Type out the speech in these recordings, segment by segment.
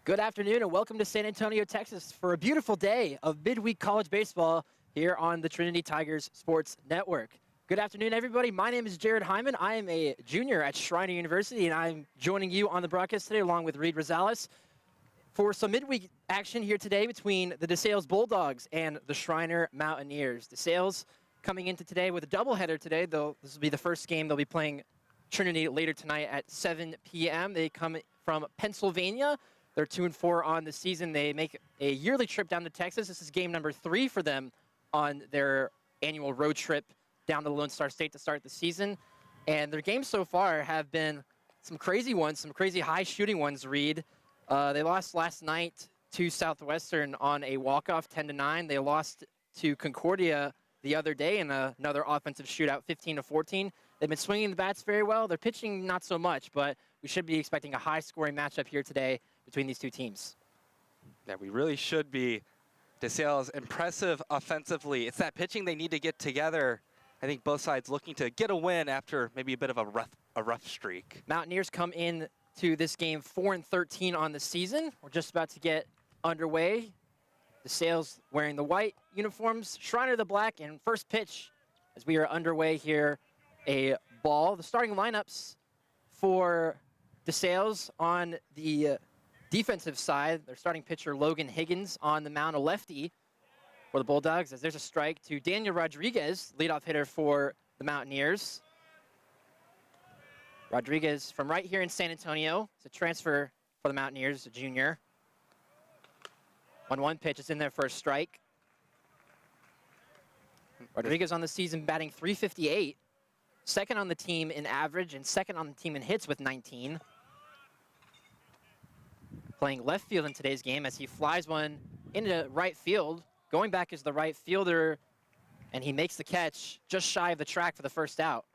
Good afternoon and welcome to San Antonio, Texas for a beautiful day of midweek college baseball here on the Trinity Tigers Sports Network. Good afternoon, everybody. My name is Jared Hyman. I am a junior at Schreiner University, and I'm joining you on the broadcast today along with Reed Rosales for some midweek action here today between the DeSales Bulldogs and the Schreiner Mountaineers. DeSales coming into today with a doubleheader today, though this will be the first game they'll be playing Trinity later tonight at 7 p.m. They come from Pennsylvania. They're 2-4 on the season. They make a yearly trip down to Texas. This is game number 3 for them on their annual road trip down to Lone Star State to start the season. And their games so far have been some crazy ones, some crazy high shooting ones, Reed. They lost last night to Southwestern on a walk-off 10-9. They lost to Concordia the other day in another offensive shootout, 15-14. They've been swinging the bats very well. They're pitching not so much, but we should be expecting a high-scoring matchup here today between these two teams. Yeah, we really should be. DeSales impressive offensively. It's that pitching they need to get together. I think both sides looking to get a win after maybe a bit of a rough streak. Mountaineers come in to this game 4-13 on the season. We're just about to get underway. DeSales wearing the white uniforms, Schreiner the black, and first pitch as we are underway here, a ball. The starting lineups for DeSales on the defensive side, their starting pitcher Logan Higgins on the mound, a lefty for the Bulldogs, as there's a strike to Daniel Rodriguez, leadoff hitter for the Mountaineers. Rodriguez from right here in San Antonio. It's a transfer for the Mountaineers, a junior. 1-1 pitch is in there for a strike. Rodriguez on the season batting .358, second on the team in average and second on the team in hits with 19. Playing left field in today's game as he flies one into right field. Going back is the right fielder, and he makes the catch just shy of the track for the first out.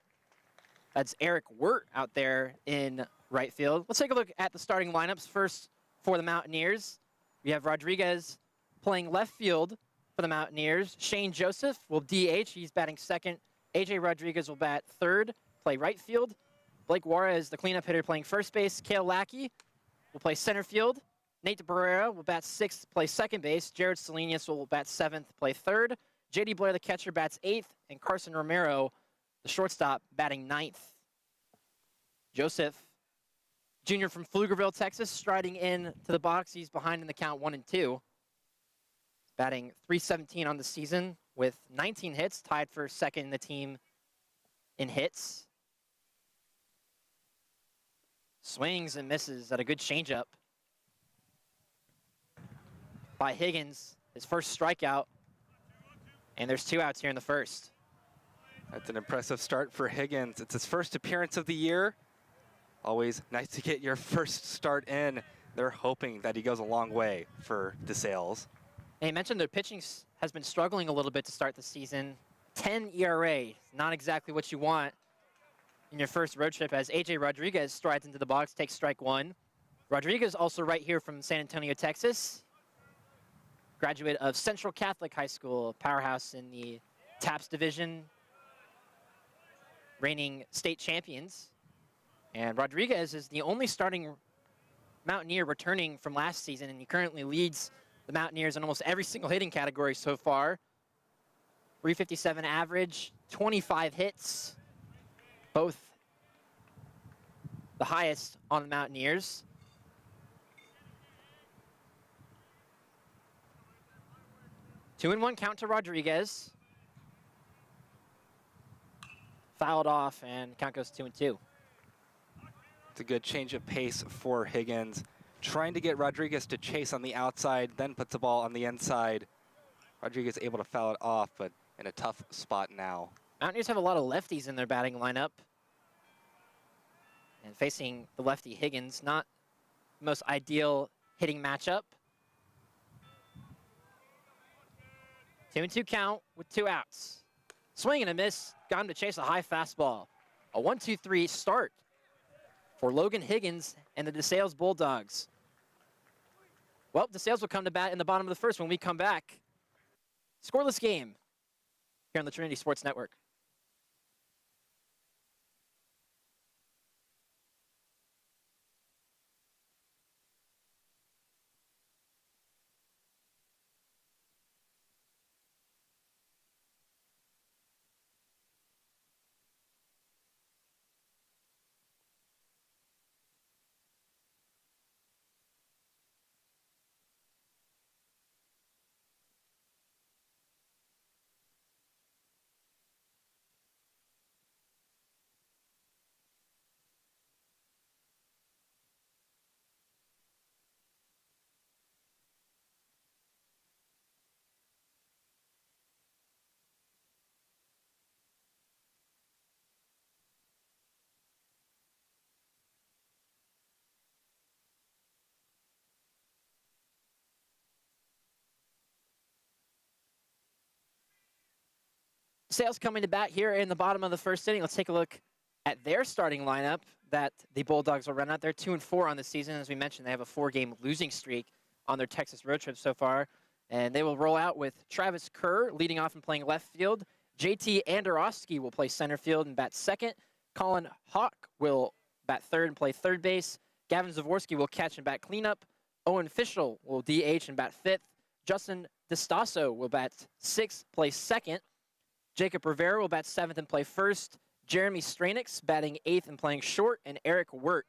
That's Eric Wirt out there in right field. Let's take a look at the starting lineups first for the Mountaineers. We have Rodriguez playing left field for the Mountaineers. Shane Joseph will DH. He's batting second. AJ Rodriguez will bat third, play right field. Blake Juarez, the cleanup hitter, playing first base. Cale Lackey will play center field. Nate Barrera will bat sixth, play second base. Jared Salinas will bat seventh, play third. J.D. Blair, the catcher, bats eighth. And Carson Romero, the shortstop, batting ninth. Joseph, junior from Pflugerville, Texas, striding in to the box. He's behind in the count 1-2. Batting .317 on the season with 19 hits, tied for second in the team in hits. Swings and misses at a good changeup by Higgins, his first strikeout. And there's 2 outs here in the first. That's an impressive start for Higgins. It's his first appearance of the year. Always nice to get your first start in. They're hoping that he goes a long way for DeSales. And you mentioned their pitching has been struggling a little bit to start the season. 10 ERA, not exactly what you want in your first road trip as AJ Rodriguez strides into the box, takes strike one. Rodriguez also right here from San Antonio, Texas. Graduate of Central Catholic High School, a powerhouse in the TAPS division, reigning state champions. And Rodriguez is the only starting Mountaineer returning from last season, and he currently leads the Mountaineers in almost every single hitting category so far. .357 average, 25 hits, both the highest on the Mountaineers. Two and one count to Rodriguez. Fouled off, and count goes 2-2. It's a good change of pace for Higgins. Trying to get Rodriguez to chase on the outside, then puts the ball on the inside. Rodriguez able to foul it off, but in a tough spot now. Mountaineers have a lot of lefties in their batting lineup. And facing the lefty Higgins, not the most ideal hitting matchup. 2-2 count with 2 outs. Swing and a miss, got him to chase a high fastball. A 1-2-3 start for Logan Higgins and the DeSales Bulldogs. Well, DeSales will come to bat in the bottom of the first when we come back. Scoreless game here on the Trinity Sports Network. DeSales coming to bat here in the bottom of the first inning. Let's take a look at their starting lineup that the Bulldogs will run out. They're 2-4 on the season. As we mentioned, they have a 4-game losing streak on their Texas road trip so far. And they will roll out with Travis Kerr leading off and playing left field. JT Andorowski will play center field and bat second. Colin Hawk will bat third and play third base. Gavin Zavorsky will catch and bat cleanup. Owen Fischel will DH and bat fifth. Justin DeStasso will bat sixth, play second. Jacob Rivera will bat seventh and play first. Jeremy Stranix batting eighth and playing short. And Eric Wirt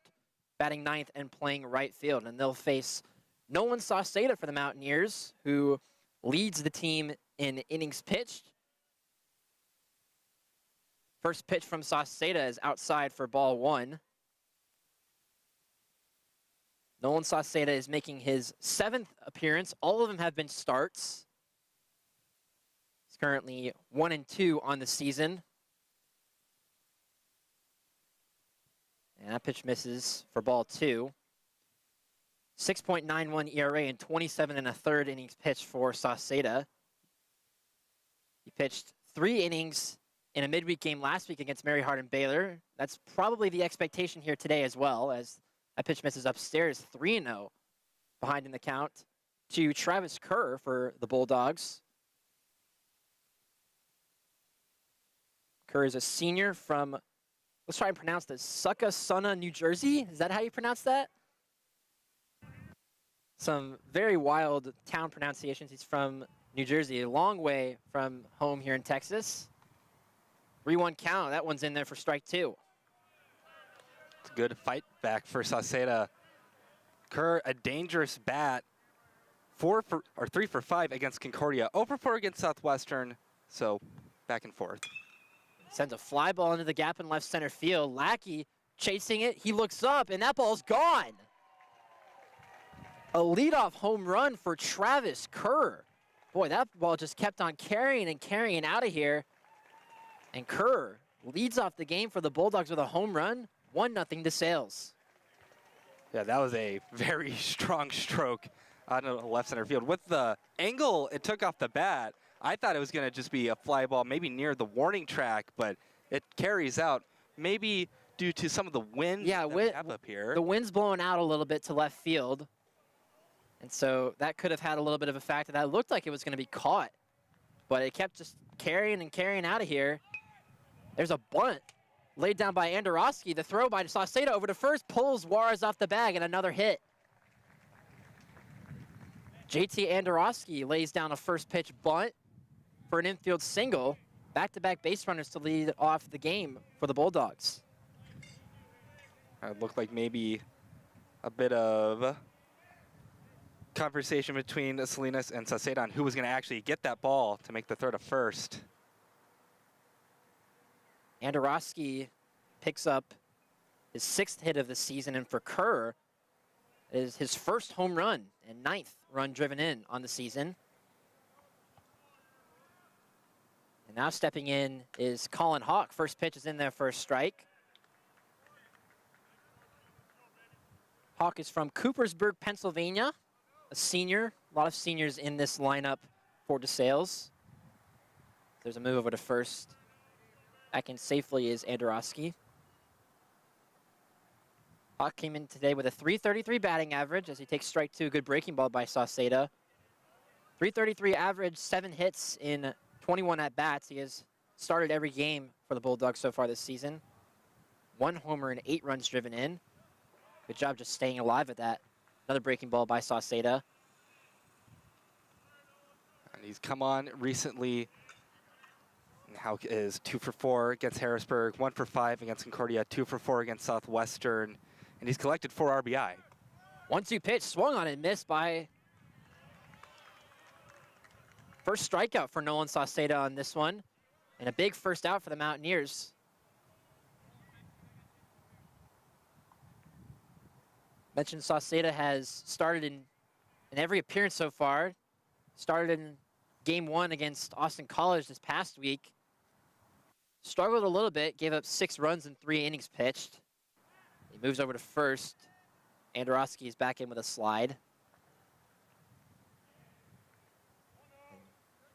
batting ninth and playing right field. And they'll face Nolan Sauceda for the Mountaineers, who leads the team in innings pitched. First pitch from Sauceda is outside for ball one. Nolan Sauceda is making his 7th appearance. All of them have been starts. He's currently 1-2 on the season. And that pitch misses for ball two. 6.91 ERA and 27 1/3 innings pitched for Sauceda. He pitched 3 innings in a midweek game last week against Mary Hardin Baylor. That's probably the expectation here today as well, as that pitch misses upstairs. 3-0 behind in the count to Travis Kerr for the Bulldogs. Kerr is a senior from, let's try and pronounce this, Succossuna, New Jersey. Is that how you pronounce that? Some very wild town pronunciations. He's from New Jersey, a long way from home here in Texas. 3-1 count. That one's in there for strike two. It's a good fight back for Sauceda. Kerr, a dangerous bat. 3 for 5 against Concordia. 0 for 4 against Southwestern. So back and forth. Sends a fly ball into the gap in left center field. Lackey chasing it. He looks up, and that ball's gone. A leadoff home run for Travis Kerr. Boy, that ball just kept on carrying and carrying out of here. And Kerr leads off the game for the Bulldogs with a home run. 1-0 DeSales. Yeah, that was a very strong stroke out of left center field. With the angle it took off the bat, I thought it was going to just be a fly ball, maybe near the warning track, but it carries out. Maybe due to some of the wind that we have up here. The wind's blowing out a little bit to left field. And so that could have had a little bit of a factor. That looked like it was going to be caught, but it kept just carrying and carrying out of here. There's a bunt laid down by Andorowski. The throw by Sauceda over to first pulls Juarez off the bag, and another hit. JT Andorowski lays down a first pitch bunt for an infield single. Back-to-back base runners to lead off the game for the Bulldogs. It looked like maybe a bit of conversation between Salinas and Sauceda on who was going to actually get that ball to make the throw to first. Andorowski picks up his 6th hit of the season, and for Kerr, it is his first home run and 9th run driven in on the season. And now stepping in is Colin Hawk. First pitch is in there for a strike. Hawk is from Coopersburg, Pennsylvania, a senior. A lot of seniors in this lineup for DeSales. There's a move over to first. Back in safely is Andorowski. Hawk came in today with a .333 batting average as he takes strike two. Good breaking ball by Sauceda. .333 average, 7 hits in 21 at-bats. He has started every game for the Bulldogs so far this season. 1 homer and 8 runs driven in. Good job just staying alive at that. Another breaking ball by Sauceda. And he's come on recently. Houck is 2 for 4 against Harrisburg, 1 for 5 against Concordia, 2 for 4 against Southwestern, and he's collected 4 RBI. 1-2 pitch, swung on and missed by. First strikeout for Nolan Sauceda on this one, and a big first out for the Mountaineers. Mentioned Sauceda has started in every appearance so far. Started in game 1 against Austin College this past week. Struggled a little bit, gave up 6 runs in 3 innings pitched. He moves over to first. Andorowski is back in with a slide.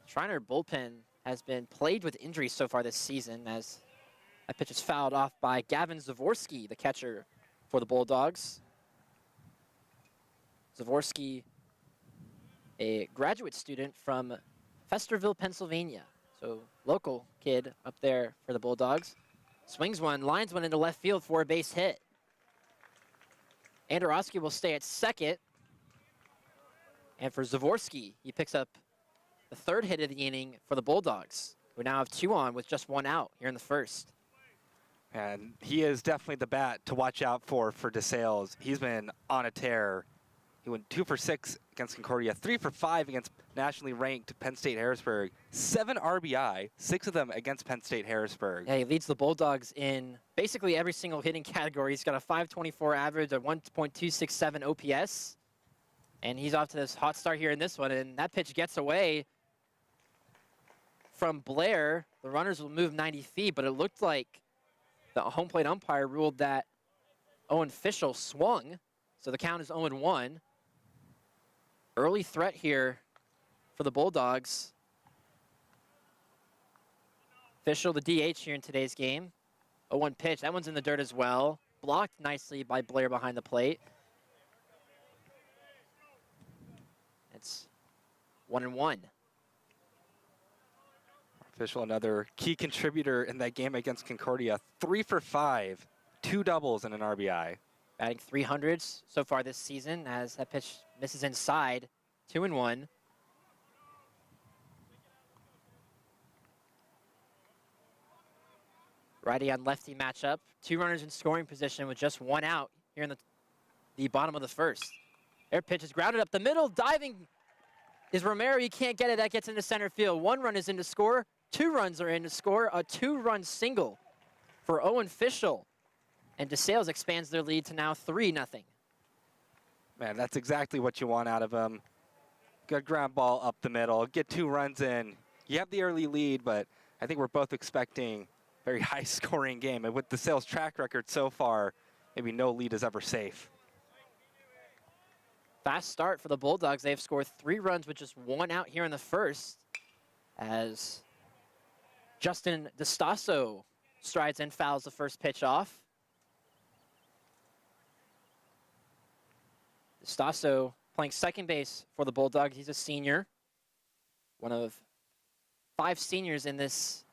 Schreiner bullpen has been plagued with injuries so far this season, as that pitch is fouled off by Gavin Zavorsky, the catcher for the Bulldogs. Zavorsky, a graduate student from Festerville, Pennsylvania. So local kid up there for the Bulldogs. Swings one, lines one into left field for a base hit. Andorowski will stay at second. And for Zavorsky, he picks up the third hit of the inning for the Bulldogs, who now have 2 on with just 1 out here in the first. And he is definitely the bat to watch out for DeSales. He's been on a tear. He went 2 for 6 against Concordia, 3 for 5 against nationally ranked Penn State Harrisburg, 7 RBI, 6 of them against Penn State Harrisburg. Yeah, he leads the Bulldogs in basically every single hitting category. He's got a .524 average, a 1.267 OPS, and he's off to this hot start here in this one, and that pitch gets away from Blair. The runners will move 90 feet, but it looked like the home plate umpire ruled that Owen Fischel swung, so the count is 0-1. Early threat here for the Bulldogs. Fischel, the DH here in today's game. 0-1 pitch, that one's in the dirt as well. Blocked nicely by Blair behind the plate. It's 1-1. Fischel, another key contributor in that game against Concordia, 3 for 5, 2 doubles and an RBI. Batting 300s so far this season as that pitch misses inside, 2-1. Righty on lefty matchup. 2 runners in scoring position with just 1 out here in the bottom of the first. Their pitch is grounded up the middle. Diving is Romero. You can't get it. That gets into center field. 1 run is in to score. 2 runs are in to score. A 2-run single for Owen Fischel. And DeSales expands their lead to now 3-0. Man, that's exactly what you want out of him. Good ground ball up the middle. Get 2 runs in. You have the early lead, but I think we're both expecting a very high-scoring game. And with DeSales' track record so far, maybe no lead is ever safe. Fast start for the Bulldogs. They have scored 3 runs with just 1 out here in the first, as Justin DeStasso strides and fouls the first pitch off. DeStasso playing second base for the Bulldogs. He's a senior, one of 5 seniors in this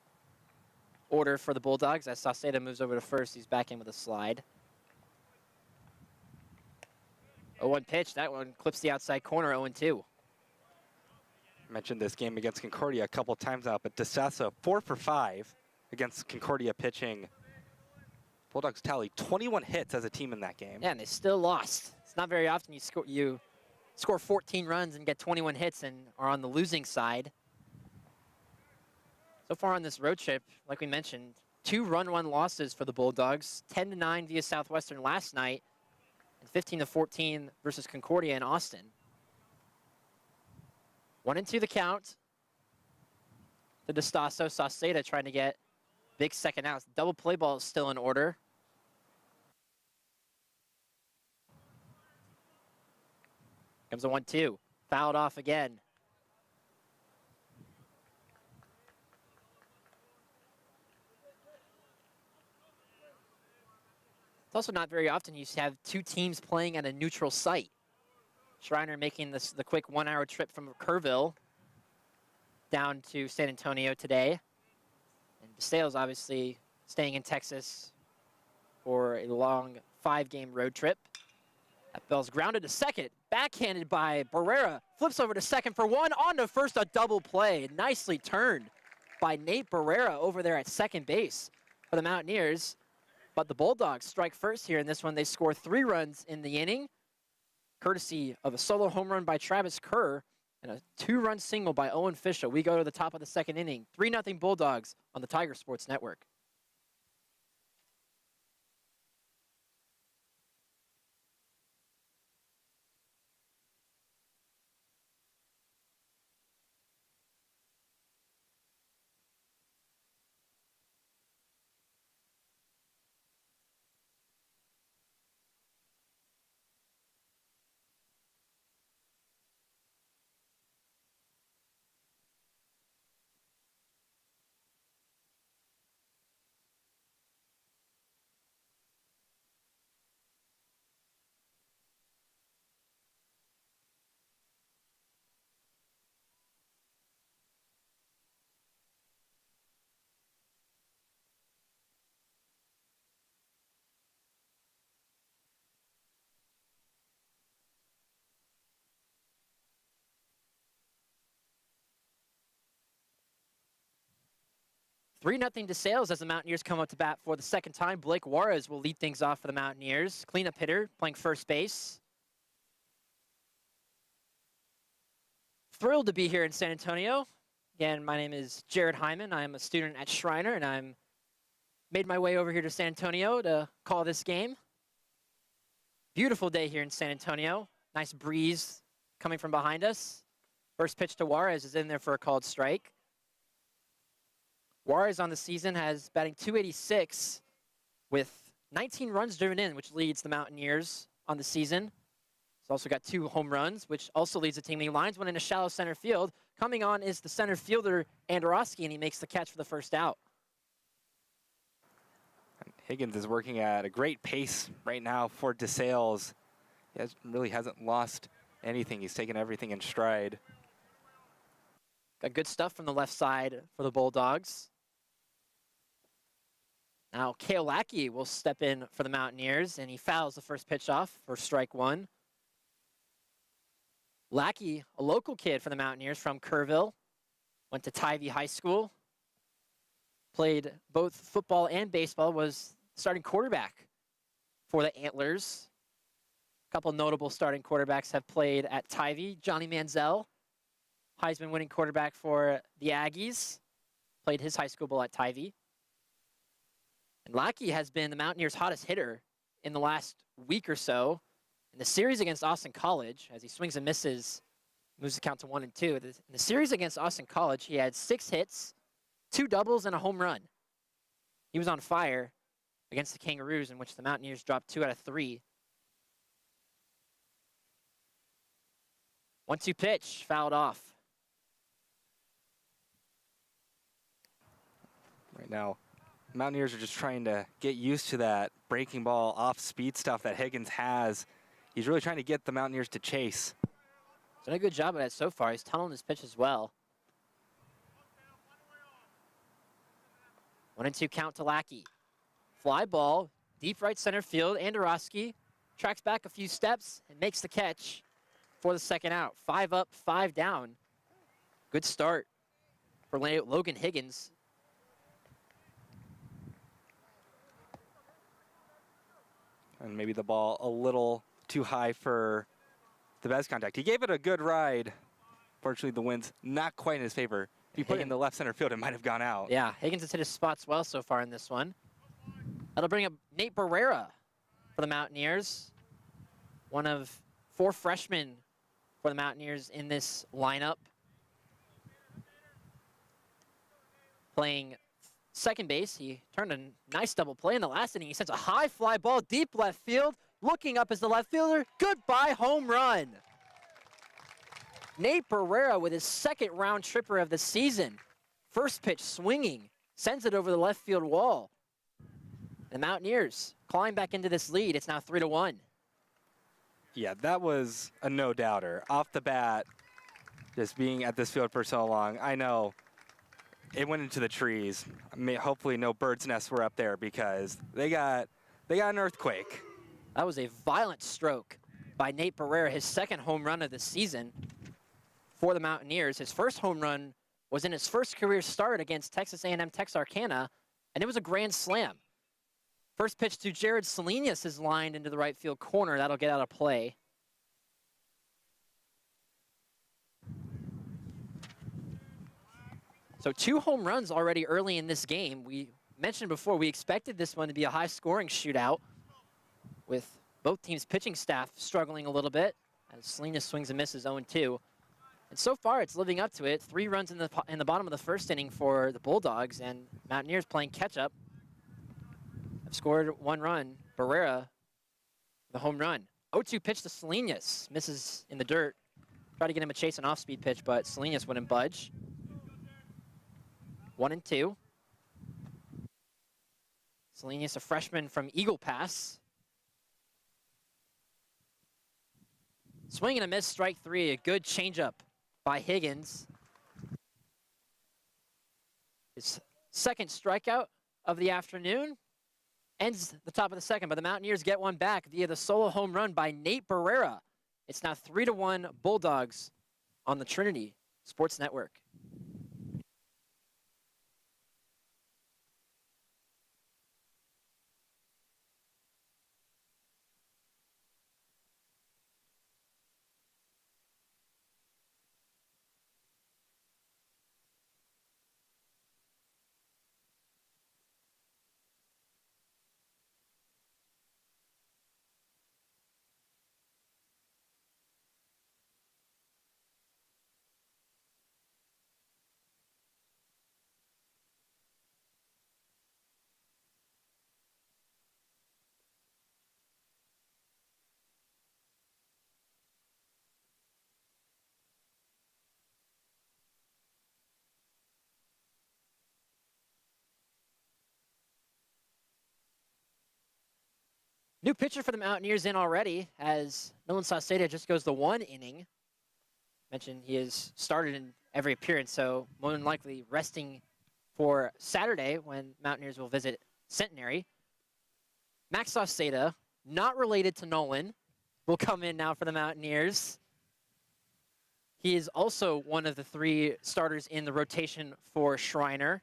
order for the Bulldogs. As Sauceda moves over to first, he's back in with a slide. 0-1 pitch, that one clips the outside corner, 0-2. I mentioned this game against Concordia a couple times now, but DeStasso 4 for 5 against Concordia pitching. Bulldogs tally 21 hits as a team in that game. Yeah, and they still lost. It's not very often you score 14 runs and get 21 hits and are on the losing side. So far on this road trip, like we mentioned, 2 run-run losses for the Bulldogs, 10-9 via Southwestern last night, and 15-14 versus Concordia in Austin. 1-2 the count. The DeStasso, Sauceda trying to get big second out. Double play ball is still in order. Comes a 1-2. Fouled off again. It's also not very often you have 2 teams playing at a neutral site. Schreiner making the quick 1-hour trip from Kerrville down to San Antonio today. And DeSales obviously staying in Texas for a long 5-game road trip. That ball's grounded to second, backhanded by Barrera, flips over to second for 1, on to first, a double play. Nicely turned by Nate Barrera over there at second base for the Mountaineers. But the Bulldogs strike first here in this one. They score 3 runs in the inning, courtesy of a solo home run by Travis Kerr and a 2-run single by Owen Fischel. We go to the top of the second inning. 3-0 Bulldogs on the Tiger Sports Network. 3-0 DeSales as the Mountaineers come up to bat for the second time. Blake Juarez will lead things off for the Mountaineers. Cleanup hitter playing first base. Thrilled to be here in San Antonio. Again, my name is Jared Hyman. I am a student at Schreiner, and I'm made my way over here to San Antonio to call this game. Beautiful day here in San Antonio. Nice breeze coming from behind us. First pitch to Juarez is in there for a called strike. Juarez on the season has batting .286 with 19 runs driven in, which leads the Mountaineers on the season. He's also got 2 home runs, which also leads the team. He lines one in a shallow center field. Coming on is the center fielder, Andorowski, and he makes the catch for the first out. Higgins is working at a great pace right now for DeSales. He really hasn't lost anything. He's taken everything in stride. Got good stuff from the left side for the Bulldogs. Now Kale Lackey will step in for the Mountaineers, and he fouls the first pitch off for strike 1. Lackey, a local kid for the Mountaineers from Kerrville, went to Tivy High School, played both football and baseball, was starting quarterback for the Antlers. A couple notable starting quarterbacks have played at Tivy. Johnny Manziel, Heisman winning quarterback for the Aggies, played his high school ball at Tivy. And Lackey has been the Mountaineers' hottest hitter in the last week or so. In the series against Austin College, as he swings and misses, moves the count to 1 and 2. In the series against Austin College, he had 6 hits, 2 doubles, and a home run. He was on fire against the Kangaroos, in which the Mountaineers dropped 2 out of 3. 1-2 pitch, fouled off. Right now, Mountaineers are just trying to get used to that breaking ball off-speed stuff that Higgins has. He's really trying to get the Mountaineers to chase. He's done a good job of that so far. He's tunneling his pitch as well. 1-2 count to Lackey. Fly ball, deep right center field. Andorowski tracks back a few steps and makes the catch for the second out. 5 up, 5 down. Good start for Logan Higgins. And maybe the ball a little too high for the best contact. He gave it a good ride. Fortunately, the wind's not quite in his favor. If you put it in the left center field, it might have gone out. Yeah, Higgins has hit his spots well so far in this one. That'll bring up Nate Barrera for the Mountaineers. One of 4 freshmen for the Mountaineers in this lineup. Playing second base, he turned a nice double play in the last inning. He sends a high fly ball deep left field. Looking up as the left fielder. Goodbye home run. Nate Barrera with his 2nd round tripper of the season. First pitch swinging, sends it over the left field wall. The Mountaineers climb back into this lead. It's now 3-1. Yeah, that was a no-doubter. Off the bat, just being at this field for so long, I know it went into the trees. I mean, hopefully no bird's nests were up there because they got an earthquake. That was a violent stroke by Nate Barrera, his 2nd home run of the season for the Mountaineers. His first home run was in his first career start against Texas A&M Texarkana, and it was a grand slam. First pitch to Jared Salinas is lined into the right field corner. That'll get out of play. So 2 home runs already early in this game. We mentioned before we expected this one to be a high-scoring shootout with both teams' pitching staff struggling a little bit as Salinas swings and misses 0-2. And so far, it's living up to it. 3 runs in the bottom of the first inning for the Bulldogs, and Mountaineers playing catch-up. Have scored 1 run. Barrera, the home run. 0-2 pitch to Salinas. Misses in the dirt. Try to get him a chase and off-speed pitch, but Salinas wouldn't budge. 1-2. Salinas, a freshman from Eagle Pass. Swing and a miss, strike 3. A good changeup by Higgins. His 2nd strikeout of the afternoon. Ends the top of the 2nd, but the Mountaineers get one back via the solo home run by Nate Barrera. It's now 3-1 Bulldogs on the Trinity Sports Network. New pitcher for the Mountaineers in already, as Nolan Sauceda just goes the 1 inning. Mentioned he has started in every appearance, so more than likely resting for Saturday when Mountaineers will visit Centenary. Max Sauceda, not related to Nolan, will come in now for the Mountaineers. He is also one of the 3 starters in the rotation for Schreiner.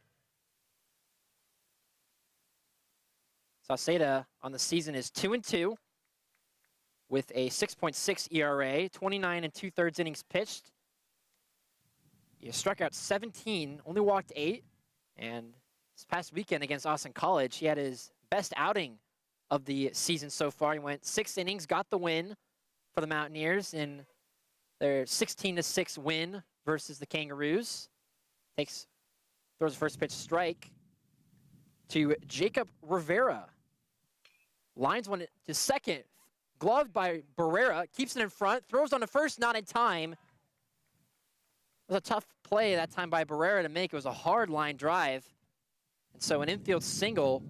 Sauceda on the season is 2-2 with a 6.6 ERA, 29 2/3 innings pitched. He struck out 17, only walked 8, and this past weekend against Austin College, he had his best outing of the season so far. He went 6 innings, got the win for the Mountaineers in their 16-6 win versus the Kangaroos. Throws the first pitch strike to Jacob Rivera. Lines one to second, gloved by Barrera, keeps it in front, throws on the first, not in time. It was a tough play that time by Barrera to make. It was a hard line drive. And so an infield single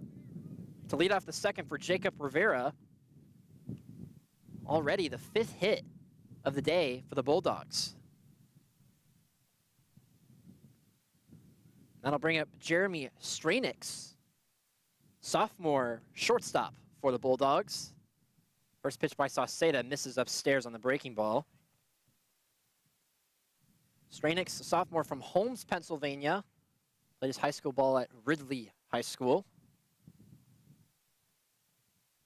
to lead off the second for Jacob Rivera. Already the 5th hit of the day for the Bulldogs. That'll bring up Jeremy Schreiner, sophomore shortstop for the Bulldogs. First pitch by Sauceda misses upstairs on the breaking ball. Schreiner, a sophomore from Holmes, Pennsylvania. Played his high school ball at Ridley High School.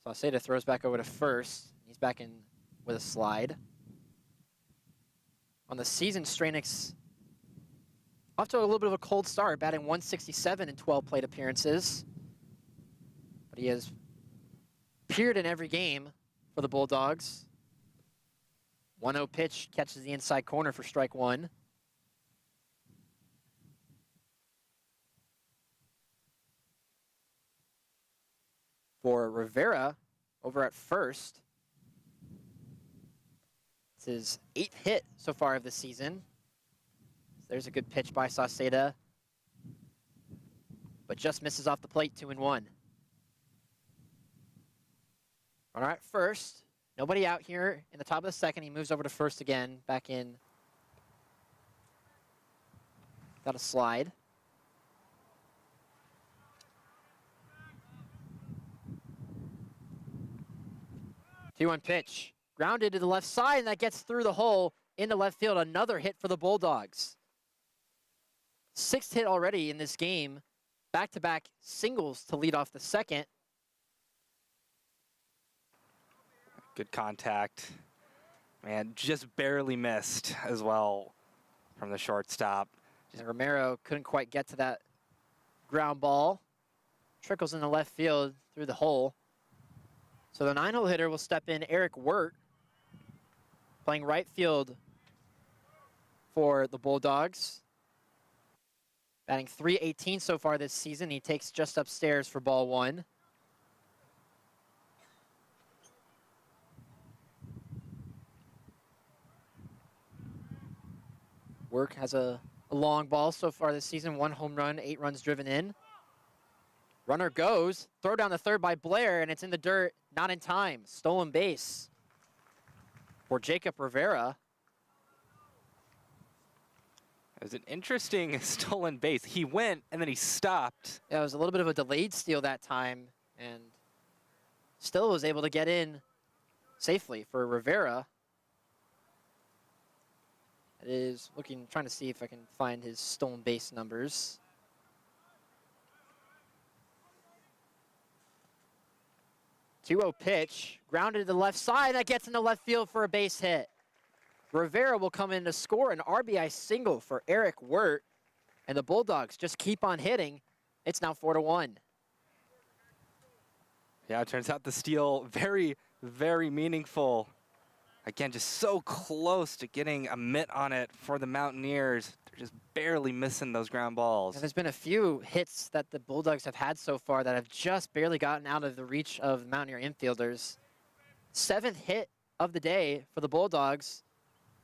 Sauceda throws back over to first. He's back in with a slide. On the season, Schreiner's off to a little bit of a cold start, batting 167 in 12 plate appearances. But he has appeared in every game for the Bulldogs. 1-0 pitch catches the inside corner for strike 1. For Rivera, over at first. It's his 8th hit so far of the season. There's a good pitch by Sauceda, but just misses off the plate, 2-1. All right, first, nobody out here in the top of the second. He moves over to first again, back in. Got a slide. Two-one pitch. Grounded to the left side, and that gets through the hole into left field. Another hit for the Bulldogs. 6th hit already in this game. Back-to-back singles to lead off the second. Good contact. Man, just barely missed as well from the shortstop. And Romero couldn't quite get to that ground ball. Trickles in the left field through the hole. So the 9-hole hitter will step in, Eric Wirt, playing right field for the Bulldogs. Batting .318 so far this season. He takes just upstairs for ball 1. Wirt has a long ball so far this season. 1 home run, 8 runs driven in. Runner goes, throw down the third by Blair, and it's in the dirt, not in time. Stolen base for Jacob Rivera. It was an interesting stolen base. He went, and then he stopped. Yeah, it was a little bit of a delayed steal that time, and still was able to get in safely for Rivera. It is trying to see if I can find his stolen base numbers. 2-0 pitch, grounded to the left side, that gets into left field for a base hit. Rivera will come in to score an RBI single for Eric Wirt, and the Bulldogs just keep on hitting. It's now 4-1. Yeah, it turns out the steal very, very meaningful. Again, just so close to getting a mitt on it for the Mountaineers. They're just barely missing those ground balls. And there's been a few hits that the Bulldogs have had so far that have just barely gotten out of the reach of Mountaineer infielders. 7th hit of the day for the Bulldogs.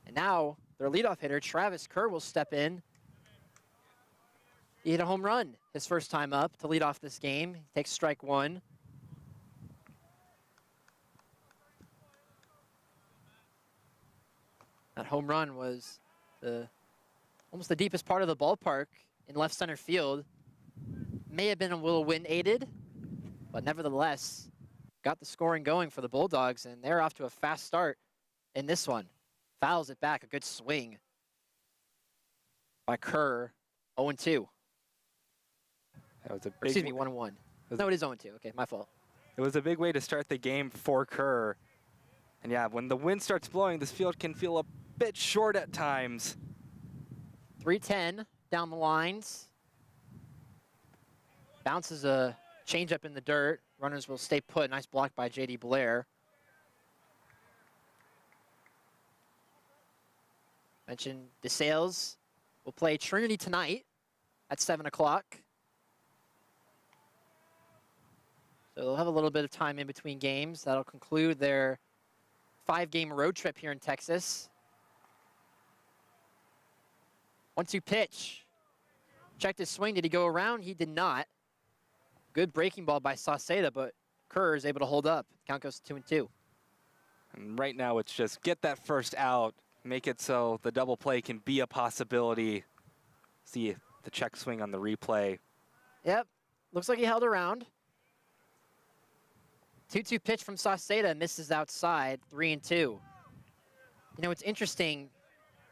And now their leadoff hitter, Travis Kerr, will step in. He hit a home run his first time up to lead off this game. He takes strike 1. That home run was almost the deepest part of the ballpark in left center field. May have been a little wind aided, but nevertheless, got the scoring going for the Bulldogs, and they're off to a fast start in this one. Fouls it back, a good swing by Kerr, 0-2. That was a big, Excuse me, 1-1. No, it is 0-2. Okay, my fault. It was a big way to start the game for Kerr. And yeah, when the wind starts blowing, this field can feel a bit short at times. 3-10 down the lines. Bounces a changeup in the dirt. Runners will stay put. Nice block by J.D. Blair. Mentioned DeSales will play Trinity tonight at 7 o'clock. So they'll have a little bit of time in between games. That'll conclude their 5-game road trip here in Texas. 1-2 pitch. Checked his swing. Did he go around? He did not. Good breaking ball by Sauceda, but Kerr is able to hold up. Count goes 2-2. And right now it's just get that first out, make it so the double play can be a possibility. See the check swing on the replay. Yep, looks like he held around. 2-2 pitch from Sauceda, misses outside, 3-2. You know, it's interesting,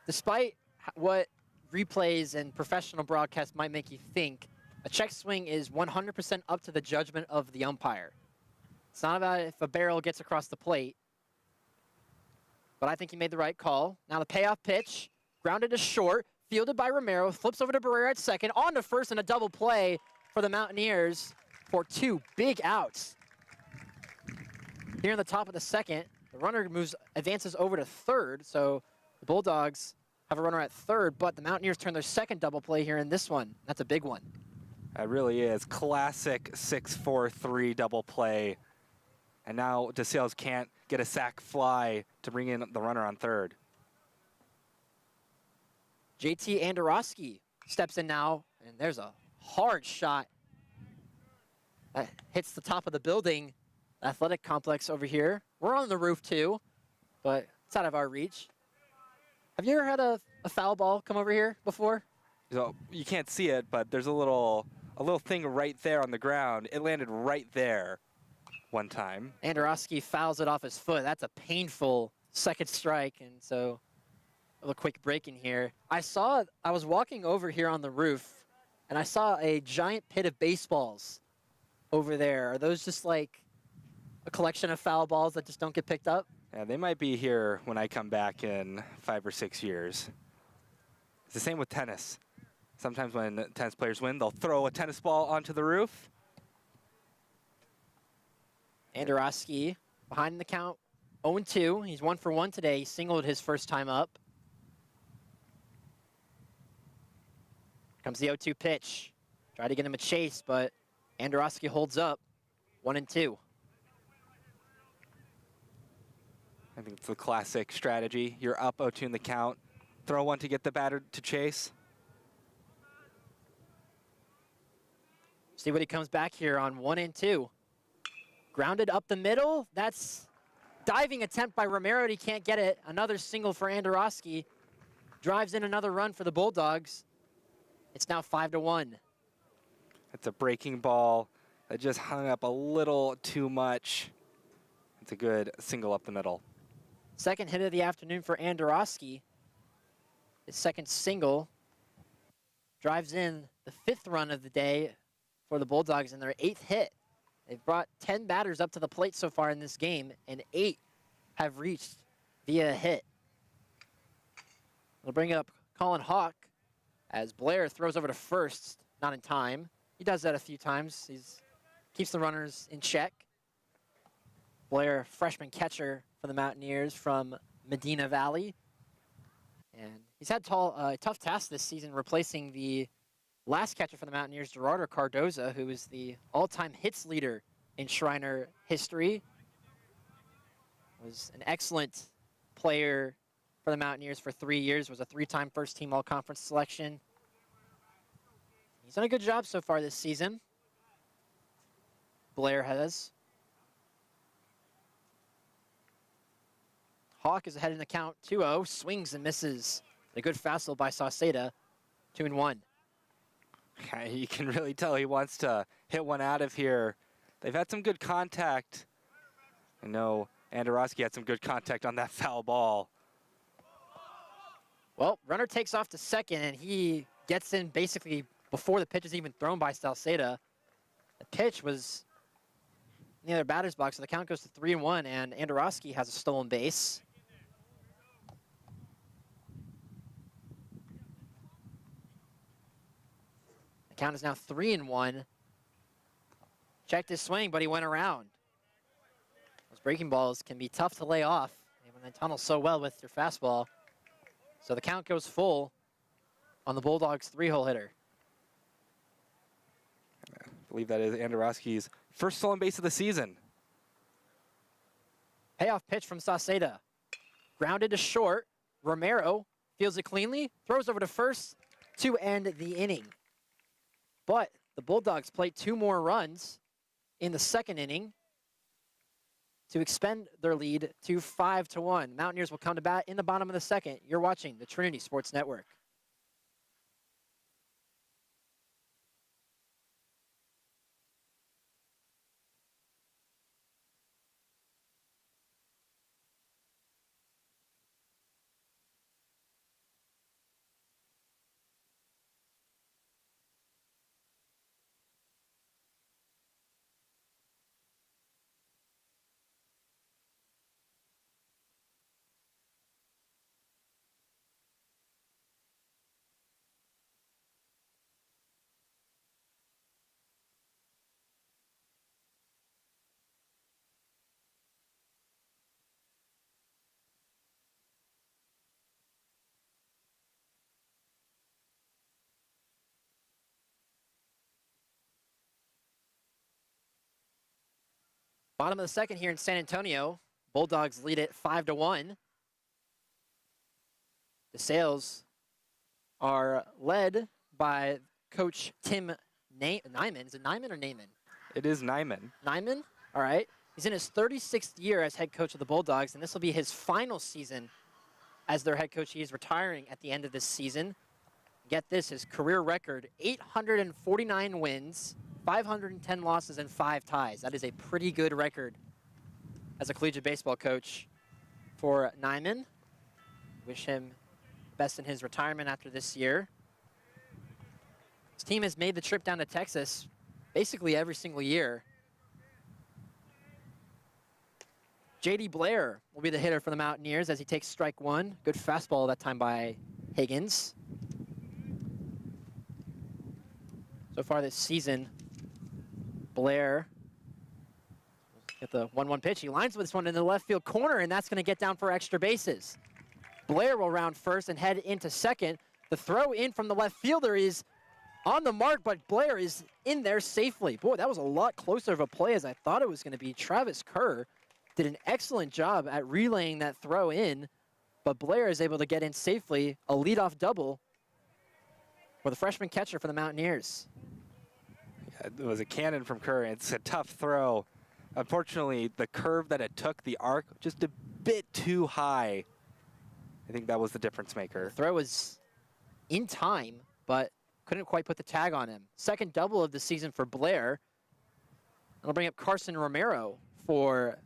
despite what replays and professional broadcasts might make you think, a check swing is 100% up to the judgment of the umpire. It's not about if a barrel gets across the plate, but I think he made the right call. Now the payoff pitch, grounded to short, fielded by Romero, flips over to Barrera at second, on to first, and a double play for the Mountaineers for 2 big outs. Here in the top of the second, the runner advances over to third, so the Bulldogs have a runner at third, but the Mountaineers turn their second double play here in this one. That's a big one. It really is. Classic 6-4-3 double play. And now DeSales can't get a sac fly to bring in the runner on third. JT Andorowski steps in now, and there's a hard shot that hits the top of the building, athletic complex over here. We're on the roof too, but it's out of our reach. Have you ever had a foul ball come over here before? So you can't see it, but there's a little thing right there on the ground. It landed right there one time. Andorowski fouls it off his foot. That's a painful second strike, and so a quick break in here. I was walking over here on the roof, and I saw a giant pit of baseballs over there. Are those just like a collection of foul balls that just don't get picked up? Yeah, they might be here when I come back in 5 or 6 years. It's the same with tennis. Sometimes when tennis players win, they'll throw a tennis ball onto the roof. Andorowski behind the count, 0-2. He's 1 for 1 today. He singled his first time up. Comes the 0-2 pitch. Try to get him a chase, but Andorowski holds up, 1-2. I think it's the classic strategy. You're up 0-2 in the count. Throw one to get the batter to chase. See what he comes back here on 1-2. Grounded up the middle. That's diving attempt by Romero. He can't get it. Another single for Andorowski. Drives in another run for the Bulldogs. It's now 5-1. It's a breaking ball that just hung up a little too much. It's a good single up the middle. Second hit of the afternoon for Andorowski. His second single. Drives in the 5th run of the day for the Bulldogs in their 8th hit. They've brought 10 batters up to the plate so far in this game, and 8 have reached via a hit. They'll bring up Colin Hawk as Blair throws over to first, not in time. He does that a few times. He keeps the runners in check. Blair, freshman catcher for the Mountaineers from Medina Valley. And he's had a tough task this season replacing the last catcher for the Mountaineers, Gerardo Cardoza, who is the all-time hits leader in Schreiner history. Was an excellent player for the Mountaineers for 3 years, was a 3-time first-team all-conference selection. He's done a good job so far this season. Blair has. Hawk is ahead in the count, 2-0, swings and misses. A good fastball by Sauceda, 2-1. Yeah, you can really tell he wants to hit one out of here. They've had some good contact. I know Andorowski had some good contact on that foul ball. Well, runner takes off to second, and he gets in basically before the pitch is even thrown by Sauceda. The pitch was in the other batter's box, so the count goes to 3-1, and Andorowski has a stolen base. The count is now 3-1. Checked his swing, but he went around. Those breaking balls can be tough to lay off when they tunnel so well with your fastball. So the count goes full on the Bulldogs' 3-hole hitter. I believe that is Andorowski's first stolen base of the season. Payoff pitch from Sauceda. Grounded to short. Romero fields it cleanly, throws over to first to end the inning. But the Bulldogs played 2 more runs in the second inning to expend their lead to 5-1. Mountaineers will come to bat in the bottom of the second. You're watching the Trinity Sports Network. Bottom of the second here in San Antonio. Bulldogs lead it 5-1. DeSales are led by Coach Tim Nyman. Is it Nyman or Naaman? It is Nyman. Nyman? All right. He's in his 36th year as head coach of the Bulldogs, and this will be his final season as their head coach. He is retiring at the end of this season. Get this, his career record, 849 wins, 510 losses, and 5 ties. That is a pretty good record as a collegiate baseball coach for Nyman. Wish him best in his retirement after this year. His team has made the trip down to Texas basically every single year. J.D. Blair will be the hitter for the Mountaineers as he takes strike one. Good fastball that time by Higgins. So far this season, Blair get the 1-1 pitch. He lines with this one in the left field corner, and that's going to get down for extra bases. Blair will round first and head into second. The throw in from the left fielder is on the mark, but Blair is in there safely. Boy, that was a lot closer of a play as I thought it was going to be. Travis Kerr did an excellent job at relaying that throw in, but Blair is able to get in safely. A leadoff double for the freshman catcher for the Mountaineers. Yeah, it was a cannon from Kerr. It's a tough throw. Unfortunately, the curve that it took, the arc, just a bit too high. I think that was the difference maker. The throw was in time, but couldn't quite put the tag on him. Second double of the season for Blair. I'll bring up Carson Romero for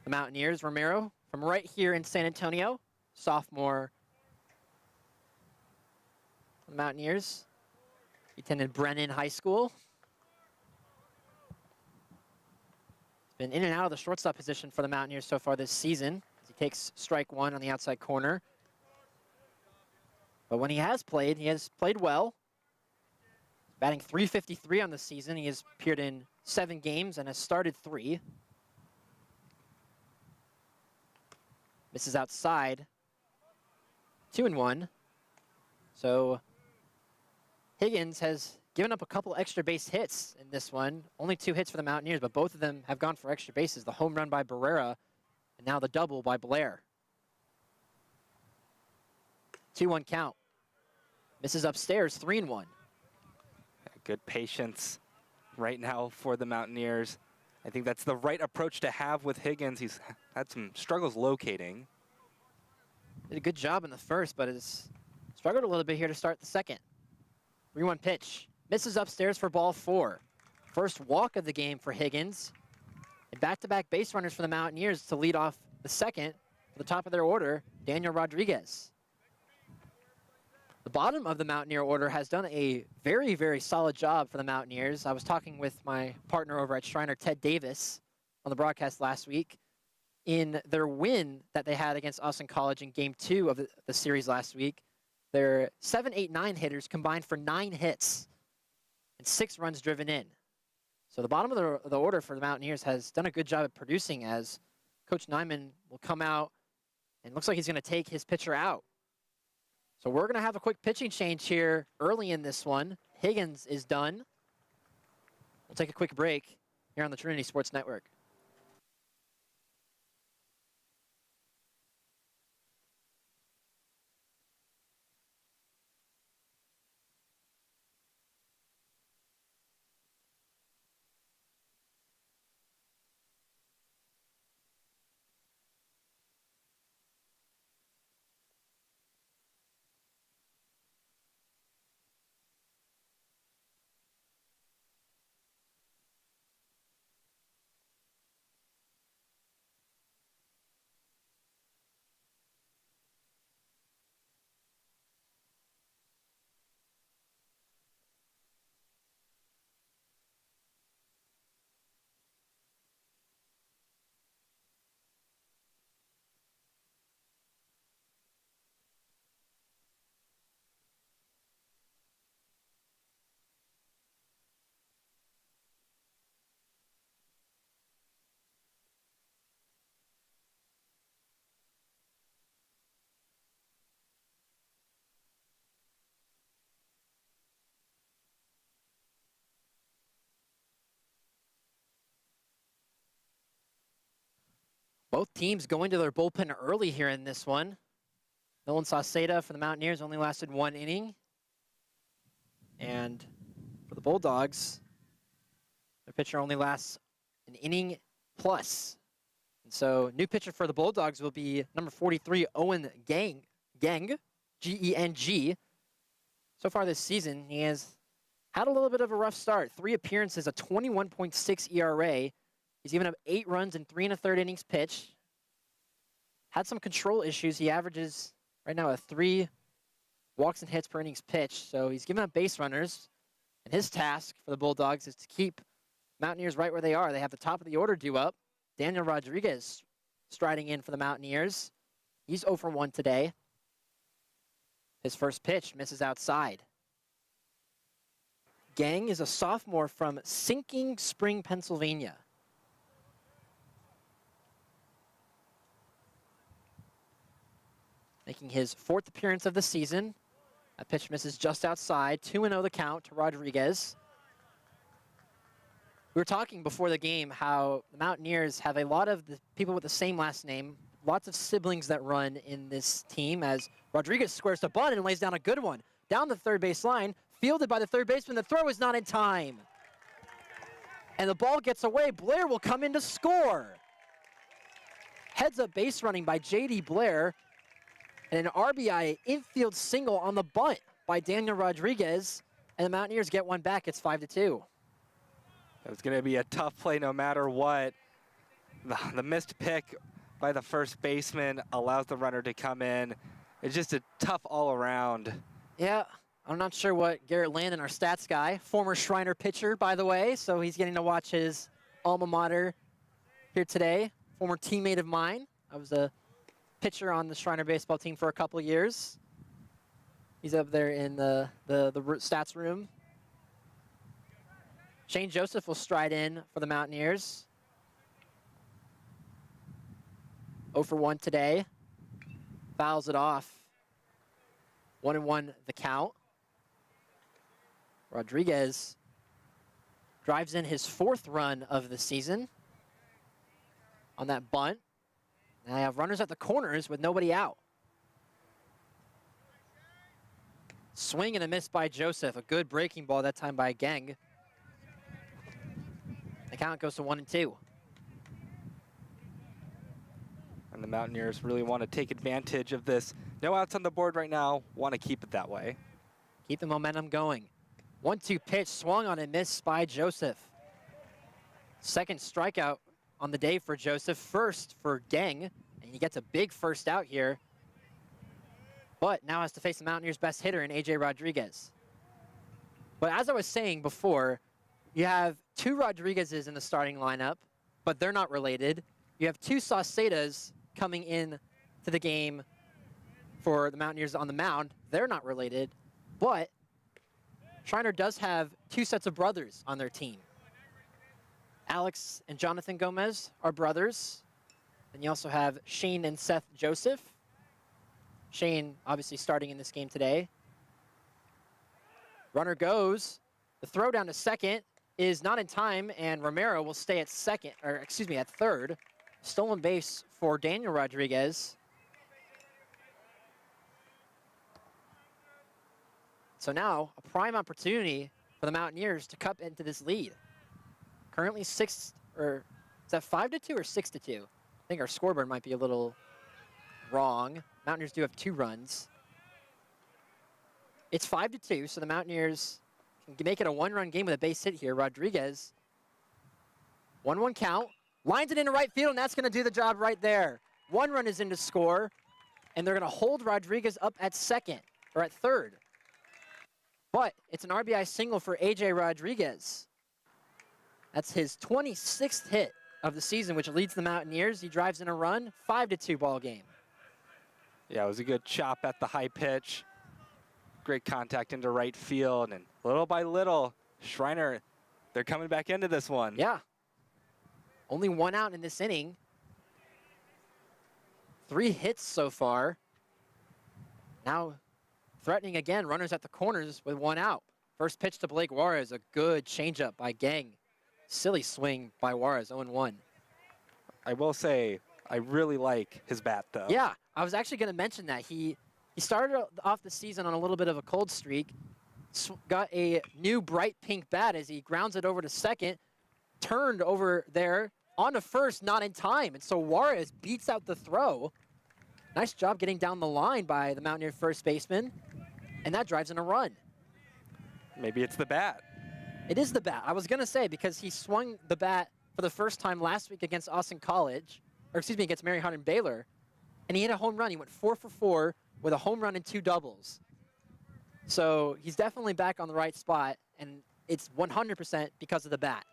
the Mountaineers. Romero from right here in San Antonio, sophomore. The Mountaineers. He attended Brennan High School. He's been in and out of the shortstop position for the Mountaineers so far this season. He takes strike one on the outside corner. But when he has played well. Batting .353 on the season. He has appeared in 7 games and has started 3. Misses outside. 2-1. So Higgins has given up a couple extra base hits in this one. Only 2 hits for the Mountaineers, but both of them have gone for extra bases. The home run by Barrera, and now the double by Blair. 2-1 count. Misses upstairs, 3-1. Good patience right now for the Mountaineers. I think that's the right approach to have with Higgins. He's had some struggles locating. Did a good job in the first, but has struggled a little bit here to start the second. 3-1 pitch. Misses upstairs for ball 4. First walk of the game for Higgins. And back-to-back base runners for the Mountaineers to lead off the second. For the top of their order, Daniel Rodriguez. The bottom of the Mountaineer order has done a very, very solid job for the Mountaineers. I was talking with my partner over at Schreiner, Ted Davis, on the broadcast last week. In their win that they had against Austin College in Game 2 of the series last week, their 7, 8, 9 hitters combined for 9 hits and 6 runs driven in. So the bottom of the order for the Mountaineers has done a good job at producing, as Coach Nyman will come out and looks like he's going to take his pitcher out. So we're going to have a quick pitching change here early in this one. Higgins is done. We'll take a quick break here on the Trinity Sports Network. Both teams going to their bullpen early here in this one. Nolan Sauceda for the Mountaineers only lasted 1 inning. And for the Bulldogs, their pitcher only lasts an inning plus. And so new pitcher for the Bulldogs will be number 43, Owen Geng, G-E-N-G. So far this season, he has had a little bit of a rough start. 3 appearances, a 21.6 ERA. He's given up 8 runs in 3 1/3 innings pitched. Had some control issues. He averages right now 3 walks and hits per innings pitched. So he's given up base runners. And his task for the Bulldogs is to keep Mountaineers right where they are. They have the top of the order due up. Daniel Rodriguez striding in for the Mountaineers. He's 0 for 1 today. His first pitch misses outside. Geng is a sophomore from Sinking Spring, Pennsylvania. Making his 4th appearance of the season. That pitch misses just outside. 2-0 the count to Rodriguez. We were talking before the game how the Mountaineers have a lot of the people with the same last name, lots of siblings that run in this team, as Rodriguez squares the bunt and lays down a good one. Down the third base line, fielded by the third baseman. The throw is not in time. And the ball gets away. Blair will come in to score. Heads up base running by J.D. Blair. And an RBI infield single on the bunt by Daniel Rodriguez. And the Mountaineers get one back. It's 5-2. It's going to be a tough play no matter what. The missed pick by the first baseman allows the runner to come in. It's just a tough all around. Yeah, I'm not sure what Garrett Landon, our stats guy, former Schreiner pitcher, by the way, so he's getting to watch his alma mater here today. Former teammate of mine. I was a pitcher on the Schreiner baseball team for a couple of years. He's up there in the stats room. Shane Joseph will stride in for the Mountaineers. 0 for 1 today. Fouls it off. 1-1 the count. Rodriguez drives in his 4th run of the season on that bunt. Now I have runners at the corners with nobody out. Swing and a miss by Joseph. A good breaking ball that time by Geng. The count goes to 1-2. And the Mountaineers really want to take advantage of this. No outs on the board right now. Want to keep it that way. Keep the momentum going. 1-2 pitch, swung on and missed by Joseph. Second strikeout on the day for Joseph. First for Geng, and he gets a big first out here. But now has to face the Mountaineers' best hitter in A.J. Rodriguez. But as I was saying before, you have two Rodriguezes in the starting lineup, but they're not related. You have two Saucedas coming in to the game for the Mountaineers on the mound. They're not related, but Schreiner does have two sets of brothers on their team. Alex and Jonathan Gomez are brothers. Then you also have Shane and Seth Joseph. Shane obviously starting in this game today. Runner goes. The throw down to second is not in time, and Romero will stay at at third. Stolen base for Daniel Rodriguez. So now a prime opportunity for the Mountaineers to cut into this lead. Currently is that 5-2 or 6-2? I think our scoreboard might be a little wrong. Mountaineers do have 2 runs. It's 5-2, so the Mountaineers can make it a 1-run game with a base hit here. Rodriguez, 1-1 count, lines it into right field, and that's going to do the job right there. 1 run is in to score, and they're going to hold Rodriguez up at third. But it's an RBI single for A.J. Rodriguez. That's his 26th hit of the season, which leads the Mountaineers. He drives in a run, 5-2 ball game. Yeah, it was a good chop at the high pitch. Great contact into right field, and little by little, Schreiner, they're coming back into this one. Yeah. Only 1 out in this inning. 3 hits so far. Now threatening again, runners at the corners with 1 out. First pitch to Blake Juarez, a good changeup by Geng. Silly swing by Juarez, 0-1. I will say, I really like his bat, though. Yeah, I was actually going to mention that. He started off the season on a little bit of a cold streak, got a new bright pink bat as he grounds it over to second, turned over there onto first, not in time. And so Juarez beats out the throw. Nice job getting down the line by the Mountaineer first baseman, and that drives in a run. Maybe it's the bat. It is the bat. I was going to say, because he swung the bat for the first time last week against Austin College, against Mary Hardin Baylor, and he hit a home run. He went 4 for 4 with a home run and 2 doubles. So he's definitely back on the right spot, and it's 100% because of the bat.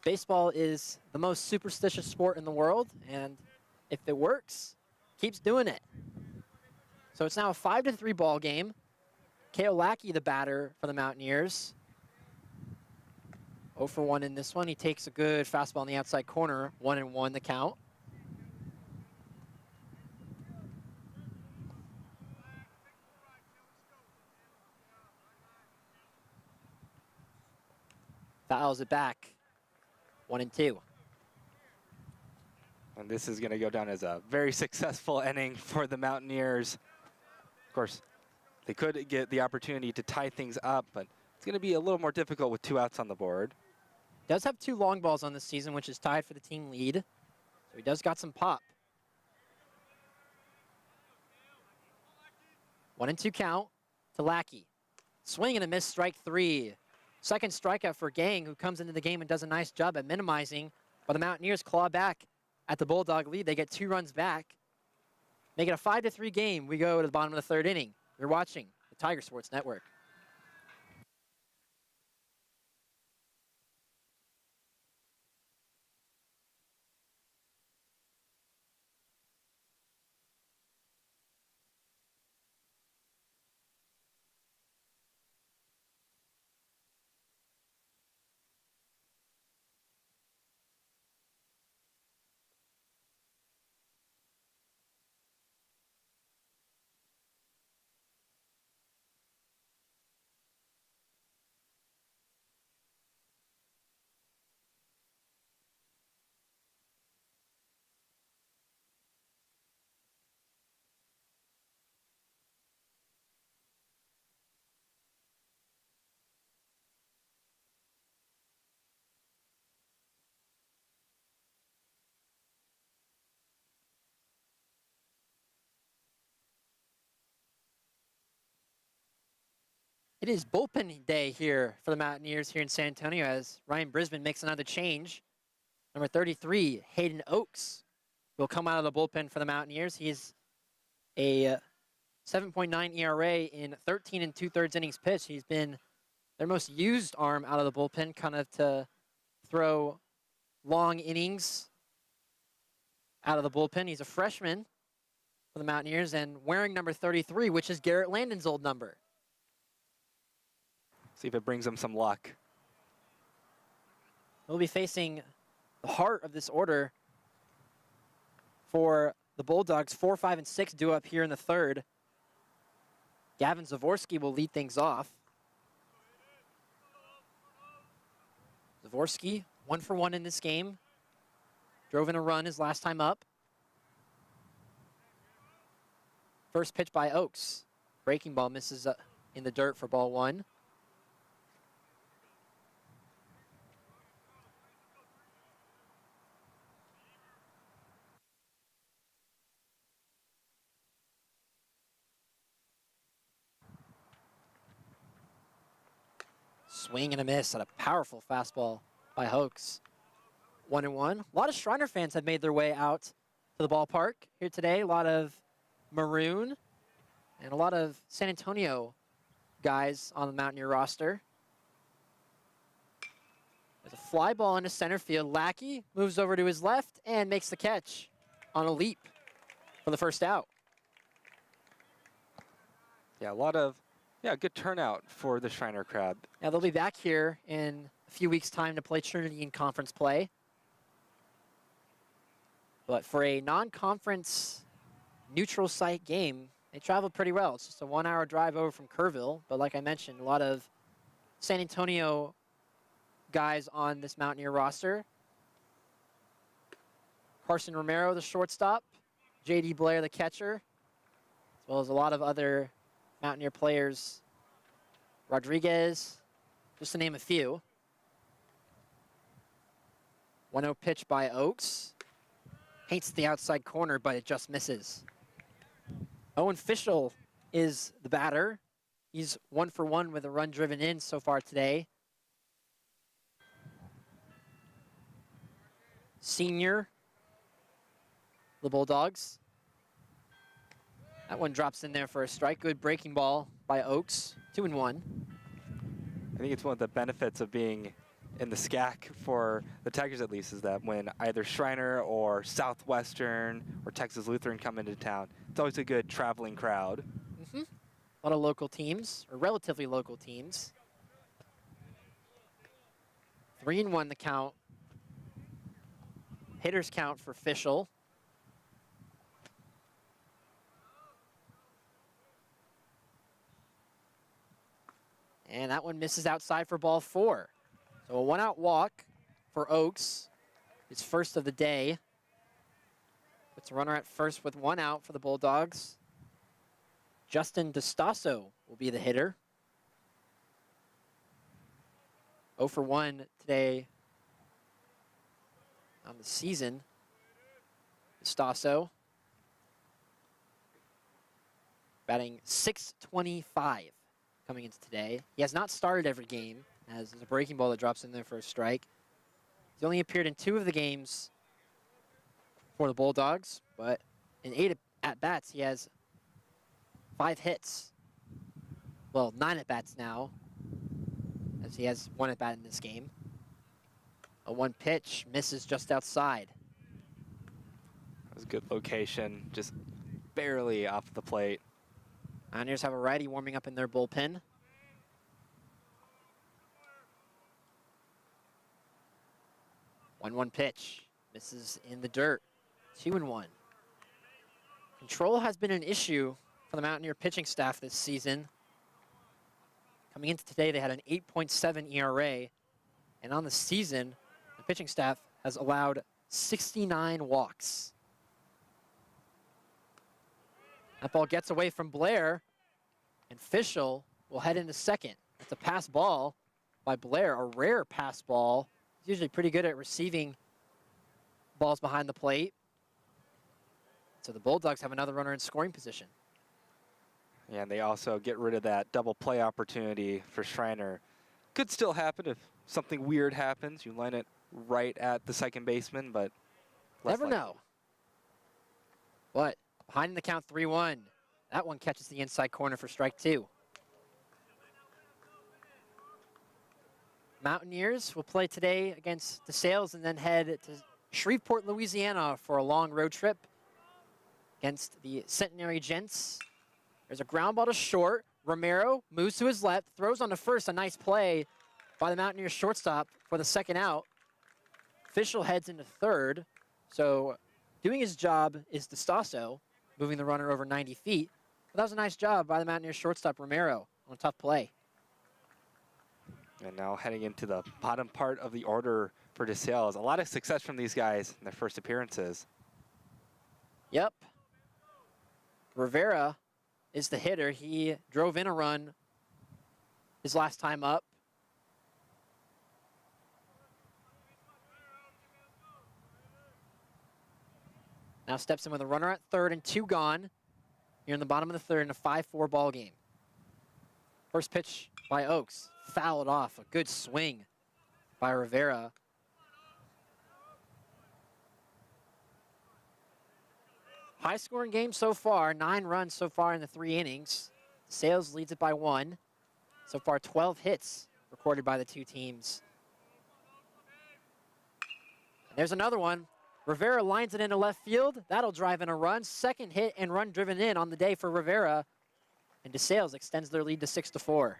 Baseball is the most superstitious sport in the world, and if it works, keeps doing it. So it's now a 5-3 ball game. Kaolaki, the batter for the Mountaineers. 0 for 1 in this one. He takes a good fastball in the outside corner. 1-1 the count. Fouls it back. 1-2. And this is going to go down as a very successful inning for the Mountaineers. Of course, they could get the opportunity to tie things up, but it's going to be a little more difficult with 2 outs on the board. Does have 2 long balls on this season, which is tied for the team lead. So he does got some pop. 1-2 count to Lackey. Swing and a miss, strike 3. Second strikeout for Geng, who comes into the game and does a nice job at minimizing. But the Mountaineers claw back at the Bulldog lead. They get 2 runs back. Make it a 5-3 game. We go to the bottom of the 3rd inning. You're watching the Tiger Sports Network. It is bullpen day here for the Mountaineers here in San Antonio as Ryan Brisbane makes another change. Number 33, Hayden Oakes, will come out of the bullpen for the Mountaineers. He's a 7.9 ERA in 13 and 2/3 innings pitched. He's been their most used arm out of the bullpen, kind of to throw long innings out of the bullpen. He's a freshman for the Mountaineers and wearing number 33, which is Garrett Landon's old number. See if it brings him some luck. We'll be facing the heart of this order for the Bulldogs. 4, 5, and 6 due up here in the third. Gavin Zavorsky will lead things off. Zavorsky, 1 for 1 in this game. Drove in a run his last time up. First pitch by Oakes. Breaking ball misses in the dirt for ball 1. Swing and a miss at a powerful fastball by Oakes. 1-1. A lot of Schreiner fans have made their way out to the ballpark here today. A lot of Maroon and a lot of San Antonio guys on the Mountaineer roster. There's a fly ball into center field. Lackey moves over to his left and makes the catch on a leap for the first out. Yeah, good turnout for the Schreiner crowd. Now they'll be back here in a few weeks' time to play Trinity in conference play. But for a non-conference neutral site game, they traveled pretty well. It's just a 1-hour drive over from Kerrville. But like I mentioned, a lot of San Antonio guys on this Mountaineer roster. Carson Romero, the shortstop. J.D. Blair, the catcher. As well as a lot of other Mountaineer players. Rodriguez, just to name a few. 1-0 pitch by Oakes. Paints the outside corner, but it just misses. Owen Fischel is the batter. He's 1 for 1 with a run driven in so far today. Senior, the Bulldogs. That one drops in there for a strike. Good breaking ball by Oakes. 2-1. I think it's one of the benefits of being in the SCAC for the Tigers, at least, is that when either Schreiner or Southwestern or Texas Lutheran come into town, it's always a good traveling crowd. A lot of local teams, or relatively local teams. 3-1 the count. Hitters count for Fischel. And that one misses outside for ball 4. So a 1-out walk for Oakes. His first of the day. Puts a runner at first with 1 out for the Bulldogs. Justin DeStasso will be the hitter. 0 for 1 today on the season. DeStasso batting .625 coming into today. He has not started every game, as there's a breaking ball that drops in there for a strike. He's only appeared in 2 of the games for the Bulldogs, but in 8 at-bats, he has 5 hits. Well, 9 at-bats now, as he has 1 at-bat in this game. A 1 pitch misses just outside. That was a good location, just barely off the plate. Mountaineers have a righty warming up in their bullpen. One pitch, misses in the dirt. 2-1. Control has been an issue for the Mountaineer pitching staff this season. Coming into today, they had an 8.7 ERA, and on the season, the pitching staff has allowed 69 walks. That ball gets away from Blair, and Fischel will head into second. It's a pass ball by Blair, a rare pass ball. He's usually pretty good at receiving balls behind the plate. So the Bulldogs have another runner in scoring position. And they also get rid of that double play opportunity for Schreiner. Could still happen if something weird happens. You line it right at the second baseman, but Never likely. know. But behind the count 3-1. That one catches the inside corner for strike 2. Mountaineers will play today against DeSales and then head to Shreveport, Louisiana for a long road trip against the Centenary Gents. There's a ground ball to short. Romero moves to his left, throws on to first. A nice play by the Mountaineers shortstop for the second out. Official heads into third. So doing his job is DeStasso, moving the runner over 90 feet. But that was a nice job by the Mountaineers shortstop Romero on a tough play. And now heading into the bottom part of the order for DeSales. A lot of success from these guys in their first appearances. Yep. Rivera is the hitter. He drove in a run his last time up. Now steps in with a runner at third and 2 gone. Here in the bottom of the third in a 5-4 ball game. First pitch by Oaks. Fouled off. A good swing by Rivera. High-scoring game so far. 9 runs so far in the 3 innings. DeSales leads it by 1. So far, 12 hits recorded by the two teams. And there's another one. Rivera lines it into left field. That'll drive in a run. Second hit and run driven in on the day for Rivera. And DeSales extends their lead to 6-4.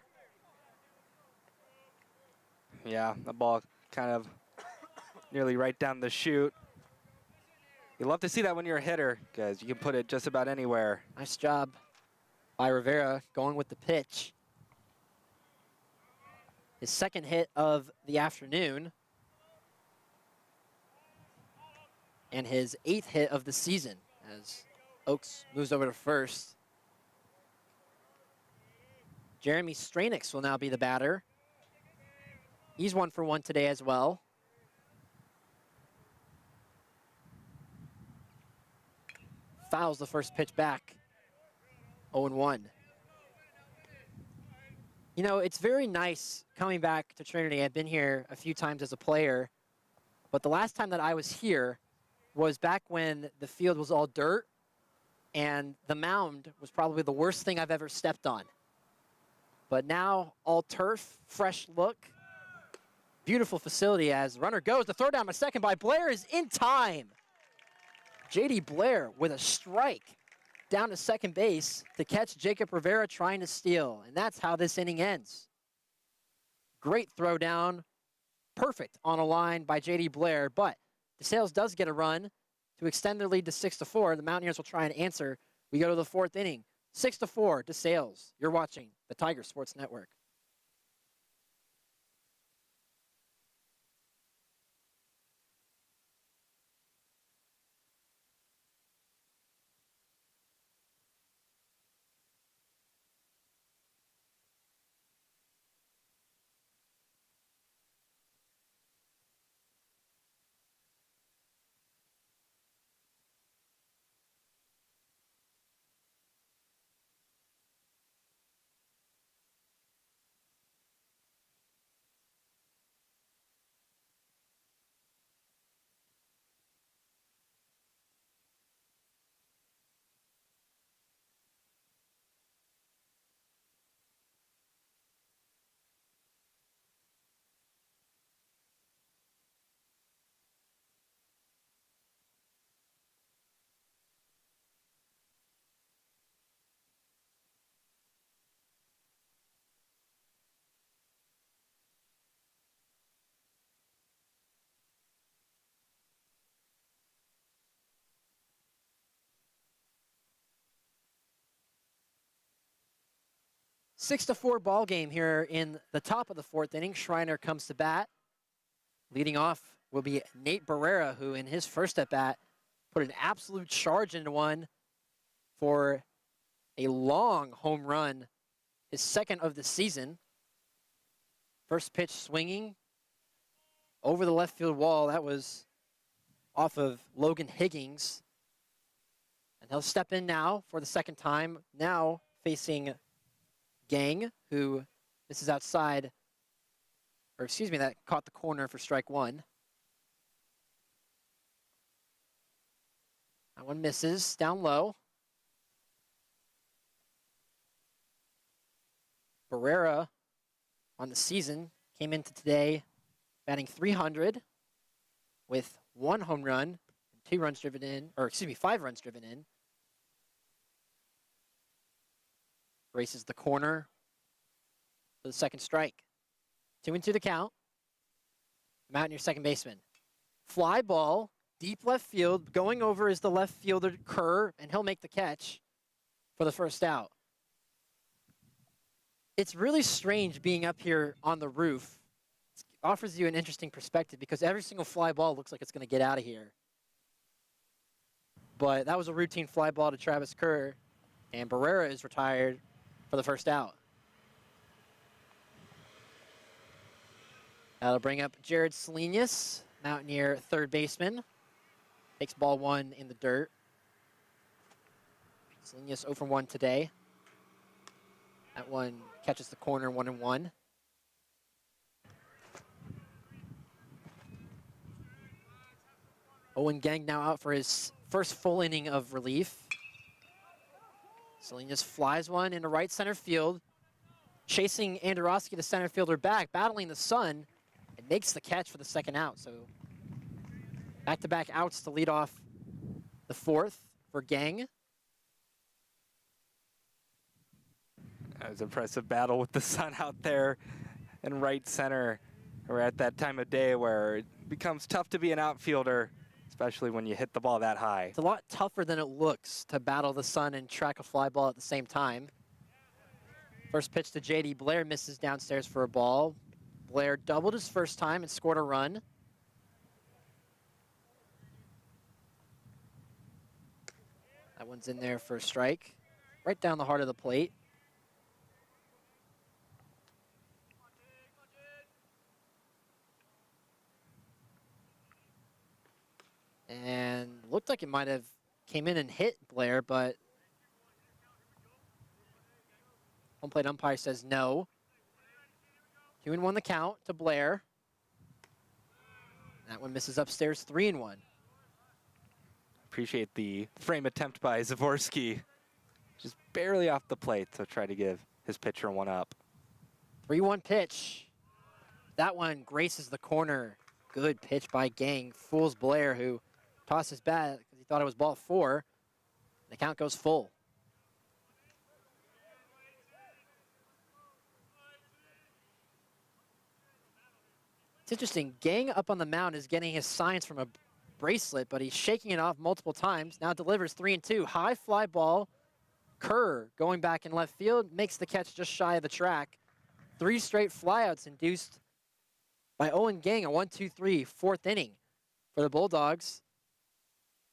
Yeah, the ball kind of nearly right down the chute. You love to see that when you're a hitter, because you can put it just about anywhere. Nice job by Rivera going with the pitch. His second hit of the afternoon. And his 8th hit of the season as Oaks moves over to first. Jeremy Stranix will now be the batter. He's 1 for 1 today as well. Fouls the first pitch back. 0-1. You know, it's very nice coming back to Trinity. I've been here a few times as a player, but the last time that I was here was back when the field was all dirt and the mound was probably the worst thing I've ever stepped on. But now all turf, fresh look, beautiful facility as runner goes. The throw down to second by Blair is in time. J.D. Blair with a strike down to second base to catch Jacob Rivera trying to steal. And that's how this inning ends. Great throw down. Perfect on a line by J.D. Blair, but DeSales does get a run to extend their lead to 6-4. The Mountaineers will try and answer. We go to the 4th inning. 6-4, DeSales. You're watching the Tiger Sports Network. Six to 4 ball game here in the top of the 4th inning. Schreiner comes to bat. Leading off will be Nate Barrera, who in his first at bat put an absolute charge into one for a long home run, his 2nd of the season. First pitch swinging over the left field wall. That was off of Logan Higgins. And he'll step in now for the 2nd time, now facing Gang, who this is outside, or excuse me, that caught the corner for strike one. That one misses down low. Barrera on the season came into today batting .300 with 1 home run, 2 runs driven in, or excuse me, 5 runs driven in. Races the corner for the second strike. 2-2 the count. Mountaineer second baseman. Fly ball, deep left field. Going over is the left fielder Kerr, and he'll make the catch for the first out. It's really strange being up here on the roof. It offers you an interesting perspective because every single fly ball looks like it's going to get out of here. But that was a routine fly ball to Travis Kerr, and Barrera is retired for the first out. That'll bring up Jared Salinas, Mountaineer third baseman. Takes ball 1 in the dirt. Salinas 0 for 1 today. That one catches the corner 1-1. Owen Gang now out for his first full inning of relief. Salinas flies one into right center field. Chasing Andorowski, the center fielder, back, battling the sun, and makes the catch for the second out. So back-to-back outs to lead off the fourth for Gang. That was an impressive battle with the sun out there in right center. We're at that time of day where it becomes tough to be an outfielder, especially when you hit the ball that high. It's a lot tougher than it looks to battle the sun and track a fly ball at the same time. First pitch to J.D. Blair misses downstairs for a ball. Blair doubled his first time and scored a run. That one's in there for a strike. Right down the heart of the plate. And looked like it might have came in and hit Blair, but home plate umpire says no. 2-1 the count to Blair. That one misses upstairs, 3-1. Appreciate the frame attempt by Zavorsky. Just barely off the plate to try to give his pitcher one up. 3-1 pitch. That one graces the corner. Good pitch by Gang. Fools Blair, who tossed his bat because he thought it was ball 4. The count goes full. It's interesting. Gang up on the mound is getting his signs from a bracelet, but he's shaking it off multiple times. Now delivers 3-2. High fly ball. Kerr going back in left field makes the catch just shy of the track. 3 straight flyouts induced by Owen Gang, a 1-2-3 fourth inning for the Bulldogs.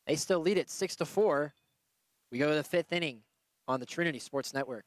They still lead it 6-4. We go to the 5th inning on the Trinity Sports Network.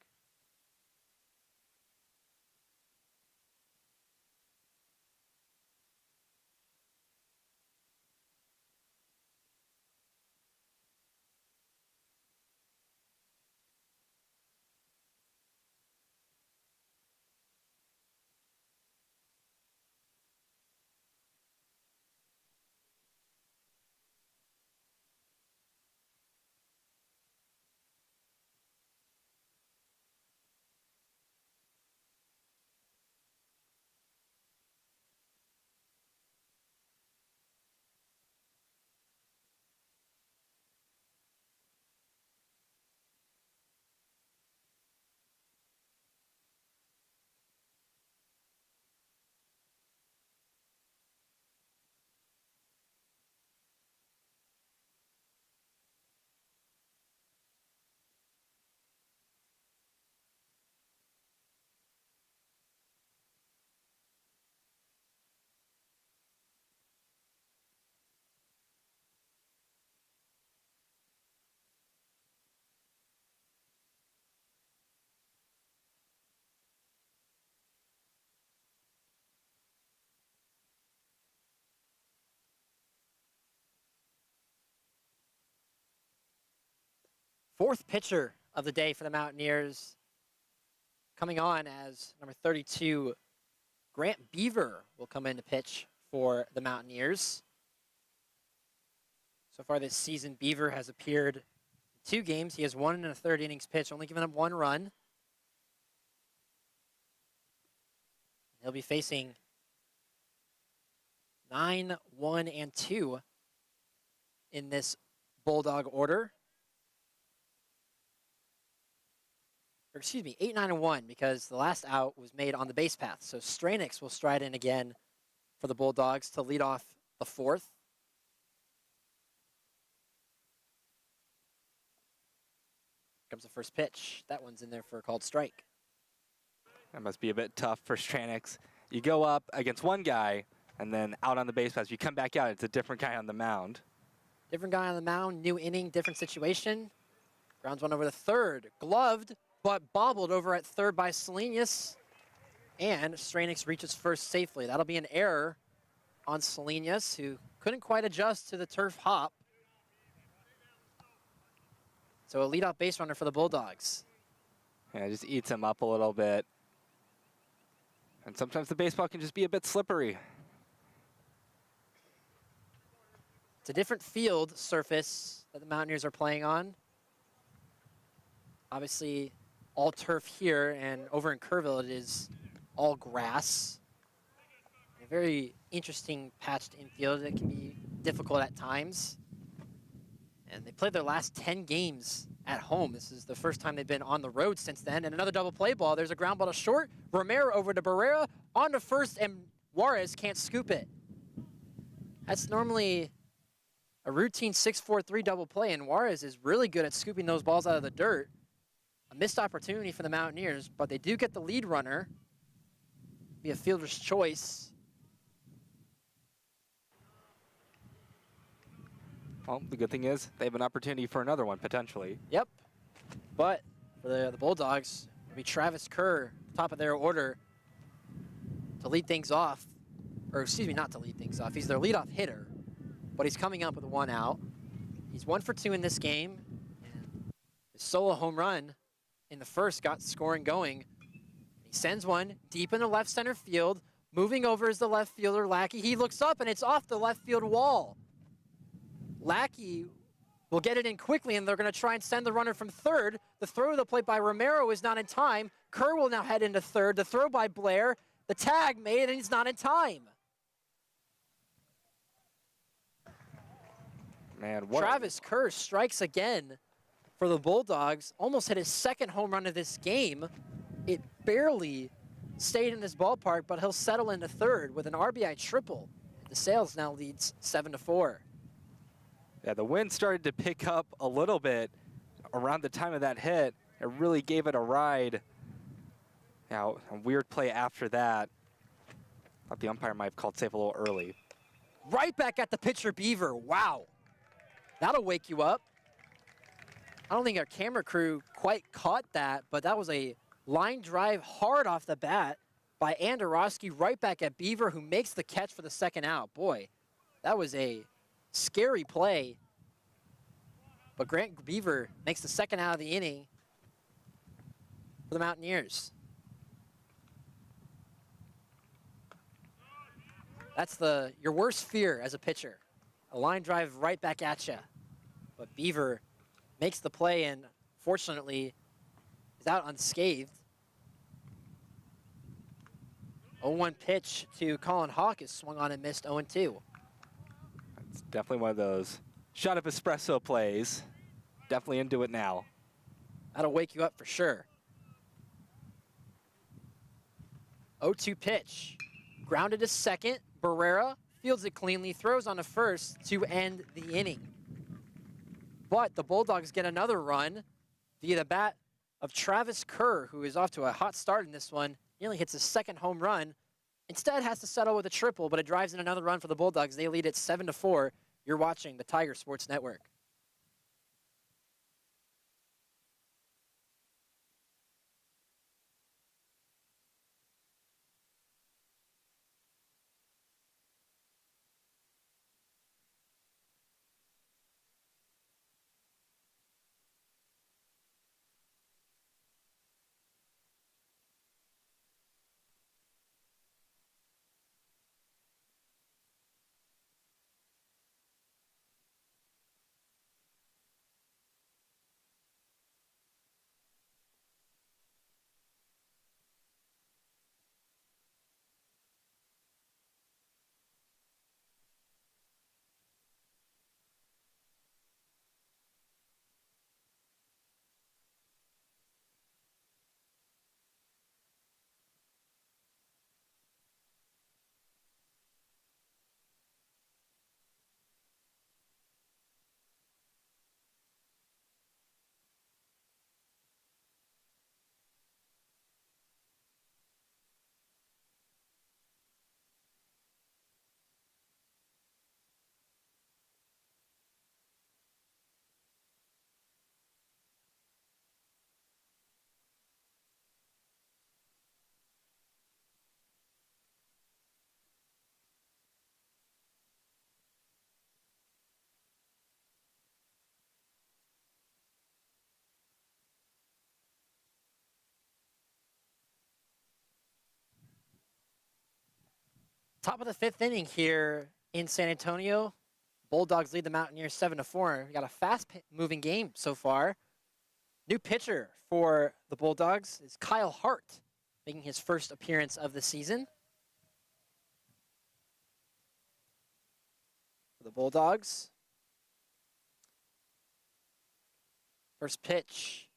Fourth pitcher of the day for the Mountaineers. Coming on as number 32, Grant Beaver will come in to pitch for the Mountaineers. So far this season, Beaver has appeared in 2 games. He has 1 1/3 innings pitch, only given up 1 run. He'll be facing 9, 1, and 2 in this Bulldog order. Or excuse me, 8, 9, and 1, because the last out was made on the base path. So Schreiner will stride in again for the Bulldogs to lead off the 4th. Comes the first pitch. That one's in there for a called strike. That must be a bit tough for Schreiner. You go up against one guy, and then out on the base pass. You come back out, it's a different guy on the mound. Different guy on the mound, new inning, different situation. Grounds one over to third. Gloved, but bobbled over at third by Salinas. And Schreiner reaches first safely. That'll be an error on Salinas, who couldn't quite adjust to the turf hop. So a leadoff base runner for the Bulldogs. Yeah, it just eats him up a little bit. And sometimes the baseball can just be a bit slippery. It's a different field surface that the Mountaineers are playing on. Obviously, all turf here, and over in Kerrville, it is all grass. A very interesting patched infield that can be difficult at times. And they played their last 10 games at home. This is the first time they've been on the road since then. And another double play ball. There's a ground ball to short. Romero over to Barrera. On to first, and Juarez can't scoop it. That's normally a routine 6-4-3 double play, and Juarez is really good at scooping those balls out of the dirt. A missed opportunity for the Mountaineers, but they do get the lead runner. Be a fielder's choice. Well, the good thing is they have an opportunity for another one, potentially. Yep. But for the Bulldogs, it'll be Travis Kerr, top of their order, to lead things off. Or excuse me, not to lead things off. He's their leadoff hitter, but he's coming up with 1 out. He's 1 for 2 in this game. And his solo home run in the first got scoring going. He sends one deep in the left center field. Moving over is the left fielder, Lackey. He looks up, and it's off the left field wall. Lackey will get it in quickly, and they're going to try and send the runner from third. The throw to the plate by Romero is not in time. Kerr will now head into third. The throw by Blair. The tag made, and he's not in time. Man, Travis Kerr strikes again for the Bulldogs. Almost hit his 2nd home run of this game. It barely stayed in this ballpark, but he'll settle into third with an RBI triple. DeSales now leads 7-4. Yeah, the wind started to pick up a little bit around the time of that hit. It really gave it a ride. Now, a weird play after that. Thought the umpire might have called safe a little early. Right back at the pitcher, Beaver. Wow. That'll wake you up. I don't think our camera crew quite caught that, but that was a line drive hard off the bat by Andorowski right back at Beaver, who makes the catch for the 2nd out. Boy, that was a scary play. But Grant Beaver makes the 2nd out of the inning for the Mountaineers. That's your worst fear as a pitcher. A line drive right back at you. But Beaver makes the play and fortunately is out unscathed. 0-1 pitch to Colin Hawk is swung on and missed 0-2. It's definitely one of those shot of espresso plays. Definitely into it now. That'll wake you up for sure. 0-2 pitch. Grounded to second. Barrera fields it cleanly, throws on to first to end the inning. But the Bulldogs get another run via the bat of Travis Kerr, who is off to a hot start in this one. Nearly hits his 2nd home run. Instead has to settle with a triple, but it drives in another run for the Bulldogs. They lead it 7-4. You're watching the Tiger Sports Network. Top of the 5th inning here in San Antonio. Bulldogs lead the Mountaineers 7-4. We got a fast-moving game so far. New pitcher for the Bulldogs is Kyle Hart, making his first appearance of the season. For the Bulldogs. First pitch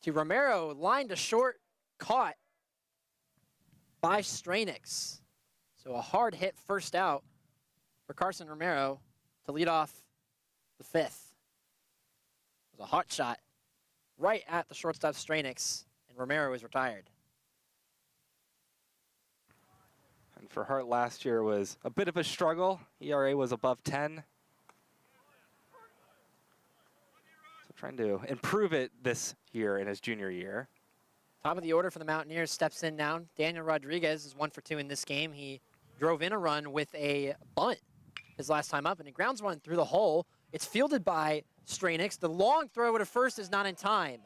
to Romero, line to short, caught by Schreiner. So a hard hit first out for Carson Romero to lead off the 5th. It was a hot shot right at the shortstop Schreiner, and Romero is retired. And for Hart last year was a bit of a struggle. ERA was above 10. So trying to improve it this year in his junior year. Top of the order for the Mountaineers steps in now. Daniel Rodriguez is 1 for 2 in this game. He drove in a run with a bunt his last time up, and he grounds one through the hole. It's fielded by Schreiner. The long throw to first is not in time.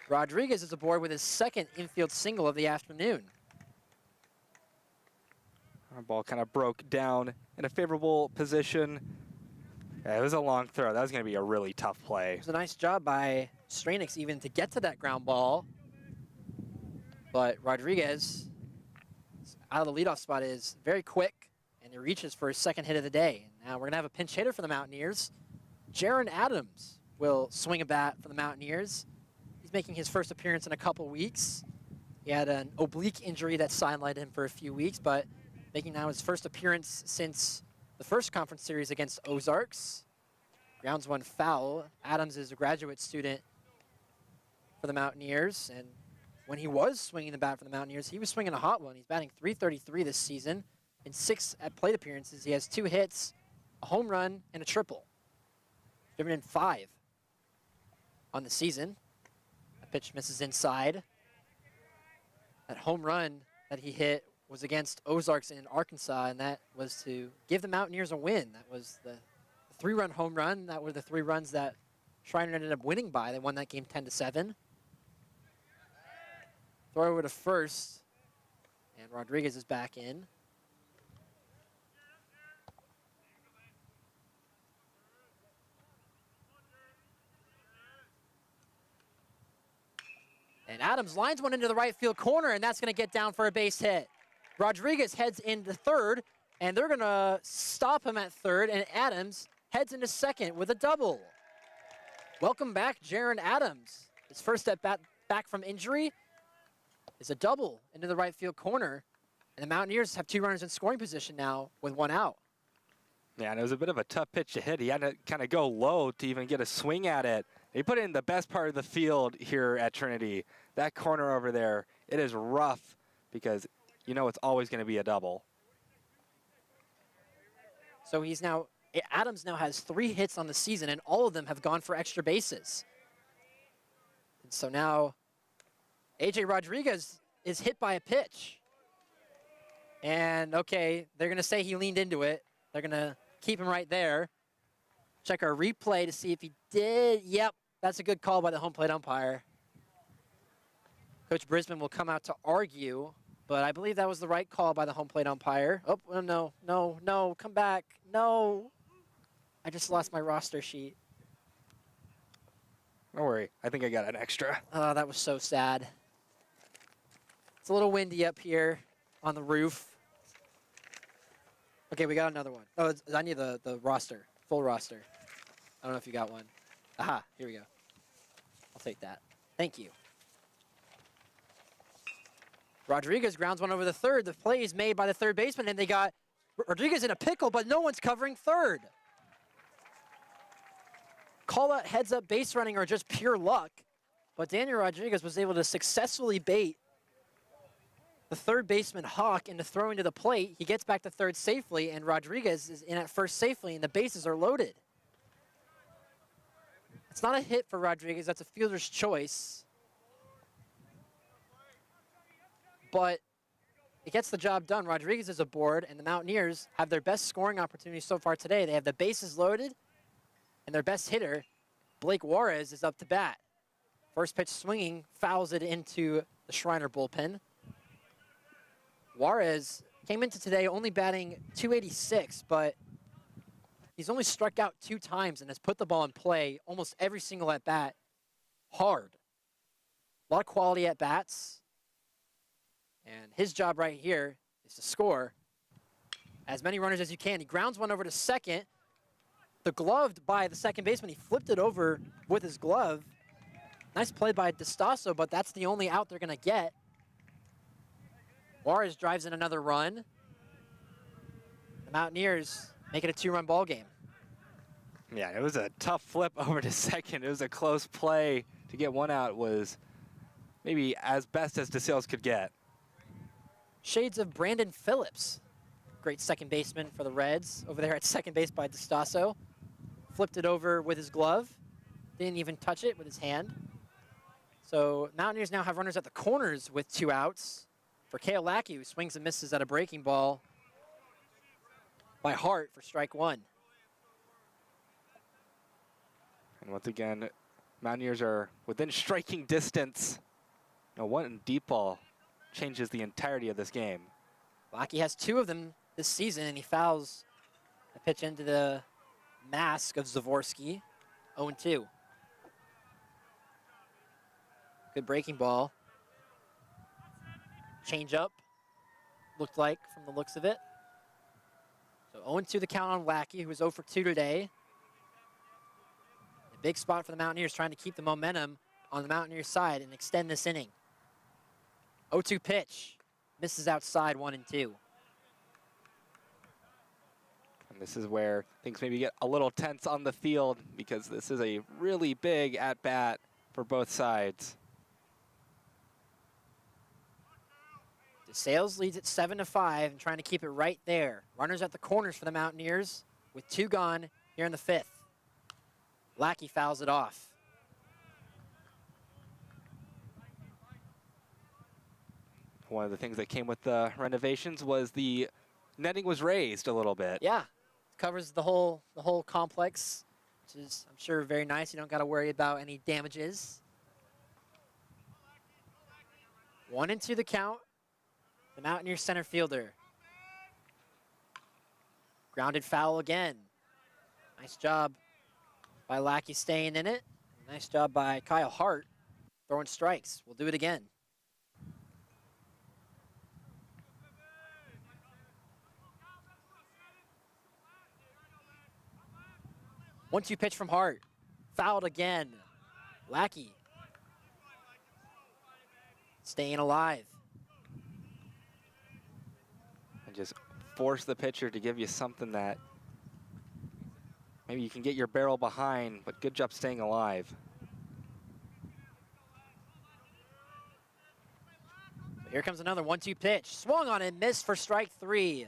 Rodriguez is aboard with his second infield single of the afternoon. Our ball kind of broke down in a favorable position. Yeah, it was a long throw. That was going to be a really tough play. It was a nice job by Schreiner even to get to that ground ball. But Rodriguez, out of the leadoff spot, is very quick, and he reaches for his second hit of the day. Now we're going to have a pinch hitter for the Mountaineers. Jaron Adams will swing a bat for the Mountaineers. He's making his first appearance in a couple weeks. He had an oblique injury that sidelined him for a few weeks, but making now his first appearance since the first conference series against Ozarks. Grounds one foul. Adams is a graduate student for the Mountaineers, and when he was swinging the bat for the Mountaineers, he was swinging a hot one. He's batting .333 this season. In 6 at-plate appearances, he has 2 hits, a home run, and a triple. Driven in 5 on the season. A pitch misses inside. That home run that he hit was against Ozarks in Arkansas, and that was to give the Mountaineers a win. That was the 3-run home run. That were the 3 runs that Schreiner ended up winning by. They won that game 10-7. Throw over to first, and Rodriguez is back in. And Adams lines one into the right field corner, and that's going to get down for a base hit. Rodriguez heads into third, and they're going to stop him at third, and Adams heads into second with a double. Welcome back, Jaron Adams. His first step back from injury is a double into the right field corner, and the Mountaineers have 2 runners in scoring position now with 1 out. Yeah, and it was a bit of a tough pitch to hit. He had to kind of go low to even get a swing at it. He put it in the best part of the field here at Trinity. That corner over there, it is rough because you know it's always going to be a double. So Adams now has 3 hits on the season, and all of them have gone for extra bases. And so now A.J. Rodriguez is hit by a pitch. And, okay, they're going to say he leaned into it. They're going to keep him right there. Check our replay to see if he did. Yep, that's a good call by the home plate umpire. Coach Brisbane will come out to argue, but I believe that was the right call by the home plate umpire. Oh, no, come back. No. I just lost my roster sheet. Don't worry, I think I got an extra. Oh, that was so sad. It's a little windy up here on the roof. Okay, we got another one. Oh, I need the roster, full roster. I don't know if you got one. Aha, here we go. I'll take that. Thank you. Rodriguez grounds one over the third. The play is made by the third baseman, and they got Rodriguez in a pickle, but no one's covering third. Call out heads up base running or just pure luck, but Daniel Rodriguez was able to successfully bait the third baseman Hawk into throwing to the plate. He gets back to third safely, and Rodriguez is in at first safely, and the bases are loaded. It's not a hit for Rodriguez. That's a fielder's choice. But it gets the job done. Rodriguez is aboard, and the Mountaineers have their best scoring opportunity so far today. They have the bases loaded, and their best hitter, Blake Juarez, is up to bat. First pitch swinging, fouls it into the Schreiner bullpen. Juarez came into today only batting .286, but he's only struck out 2 times and has put the ball in play almost every single at-bat hard. A lot of quality at-bats. And his job right here is to score as many runners as you can. He grounds one over to second. The gloved by the second baseman. He flipped it over with his glove. Nice play by DeSales, but that's the only out they're going to get. Juarez drives in another run. The Mountaineers make it a 2-run ball game. Yeah, it was a tough flip over to second. It was a close play. To get one out was maybe as best as DeSales could get. Shades of Brandon Phillips. Great second baseman for the Reds. Over there at second base by DeSales. Flipped it over with his glove. Didn't even touch it with his hand. So Mountaineers now have runners at the corners with 2 outs. For Kale Lackey, who swings and misses at a breaking ball by Hart for strike 1. And once again, Mountaineers are within striking distance. Now, one deep ball changes the entirety of this game. Lackey has 2 of them this season, and he fouls a pitch into the mask of Zavorsky. 0-2. Good breaking ball. Change up, looked like from the looks of it. So 0-2 the count on Lackey, who was 0 for 2 today. A big spot for the Mountaineers, trying to keep the momentum on the Mountaineers side and extend this inning. 0-2 pitch, misses outside 1-2. And this is where things maybe get a little tense on the field because this is a really big at-bat for both sides. DeSales leads at 7-5 and trying to keep it right there. Runners at the corners for the Mountaineers with 2 gone here in the 5th. Lackey fouls it off. One of the things that came with the renovations was the netting was raised a little bit. Yeah, covers the whole complex, which is, I'm sure, very nice. You don't got to worry about any damages. 1-2 the count. The Mountaineers center fielder. Grounded foul again. Nice job by Lackey staying in it. Nice job by Kyle Hart throwing strikes. We'll do it again. One-two pitch from Hart. Fouled again. Lackey staying alive. And just force the pitcher to give you something that maybe you can get your barrel behind, but good job staying alive. Here comes another 1-2 pitch. Swung on and missed for strike 3.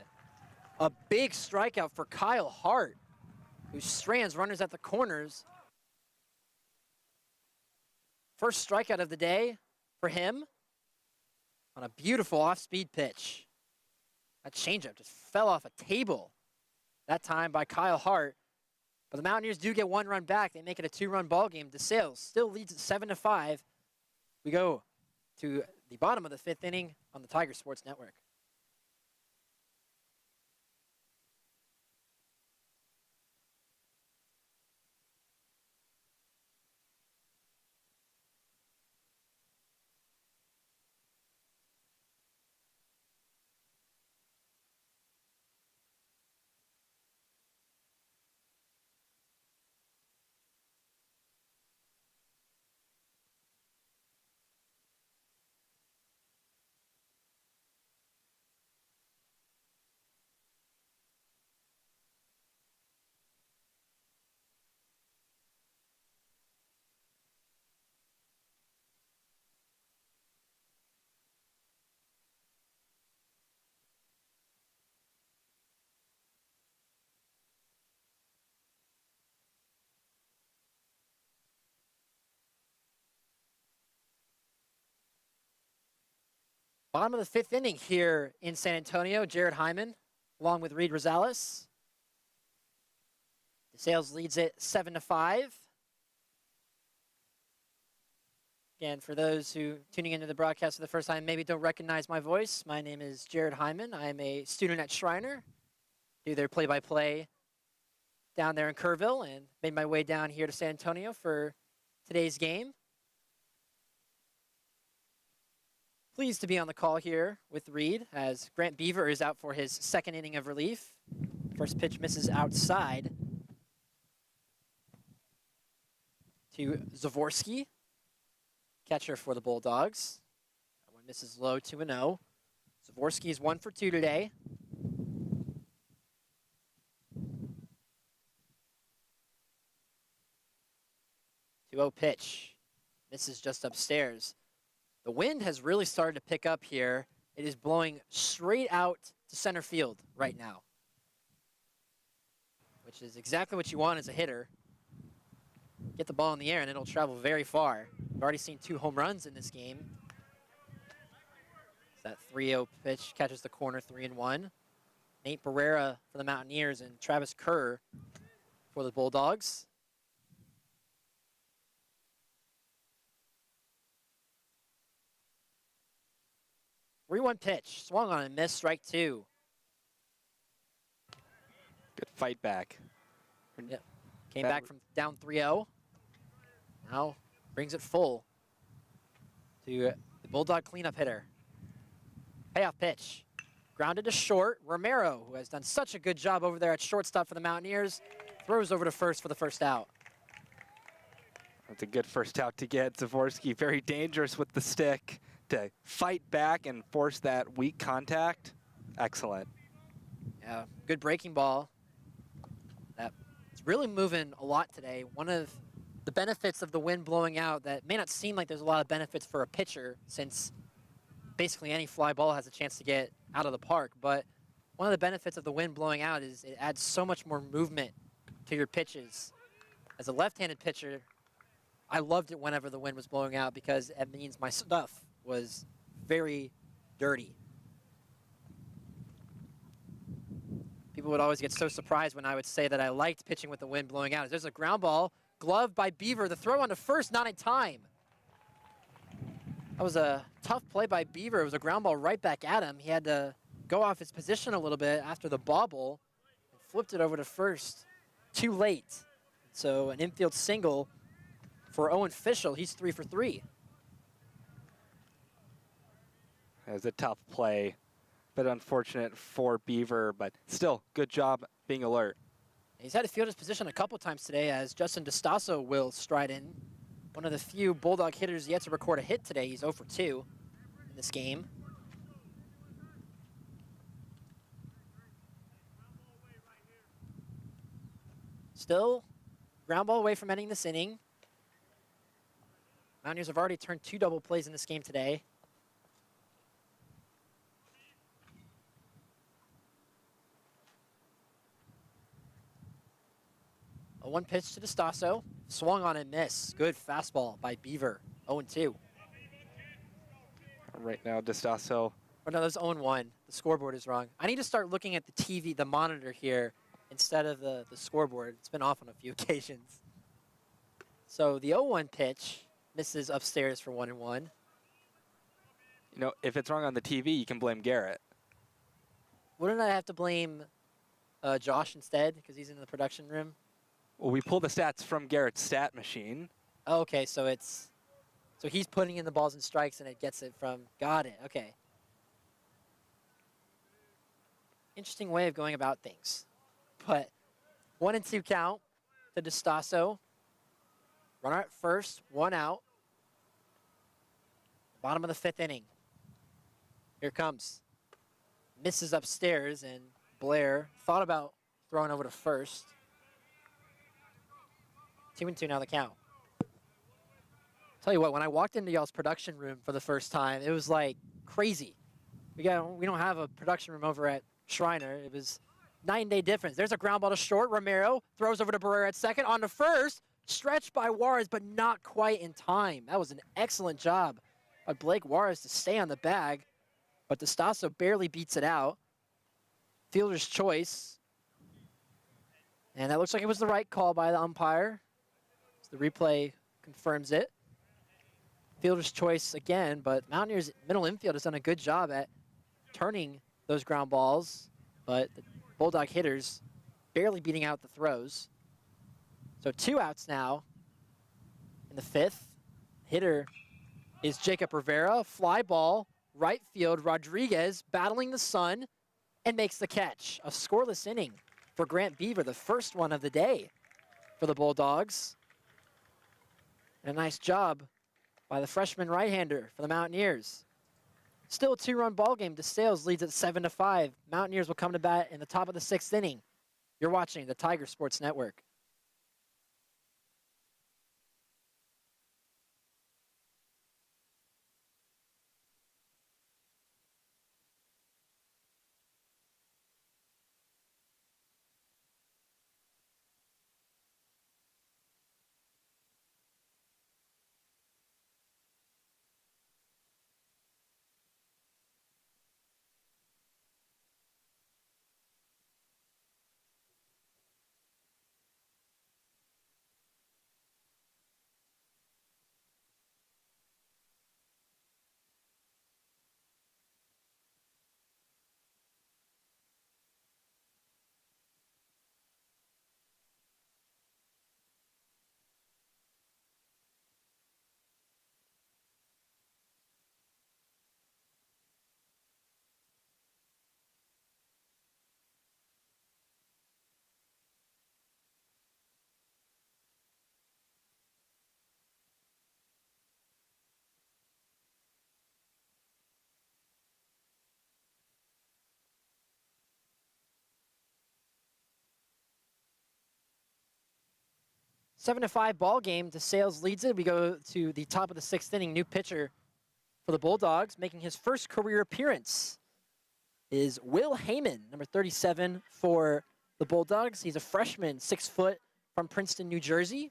A big strikeout for Kyle Hart, who strands runners at the corners. First strikeout of the day for him on a beautiful off-speed pitch. That changeup just fell off a table that time by Kyle Hart. But the Mountaineers do get 1 run back. They make it a 2-run ball game. DeSales still leads at 7-5. We go to the bottom of the 5th inning on the Tiger Sports Network. Bottom of the 5th inning here in San Antonio. Jared Hyman along with Reed Rosales. DeSales leads it 7-5. And for those who tuning into the broadcast for the first time maybe don't recognize my voice, my name is Jared Hyman. I am a student at Schreiner, do their play-by-play down there in Kerrville, and made my way down here to San Antonio for today's game. Pleased to be on the call here with Reed as Grant Beaver is out for his second inning of relief. First pitch misses outside to Zavorsky, catcher for the Bulldogs. That one misses low, 2-0. Zavorsky is 1 for 2 today. Pitch. Misses just upstairs. The wind has really started to pick up here. It is blowing straight out to center field right now, which is exactly what you want as a hitter. Get the ball in the air and it'll travel very far. I've already seen 2 home runs in this game. That 3-0 pitch catches the corner, 3-1. Nate Barrera for the Mountaineers and Travis Kerr for the Bulldogs. 3-1 pitch, swung on and missed, strike 2. Good fight back. Yep. Came back from down 3-0. Now brings it full to the Bulldog cleanup hitter. Payoff pitch. Grounded to short. Romero, who has done such a good job over there at shortstop for the Mountaineers, throws over to first for the first out. That's a good first out to get. Zavorsky very dangerous with the stick to fight back and force that weak contact. Excellent. Yeah, good breaking ball. It's really moving a lot today. One of the benefits of the wind blowing out that may not seem like there's a lot of benefits for a pitcher, since basically any fly ball has a chance to get out of the park, but one of the benefits of the wind blowing out is it adds so much more movement to your pitches. As a left-handed pitcher, I loved it whenever the wind was blowing out because it means my stuff was very dirty. People would always get so surprised when I would say that I liked pitching with the wind blowing out. There's a ground ball, gloved by Beaver. The throw on to first, not in time. That was a tough play by Beaver. It was a ground ball right back at him. He had to go off his position a little bit after the bobble and flipped it over to first. Too late. So an infield single for Owen Fischel. He's 3 for 3. It was a tough play, but unfortunate for Beaver, but still, good job being alert. He's had to field his position a couple times today as Justin DeStasso will stride in. One of the few Bulldog hitters yet to record a hit today. He's 0 for 2 in this game. Still, ground ball away from ending this inning. Mountaineers have already turned 2 double plays in this game today. A 1 pitch to DeStasso. Swung on and missed. Good fastball by Beaver. 0-2. Right now, DeStasso. Oh, no, that's 0-1. The scoreboard is wrong. I need to start looking at the TV, the monitor here, instead of the scoreboard. It's been off on a few occasions. So the 0-1 pitch misses upstairs for 1-1. You know, if it's wrong on the TV, you can blame Garrett. Wouldn't I have to blame Josh instead because he's in the production room? Well, we pull the stats from Garrett's stat machine. Oh, okay, so he's putting in the balls and strikes and it gets it from, got it, okay. Interesting way of going about things. But 1-2 count to DeStasso. Runner at first, 1 out. Bottom of the 5th inning. Here comes. Misses upstairs and Blair thought about throwing over to first. 2-2 now the count. Tell you what, when I walked into y'all's production room for the first time, it was like crazy. We don't have a production room over at Schreiner. It was night and day difference. There's a ground ball to short. Romero throws over to Barrera at second. On to first. Stretched by Juarez, but not quite in time. That was an excellent job by Blake Juarez to stay on the bag, but DeStasso barely beats it out. Fielder's choice. And that looks like it was the right call by the umpire. The replay confirms it. fielder's choice again, but Mountaineers middle infield has done a good job at turning those ground balls, but the Bulldog hitters barely beating out the throws. So 2 outs now in the 5th. Hitter is Jacob Rivera. Fly ball, right field. Rodriguez battling the sun and makes the catch. A scoreless inning for Grant Beaver, the first one of the day for the Bulldogs. And a nice job by the freshman right-hander for the Mountaineers. Still a 2-run ball game. DeSales leads at 7-5. Mountaineers will come to bat in the top of the 6th inning. You're watching the Tiger Sports Network. Seven to 5 ball game. DeSales leads it. We go to the top of the 6th inning. New pitcher for the Bulldogs, making his first career appearance, is Will Heyman, number 37 for the Bulldogs. He's a freshman, 6 foot, from Princeton, New Jersey,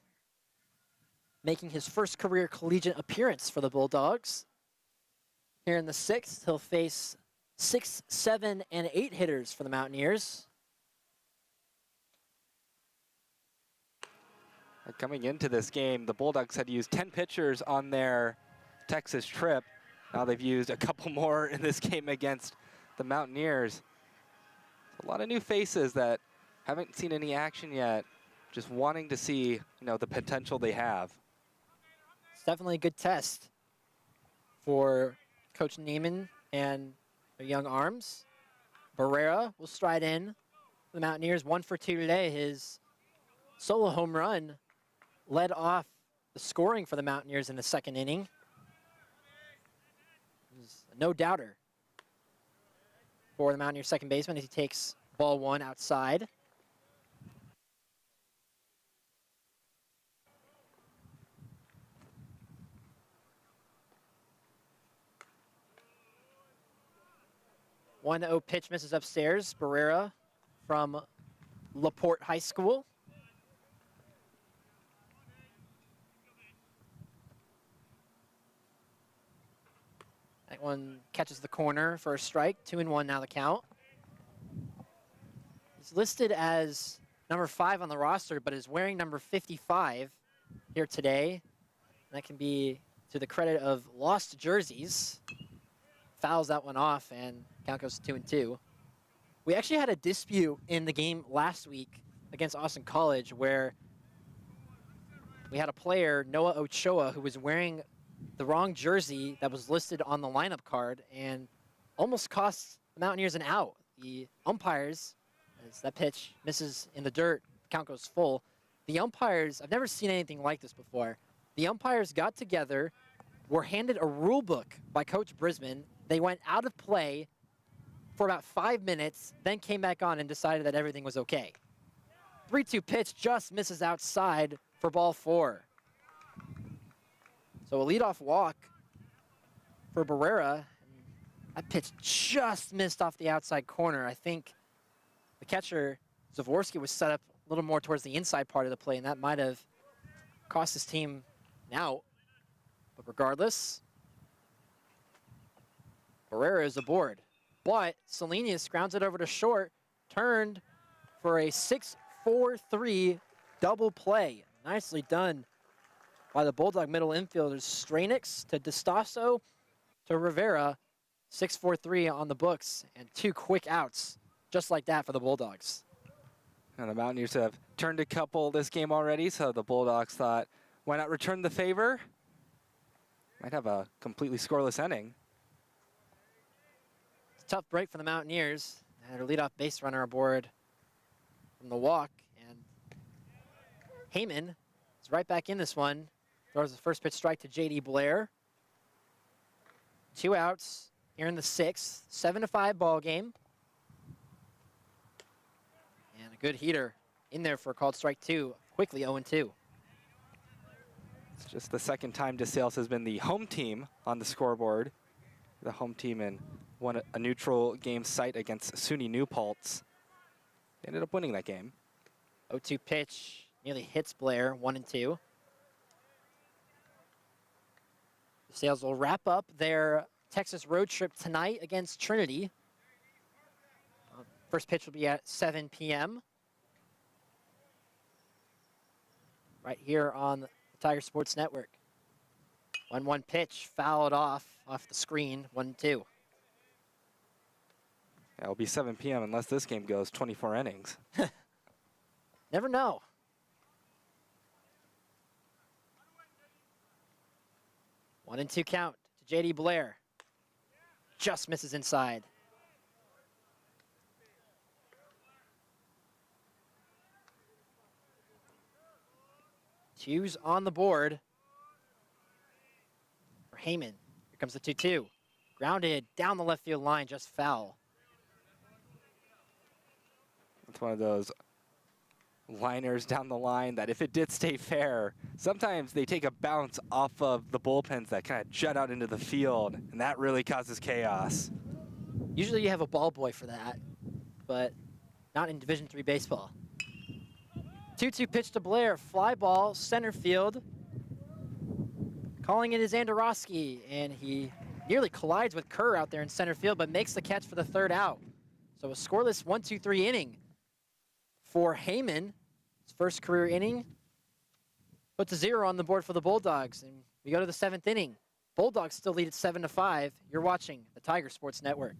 making his first career collegiate appearance for the Bulldogs. Here in the 6th, he'll face 6, 7, and 8 hitters for the Mountaineers. Coming into this game, the Bulldogs had used 10 pitchers on their Texas trip. Now they've used a couple more in this game against the Mountaineers. A lot of new faces that haven't seen any action yet, just wanting to see, the potential they have. It's definitely a good test for Coach Neiman and their young arms. Barrera will stride in. The Mountaineers 1 for 2 today. His solo home run led off the scoring for the Mountaineers in the 2nd inning. No doubter for the Mountaineers second baseman as he takes ball 1 outside. One 0 pitch misses upstairs. Barrera from LaPorte High School. That one catches the corner for a strike. 2-1 now the count. He's listed as number 5 on the roster, but is wearing number 55 here today. And that can be to the credit of lost jerseys. Fouls that one off, and count goes 2-2. We actually had a dispute in the game last week against Austin College where we had a player, Noah Ochoa, who was wearing the wrong jersey that was listed on the lineup card and almost cost the Mountaineers an out. The umpires, as that pitch misses in the dirt, count goes full. The umpires, I've never seen anything like this before. The umpires got together, were handed a rule book by Coach Brisbane. They went out of play for about 5 minutes, then came back on and decided that everything was okay. 3-2 pitch just misses outside for ball 4. So a leadoff walk for Barrera. That pitch just missed off the outside corner. I think the catcher, Zavorsky, was set up a little more towards the inside part of the play, and that might have cost his team an out. But regardless, Barrera is aboard. But Salinas grounds it over to short, turned for a 6-4-3 double play. Nicely done by the Bulldog middle infielders, Stranix to DeStasso to Rivera. 6-4-3 on the books, and 2 quick outs, just like that for the Bulldogs. And the Mountaineers have turned a couple this game already, so the Bulldogs thought, why not return the favor? Might have a completely scoreless inning. It's a tough break for the Mountaineers. They had their leadoff base runner aboard from the walk, and Heyman is right back in this one. Throws the first pitch strike to J.D. Blair. 2 outs here in the 6th. 7-5 ball game. And a good heater in there for a called strike 2. Quickly 0-2. It's just the second time DeSales has been the home team on the scoreboard. The home team in a neutral game site against SUNY New Paltz. They ended up winning that game. 0-2 pitch nearly hits Blair. 1-2. DeSales will wrap up their Texas road trip tonight against Trinity. First pitch will be at 7 p.m. right here on the Tiger Sports Network. 1-1 pitch, fouled off the screen, 1-2. It'll be 7 p.m. unless this game goes 24 innings. Never know. One and 2 count to J.D. Blair. Just misses inside. Hughes on the board for Heyman. Here comes the 2-2. Grounded down the left field line, just foul. It's one of those liners down the line that if it did stay fair, sometimes they take a bounce off of the bullpens that kind of jut out into the field, and that really causes chaos. Usually you have a ball boy for that, but not in Division III baseball. 2-2 pitch to Blair, fly ball, center field. Calling it is Andorowski, and he nearly collides with Kerr out there in center field, but makes the catch for the 3rd out. So a scoreless 1-2-3 inning for Heyman. His first career inning puts a 0 on the board for the Bulldogs, and we go to the 7th inning. Bulldogs still lead at 7-5. You're watching the Tiger Sports Network.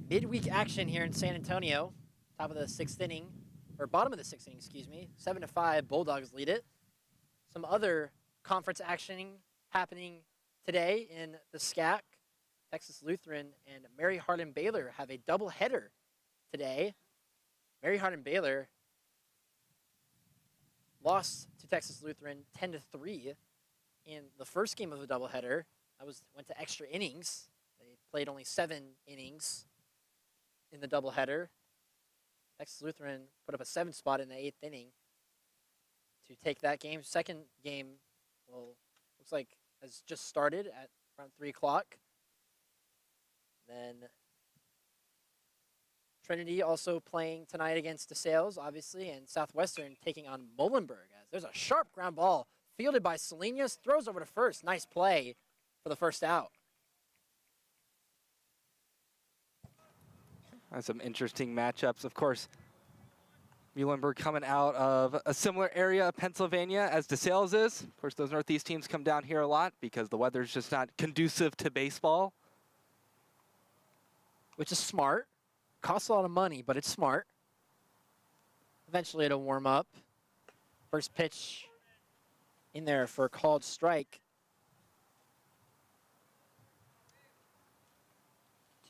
Midweek action here in San Antonio. Top of the 6th inning, or bottom of the 6th inning, excuse me. 7-5, Bulldogs lead it. Some other conference action happening today in the SCAC. Texas Lutheran and Mary Hardin Baylor have a doubleheader today. Mary Hardin Baylor lost to Texas Lutheran 10-3 in the first game of the doubleheader. That went to extra innings. They played only 7 innings in the doubleheader. Texas Lutheran put up a 7 spot in the 8th inning to take that game. Second game, well, looks like has just started at around 3 o'clock. Then Trinity also playing tonight against DeSales, obviously, and Southwestern taking on Muhlenberg. As there's a sharp ground ball fielded by Salinas, throws over to first. Nice play for the 1st out. Some interesting matchups. Of course, Muhlenberg coming out of a similar area of Pennsylvania as DeSales is. Of course, those Northeast teams come down here a lot because the weather's just not conducive to baseball. Which is smart. Costs a lot of money, but it's smart. Eventually it'll warm up. First pitch in there for a called strike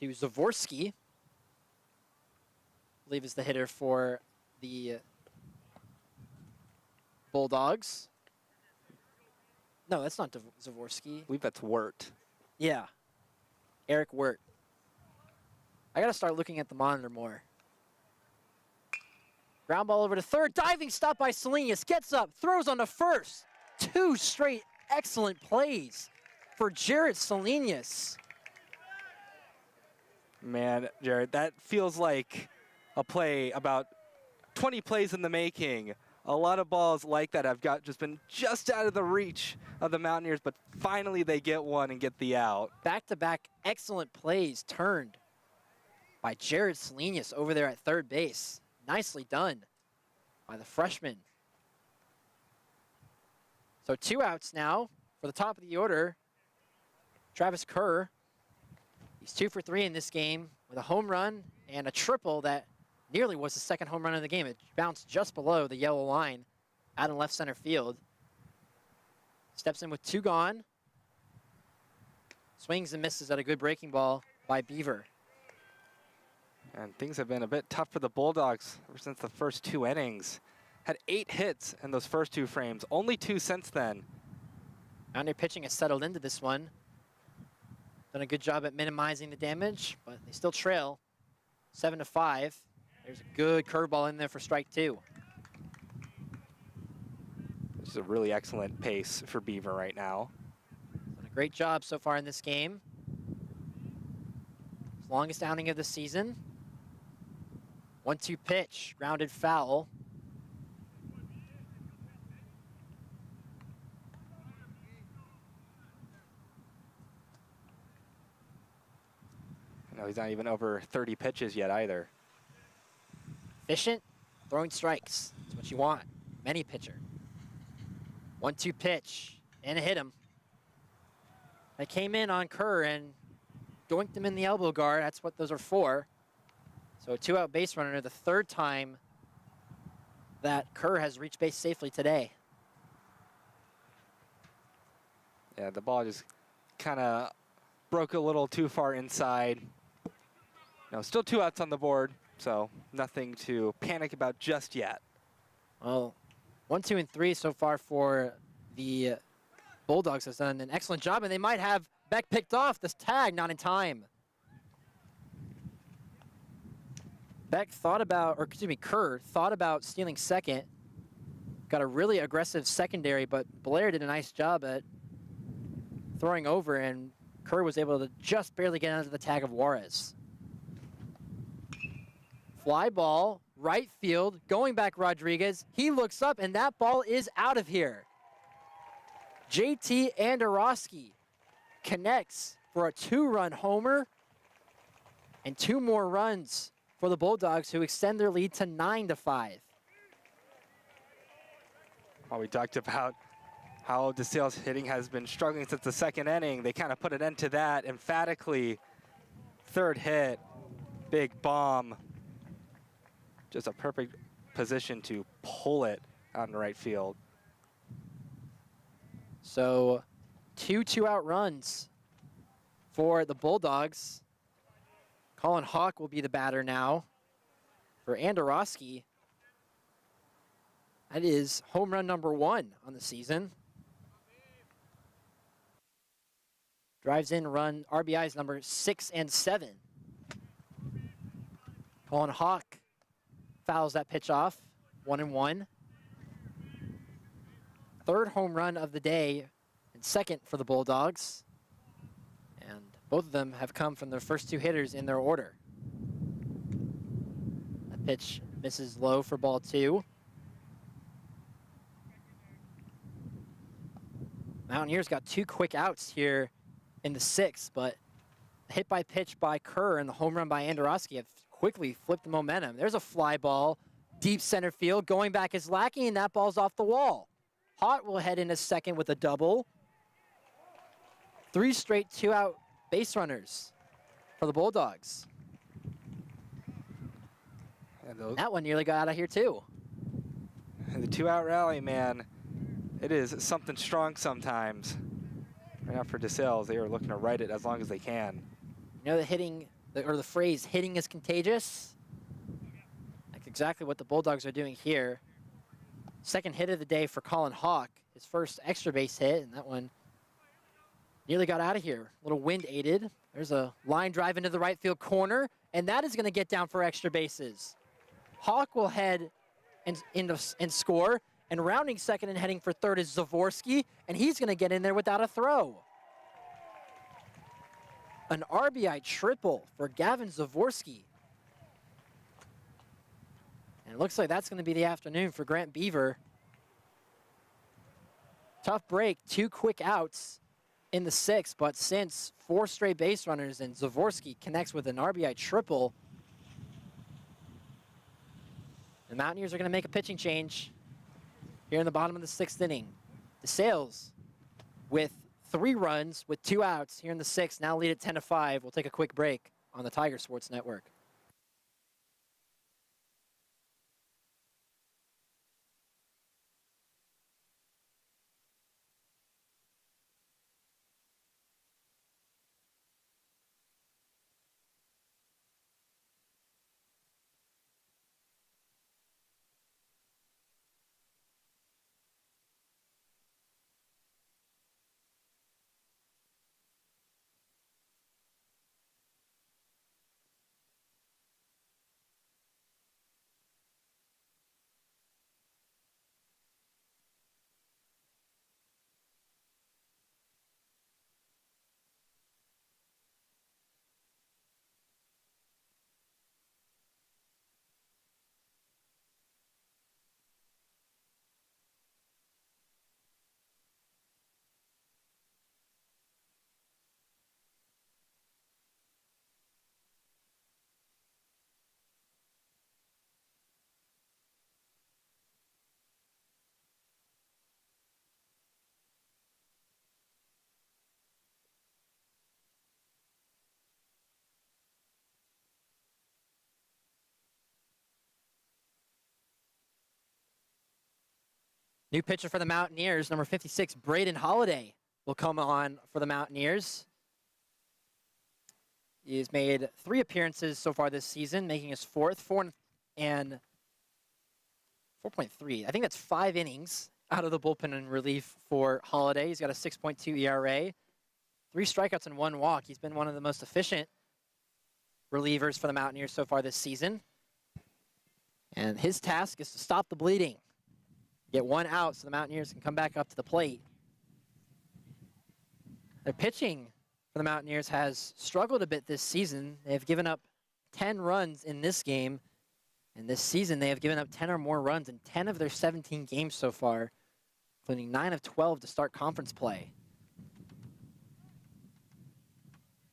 to Zavorsky. I believe is the hitter for the Bulldogs. No, that's not Zavorsky. I believe that's Wirt. Yeah, Eric Wirt. I gotta start looking at the monitor more. Ground ball over to third, diving stop by Selenius, gets up, throws on to first. 2 straight excellent plays for Jared Selenius. Man, Jared, that feels like a play about 20 plays in the making. A lot of balls like that have just been just out of the reach of the Mountaineers, but finally they get one and get the out. Back-to-back excellent plays turned by Jared Selenius over there at third base. Nicely done by the freshman. So 2 outs now for the top of the order. Travis Kerr, he's 2 for 3 in this game with a home run and a triple that nearly was the second home run of the game. It bounced just below the yellow line out in left center field. Steps in with 2 gone. Swings and misses at a good breaking ball by Beaver. And things have been a bit tough for the Bulldogs ever since the first 2 innings. Had 8 hits in those first 2 frames, only 2 since then. Mountaineer pitching has settled into this one. Done a good job at minimizing the damage, but they still trail 7-5. There's a good curveball in there for strike 2. This is a really excellent pace for Beaver right now. Done a great job so far in this game. His longest outing of the season. 1-2 pitch, grounded foul. No, he's not even over 30 pitches yet either. Efficient, throwing strikes. That's what you want. Any pitcher. 1-2 pitch, and it hit him. They came in on Kerr and doinked him in the elbow guard. That's what those are for. So a 2-out base runner, the 3rd time that Kerr has reached base safely today. Yeah, the ball just kind of broke a little too far inside. No, still 2 outs on the board, so nothing to panic about just yet. Well, 1, 2, and 3 so far for the Bulldogs has done an excellent job, and they might have Beck picked off this tag, not in time. Beck thought about, or excuse me, Kerr thought about stealing second. Got a really aggressive secondary, but Blair did a nice job at throwing over, and Kerr was able to just barely get onto the tag of Juarez. Fly ball, right field, going back Rodriguez. He looks up, and that ball is out of here. JT Andorowski connects for a 2-run homer and 2 more runs for the Bulldogs, who extend their lead to 9-5. Well, we talked about how DeSales hitting has been struggling since the 2nd inning. They kind of put an end to that emphatically. 3rd hit, big bomb. Just a perfect position to pull it out in the right field. So 2 2-out runs for the Bulldogs. Colin Hawk will be the batter now for Andorowski. That is home run number 1 on the season. Drives in run RBIs number 6 and 7. Colin Hawk fouls that pitch off, 1-1. 3rd home run of the day and 2nd for the Bulldogs. And both of them have come from their first 2 hitters in their order. That pitch misses low for ball 2. Mountaineers got 2 quick outs here in the 6th, but the hit by pitch by Kerr and the home run by Andorowski have quickly flipped the momentum. There's a fly ball, deep center field, going back is Lackey, and that ball's off the wall. Hott will head into second with a double. 3 straight 2-out base runners for the Bulldogs. And That one nearly got out of here too. The 2-out rally, man. It is something strong sometimes. Right now for DeSales, they are looking to ride it as long as they can. You know the phrase "hitting is contagious." That's exactly what the Bulldogs are doing here. Second hit of the day for Colin Hawk, his first extra base hit, and that one nearly got out of here. A little wind aided. There's a line drive into the right field corner, and that is going to get down for extra bases. Hawk will head and score, and rounding second and heading for third is Zavorsky, and he's going to get in there without a throw. An RBI triple for Gavin Zavorsky. And it looks like that's going to be the afternoon for Grant Beaver. Tough break, 2 quick outs in the 6th, but since 4 straight base runners and Zavorsky connects with an RBI triple, the Mountaineers are going to make a pitching change here in the bottom of the 6th inning. DeSales with 3 runs with 2 outs here in the 6th, now lead at 10-5. We'll take a quick break on the Tiger Sports Network. New pitcher for the Mountaineers, number 56, Braden Holiday, will come on for the Mountaineers. He's made 3 appearances so far this season, making his 4th, 4.3. I think that's 5 innings out of the bullpen in relief for Holiday. He's got a 6.2 ERA, 3 strikeouts and 1 walk. He's been one of the most efficient relievers for the Mountaineers so far this season. And his task is to stop the bleeding. Get 1 out so the Mountaineers can come back up to the plate. Their pitching for the Mountaineers has struggled a bit this season. They have given up 10 runs in this game. And this season, they have given up 10 or more runs in 10 of their 17 games so far, including 9 of 12 to start conference play.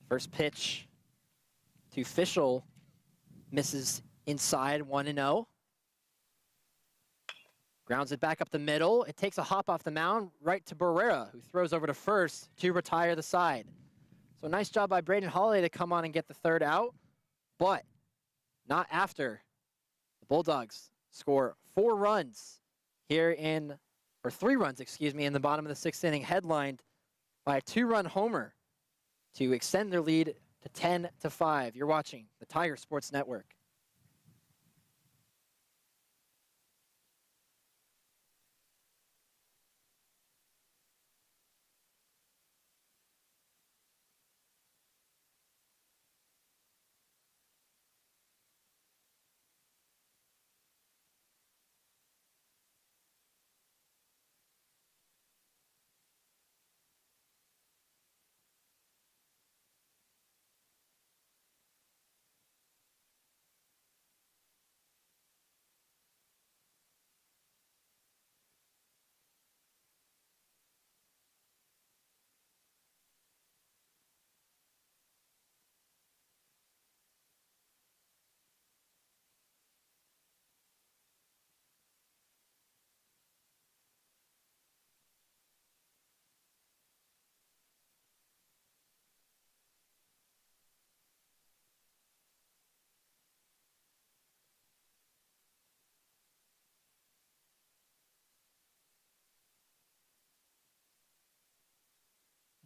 First pitch to Fischel misses inside, 1-0. Grounds it back up the middle. It takes a hop off the mound right to Barrera, who throws over to first to retire the side. So nice job by Braden Holiday to come on and get the 3rd out, but not after the Bulldogs score 4 runs here in, or 3 runs, excuse me, in the bottom of the 6th inning, headlined by a 2-run homer to extend their lead to 10-5. You're watching the Tiger Sports Network.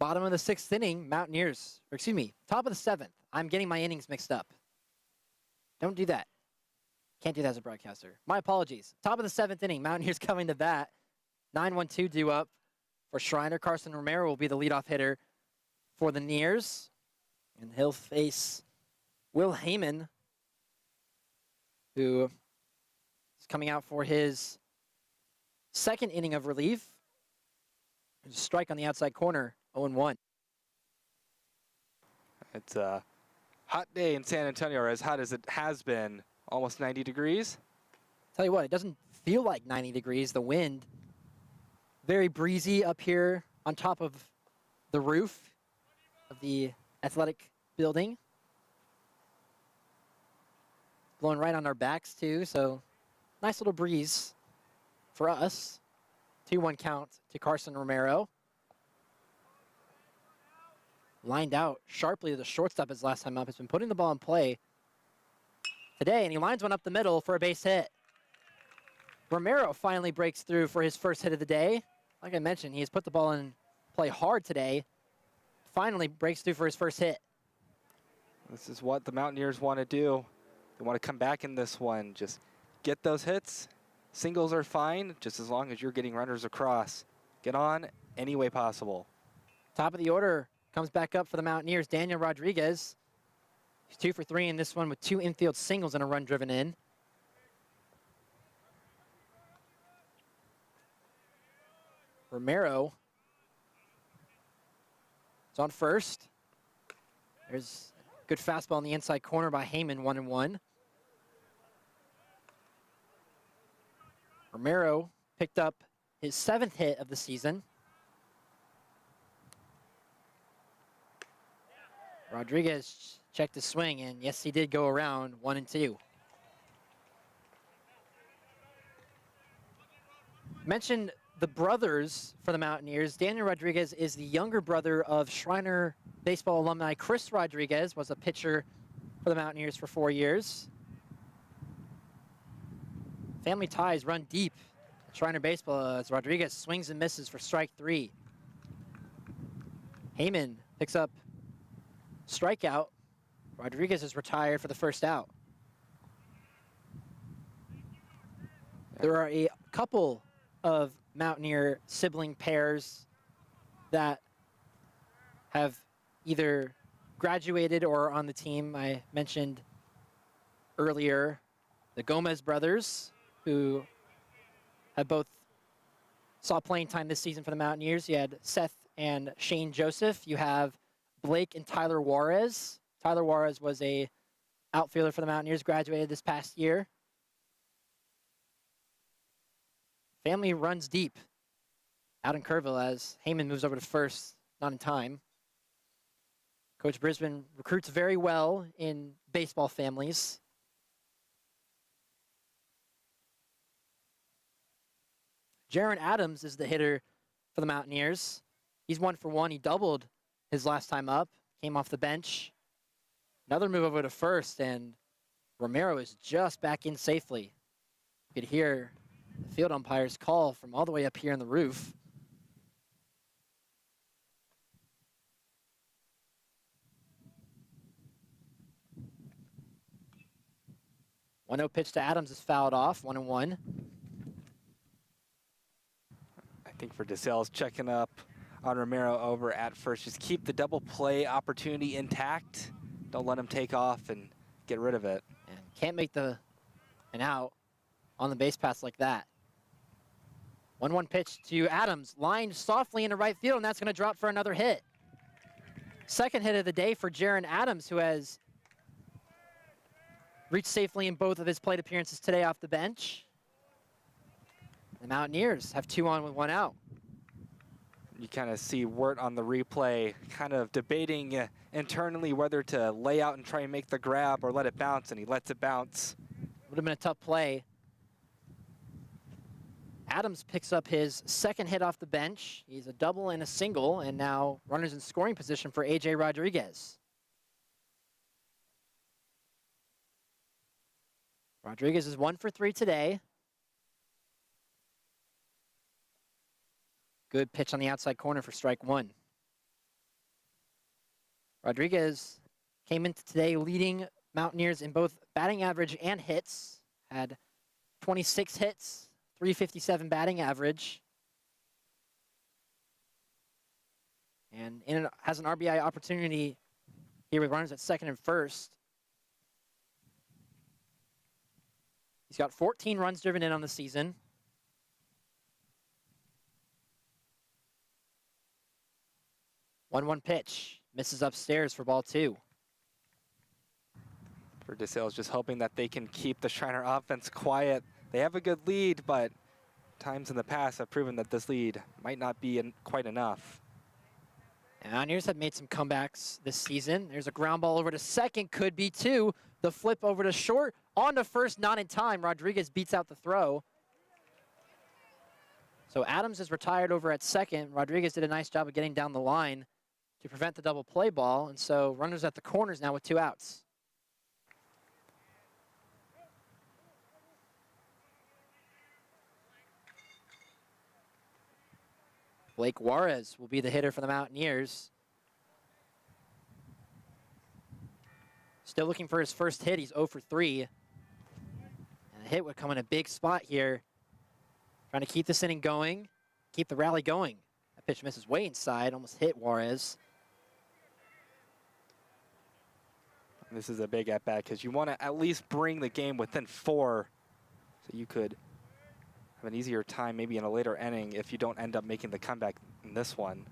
Bottom of the 6th inning, Mountaineers, or excuse me, top of the 7th. I'm getting my innings mixed up. Don't do that. Can't do that as a broadcaster. My apologies. Top of the 7th inning, Mountaineers coming to bat. 9-1-2 due up for Schreiner. Carson Romero will be the leadoff hitter for the Neers. And he'll face Will Heyman, who is coming out for his 2nd inning of relief. There's a strike on the outside corner, 0-1. It's a hot day in San Antonio, or as hot as it has been, almost 90 degrees. Tell you what, it doesn't feel like 90 degrees. The wind, very breezy up here on top of the roof of the athletic building. Blowing right on our backs too, so nice little breeze for us. 2-1 count to Carson Romero. Lined out sharply to the shortstop his last time up. Has been putting the ball in play today, and he lines one up the middle for a base hit. Romero finally breaks through for his first hit of the day. Like I mentioned, he has put the ball in play hard today. Finally breaks through for his first hit. This is what the Mountaineers want to do. They want to come back in this one. Just get those hits. Singles are fine, just as long as you're getting runners across. Get on any way possible. Top of the order comes back up for the Mountaineers. Daniel Rodriguez. He's 2 for 3 in this one with 2 infield singles and a run driven in. Romero is on first. There's a good fastball in the inside corner by Heyman, 1-1. Romero picked up his 7th hit of the season. Rodriguez checked his swing, and yes, he did go around 1-2. Mentioned the brothers for the Mountaineers. Daniel Rodriguez is the younger brother of Schreiner baseball alumni Chris Rodriguez, was a pitcher for the Mountaineers for 4 years. Family ties run deep at Schreiner baseball as Rodriguez swings and misses for strike 3. Heyman picks up strikeout. Rodriguez is retired for the first out. There are a couple of Mountaineer sibling pairs that have either graduated or are on the team. I mentioned earlier the Gomez brothers, who have both saw playing time this season for the Mountaineers. You had Seth and Shane Joseph. You have Blake and Tyler Juarez. Tyler Juarez was a outfielder for the Mountaineers, graduated this past year. Family runs deep out in Kerrville as Heyman moves over to first, not in time. Coach Brisbane recruits very well in baseball families. Jaron Adams is the hitter for the Mountaineers. He's 1 for 1. He doubled his last time up, came off the bench. Another move over to first, and Romero is just back in safely. You could hear the field umpire's call from all the way up here on the roof. One 0 pitch to Adams is fouled off, 1-1. I think for DeSales, checking up on Romero over at first. Just keep the double play opportunity intact. Don't let him take off and get rid of it. And can't make an out on the base pass like that. 1-1 pitch to Adams, lined softly into right field, and that's going to drop for another hit. Second hit of the day for Jaron Adams, who has reached safely in both of his plate appearances today off the bench. The Mountaineers have 2 on with 1 out. You kind of see Wirt on the replay kind of debating internally whether to lay out and try and make the grab or let it bounce, and he lets it bounce. Would have been a tough play. Adams picks up his 2nd hit off the bench. He's a double and a single, and now runners in scoring position for A.J. Rodriguez. Rodriguez is 1 for 3 today. Good pitch on the outside corner for strike 1. Rodriguez came into today leading Mountaineers in both batting average and hits. Had 26 hits, 357 batting average. And has an RBI opportunity here with runners at second and first. He's got 14 runs driven in on the season. One pitch. Misses upstairs for ball 2. For DeSales, just hoping that they can keep the Schreiner offense quiet. They have a good lead, but times in the past have proven that this lead might not be quite enough. And Mountaineers have made some comebacks this season. There's a ground ball over to second, could be 2. The flip over to short, on to first, not in time. Rodriguez beats out the throw. So Adams is retired over at second. Rodriguez did a nice job of getting down the line to prevent the double play ball. And so runners at the corners now with 2 outs. Blake Juarez will be the hitter for the Mountaineers. Still looking for his first hit. He's 0 for 3. And the hit would come in a big spot here. Trying to keep this inning going, keep the rally going. That pitch misses way inside, almost hit Juarez. This is a big at-bat because you want to at least bring the game within 4 so you could have an easier time maybe in a later inning if you don't end up making the comeback in this one.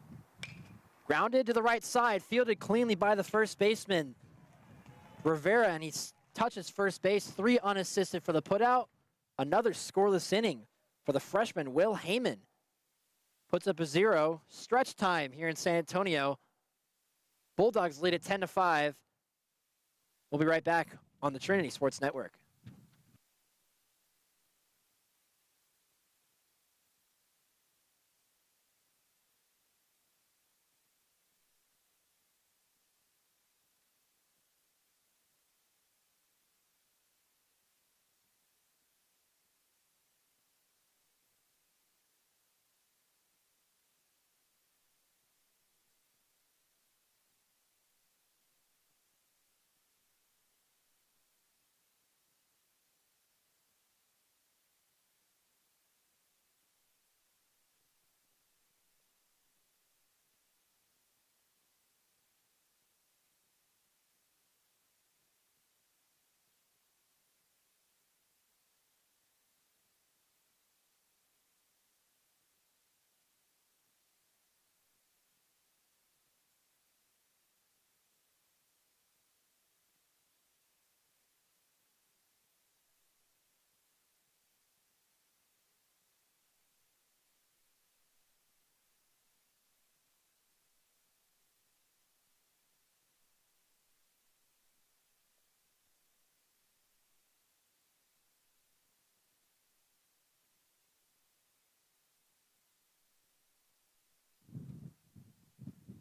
Grounded to the right side, fielded cleanly by the first baseman, Rivera, and he touches first base, 3 unassisted for the putout. Another scoreless inning for the freshman, Will Heyman. Puts up a 0. Stretch time here in San Antonio. Bulldogs lead at 10-5. We'll be right back on the Trinity Sports Network.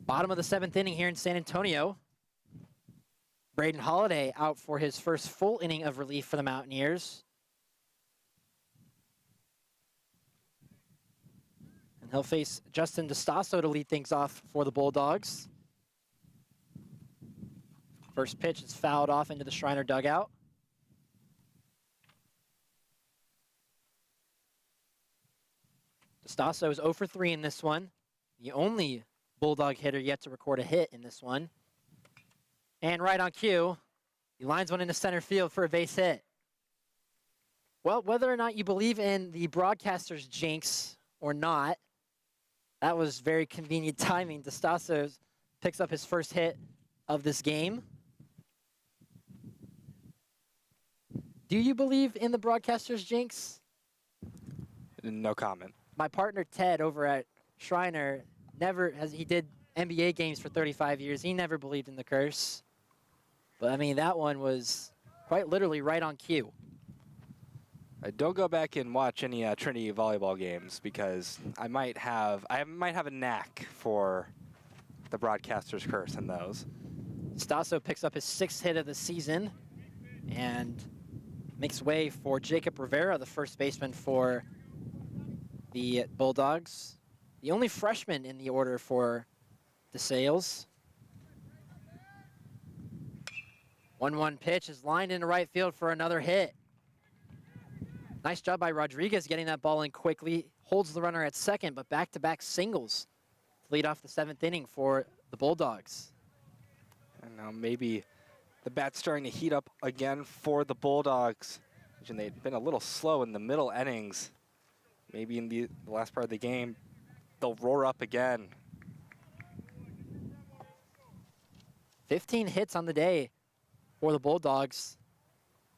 Bottom of the 7th inning here in San Antonio. Braden Holliday out for his first full inning of relief for the Mountaineers. And he'll face Justin DeStasso to lead things off for the Bulldogs. First pitch is fouled off into the Schreiner dugout. DeStasso is 0 for 3 in this one. The only Bulldog hitter yet to record a hit in this one. And right on cue, he lines one into center field for a base hit. Well, whether or not you believe in the broadcaster's jinx or not, that was very convenient timing. DeStasso picks up his first hit of this game. Do you believe in the broadcaster's jinx? No comment. My partner Ted over at Schreiner he did NBA games for 35 years. He never believed in the curse. But I mean, that one was quite literally right on cue. Don't go back and watch any Trinity volleyball games because I might have a knack for the broadcaster's curse in those. Stasso picks up his 6th hit of the season and makes way for Jacob Rivera, the first baseman for the Bulldogs. The only freshman in the order for DeSales. 1-1 pitch is lined into right field for another hit. Nice job by Rodriguez getting that ball in quickly. Holds the runner at second, but back-to-back singles to lead off the 7th inning for the Bulldogs. And now maybe the bat's starting to heat up again for the Bulldogs. And they've been a little slow in the middle innings. Maybe in the last part of the game, they'll roar up again. 15 hits on the day for the Bulldogs.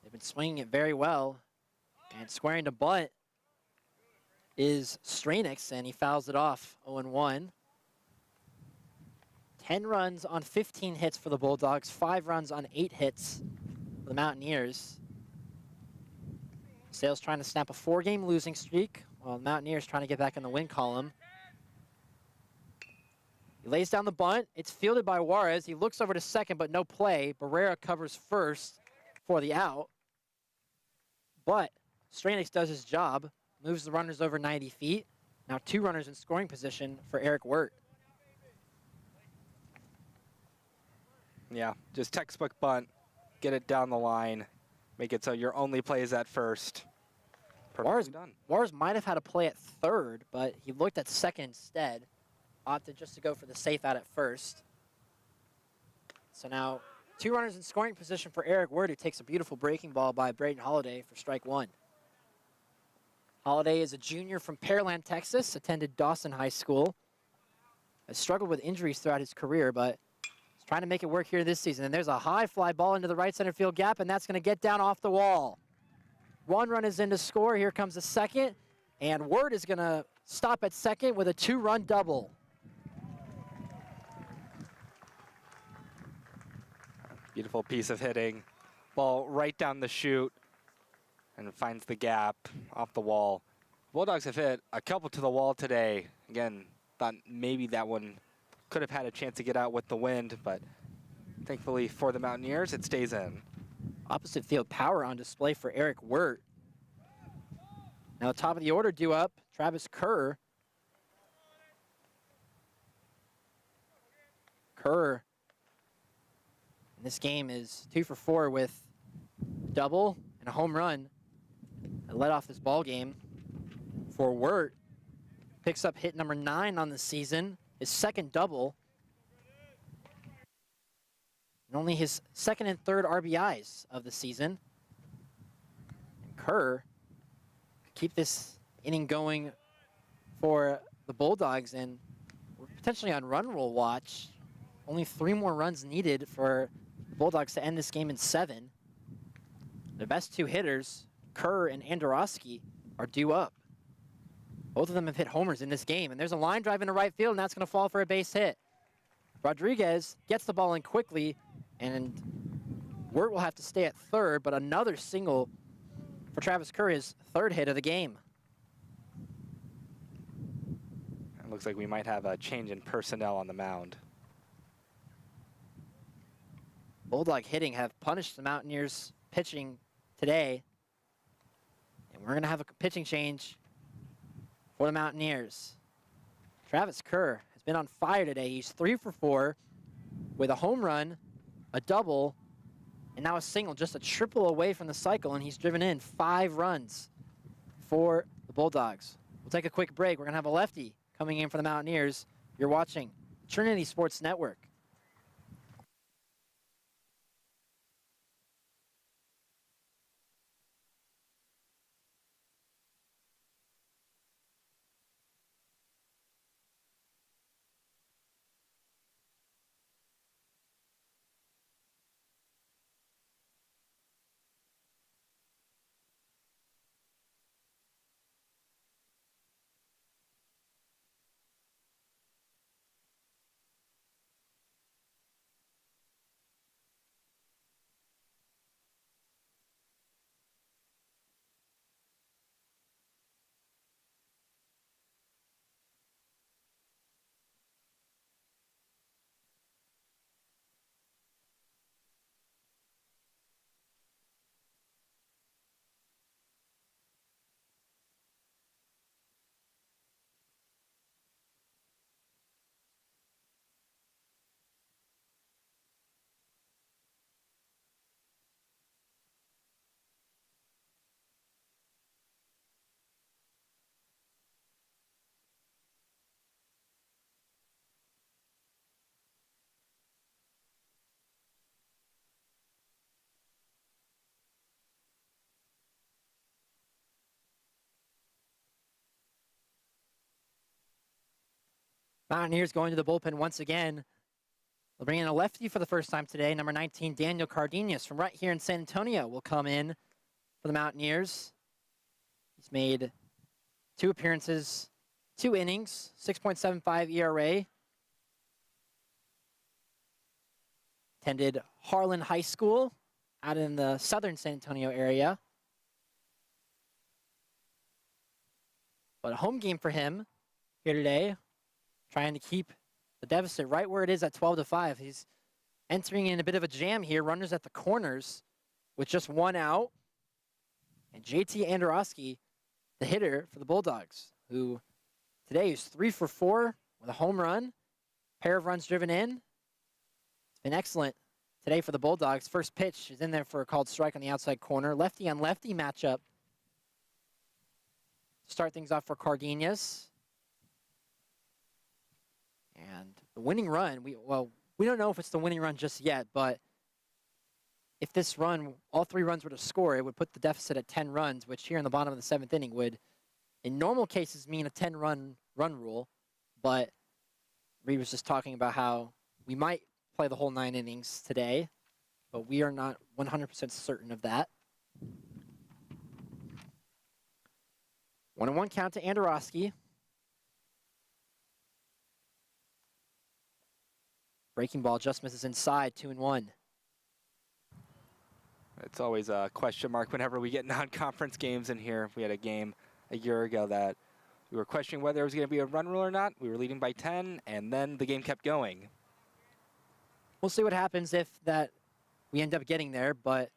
They've been swinging it very well. And squaring to bunt is Schreiner, and he fouls it off 0-1. 10 runs on 15 hits for the Bulldogs, 5 runs on 8 hits for the Mountaineers. DeSales trying to snap a 4-game losing streak, while the Mountaineers trying to get back in the win column. He lays down the bunt. It's fielded by Juarez. He looks over to second, but no play. Barrera covers first for the out. But Schreiner does his job, moves the runners over 90 feet. Now 2 runners in scoring position for Eric Wirt. Yeah, just textbook bunt, get it down the line, make it so your only play is at first. Perfectly done. Juarez might have had a play at third, but he looked at second instead. Opted just to go for the safe out at first. So now 2 runners in scoring position for Eric Wirt, who takes a beautiful breaking ball by Braden Holliday for strike 1. Holliday is a junior from Pearland, Texas, attended Dawson High School. Has struggled with injuries throughout his career, but he's trying to make it work here this season. And there's a high fly ball into the right center field gap, and that's going to get down off the wall. 1 run is in to score. Here comes the second, and Wirt is going to stop at second with a 2-run double. Beautiful piece of hitting. Ball right down the chute and finds the gap off the wall. Bulldogs have hit a couple to the wall today. Again, thought maybe that one could have had a chance to get out with the wind, but thankfully for the Mountaineers, it stays in. Opposite field power on display for Eric Wirt. Now top of the order due up, Travis Kerr. Kerr in this game is 2 for 4 with a double and a home run. That led off this ball game for Wirt. Picks up hit number 9 on the season, his second double. And only his second and third RBIs of the season. And Kerr keep this inning going for the Bulldogs, and we're potentially on run rule watch. Only 3 more runs needed for the Bulldogs to end this game in 7. The best 2 hitters, Kerr and Andorowski, are due up. Both of them have hit homers in this game, and there's a line drive into right field, and that's going to fall for a base hit. Rodriguez gets the ball in quickly, and Wirt will have to stay at third, but another single for Travis Kerr, his 3rd hit of the game. It looks like we might have a change in personnel on the mound. Bulldog hitting have punished the Mountaineers pitching today, and we're going to have a pitching change for the Mountaineers. Travis Kerr has been on fire today. He's 3 for 4 with a home run, a double, and now a single, just a triple away from the cycle, and he's driven in 5 runs for the Bulldogs. We'll take a quick break. We're going to have a lefty coming in for the Mountaineers. You're watching Trinity Sports Network. Mountaineers going to the bullpen once again. They'll bring in a lefty for the first time today. Number 19, Daniel Cardenas from right here in San Antonio will come in for the Mountaineers. He's made 2 appearances, 2 innings, 6.75 ERA. Attended Harlan High School out in the southern San Antonio area. But a home game for him here today, trying to keep the deficit right where it is at 12-5. He's entering in a bit of a jam here. Runners at the corners with just 1 out. And JT Andorowski, the hitter for the Bulldogs, who today is 3 for 4 with a home run, pair of runs driven in. It's been excellent today for the Bulldogs. First pitch is in there for a called strike on the outside corner. Lefty on lefty matchup. Start things off for Cardenas. And the winning run, we don't know if it's the winning run just yet, but if this run, all 3 runs were to score, it would put the deficit at 10 runs, which here in the bottom of the 7th inning would, in normal cases, mean a 10-run rule. But Reed was just talking about how we might play the whole 9 innings today, but we are not 100% certain of that. 1-1 count to Andorowski. Breaking ball just misses inside, 2-1. It's always a question mark whenever we get non-conference games in here. We had a game a year ago that we were questioning whether it was going to be a run rule or not. We were leading by 10, and then the game kept going. We'll see what happens if that we end up getting there, but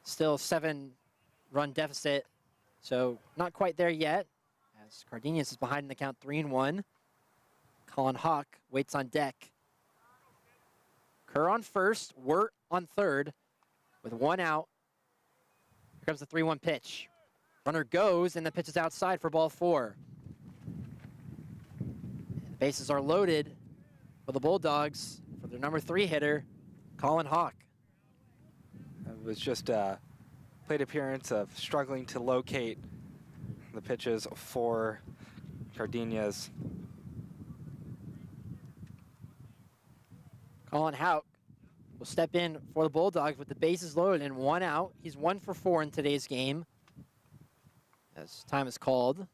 still 7-run deficit, so not quite there yet, as Cardenas is behind in the count 3-1. Colin Hawk waits on deck. Kerr on first, Wirt on third with 1 out. Here comes the 3-1 pitch. Runner goes, and the pitch is outside for ball 4. And the bases are loaded for the Bulldogs for their number 3 hitter, Colin Hawk. It was just a plate appearance of struggling to locate the pitches for Cardenas. Colin Hawk will step in for the Bulldogs with the bases loaded and 1 out. He's 1 for 4 in today's game, as time is called.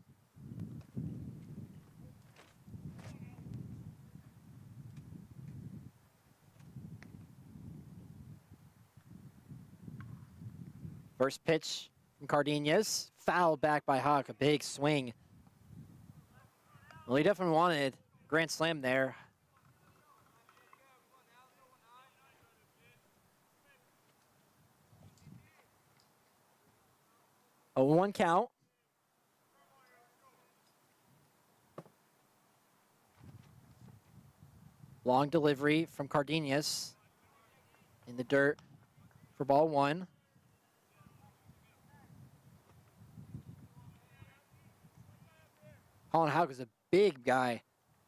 First pitch from Cardenas, fouled back by Hawk, a big swing. Well, he definitely wanted a grand slam there. A 1 count. Long delivery from Cardenas in the dirt for ball 1. Colin Hawk is a big guy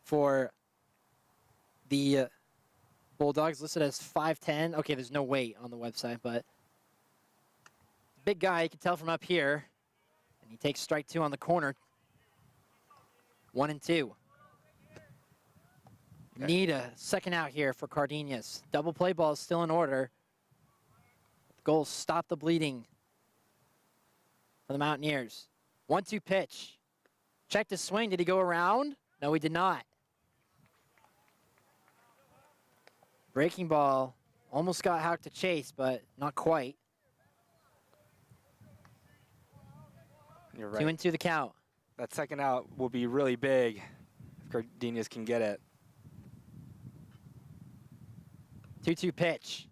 for the Bulldogs, listed as 5'10". Okay, there's no weight on the website, but big guy, you can tell from up here. And he takes strike 2 on the corner. 1-2. Okay. Need a second out here for Cardenas. Double play ball is still in order. The goal, stop the bleeding for the Mountaineers. 1-2 pitch. Checked his swing. Did he go around? No, he did not. Breaking ball. Almost got Hawk to chase, but not quite. You're right. 2-2 the count. That second out will be really big if Cardenas can get it. 2-2 pitch.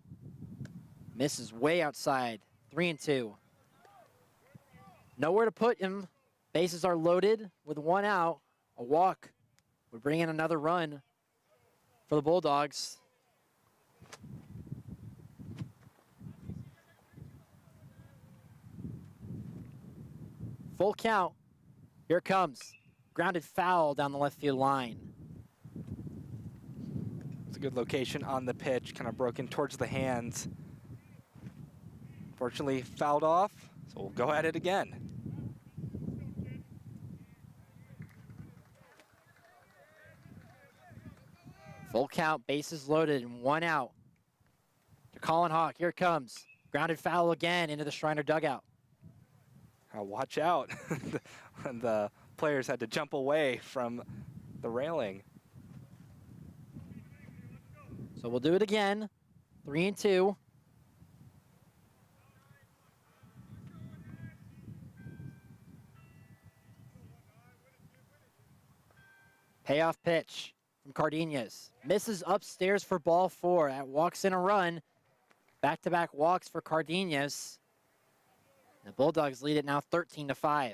Misses way outside. 3-2. Nowhere to put him. Bases are loaded with 1 out. A walk would bring in another run for the Bulldogs. Full count. Here it comes. Grounded foul down the left field line. It's a good location on the pitch, kind of broken towards the hands. Fortunately, fouled off, so we'll go at it again. Full count, bases loaded, and 1 out. To Colin Hawk, here it comes. Grounded foul again into the Schreiner dugout. Watch out. The players had to jump away from the railing. So we'll do it again. 3-2. Payoff pitch from Cardenas. Misses upstairs for ball 4. That walks in a run. Back-to-back walks for Cardenas. The Bulldogs lead it now 13-5.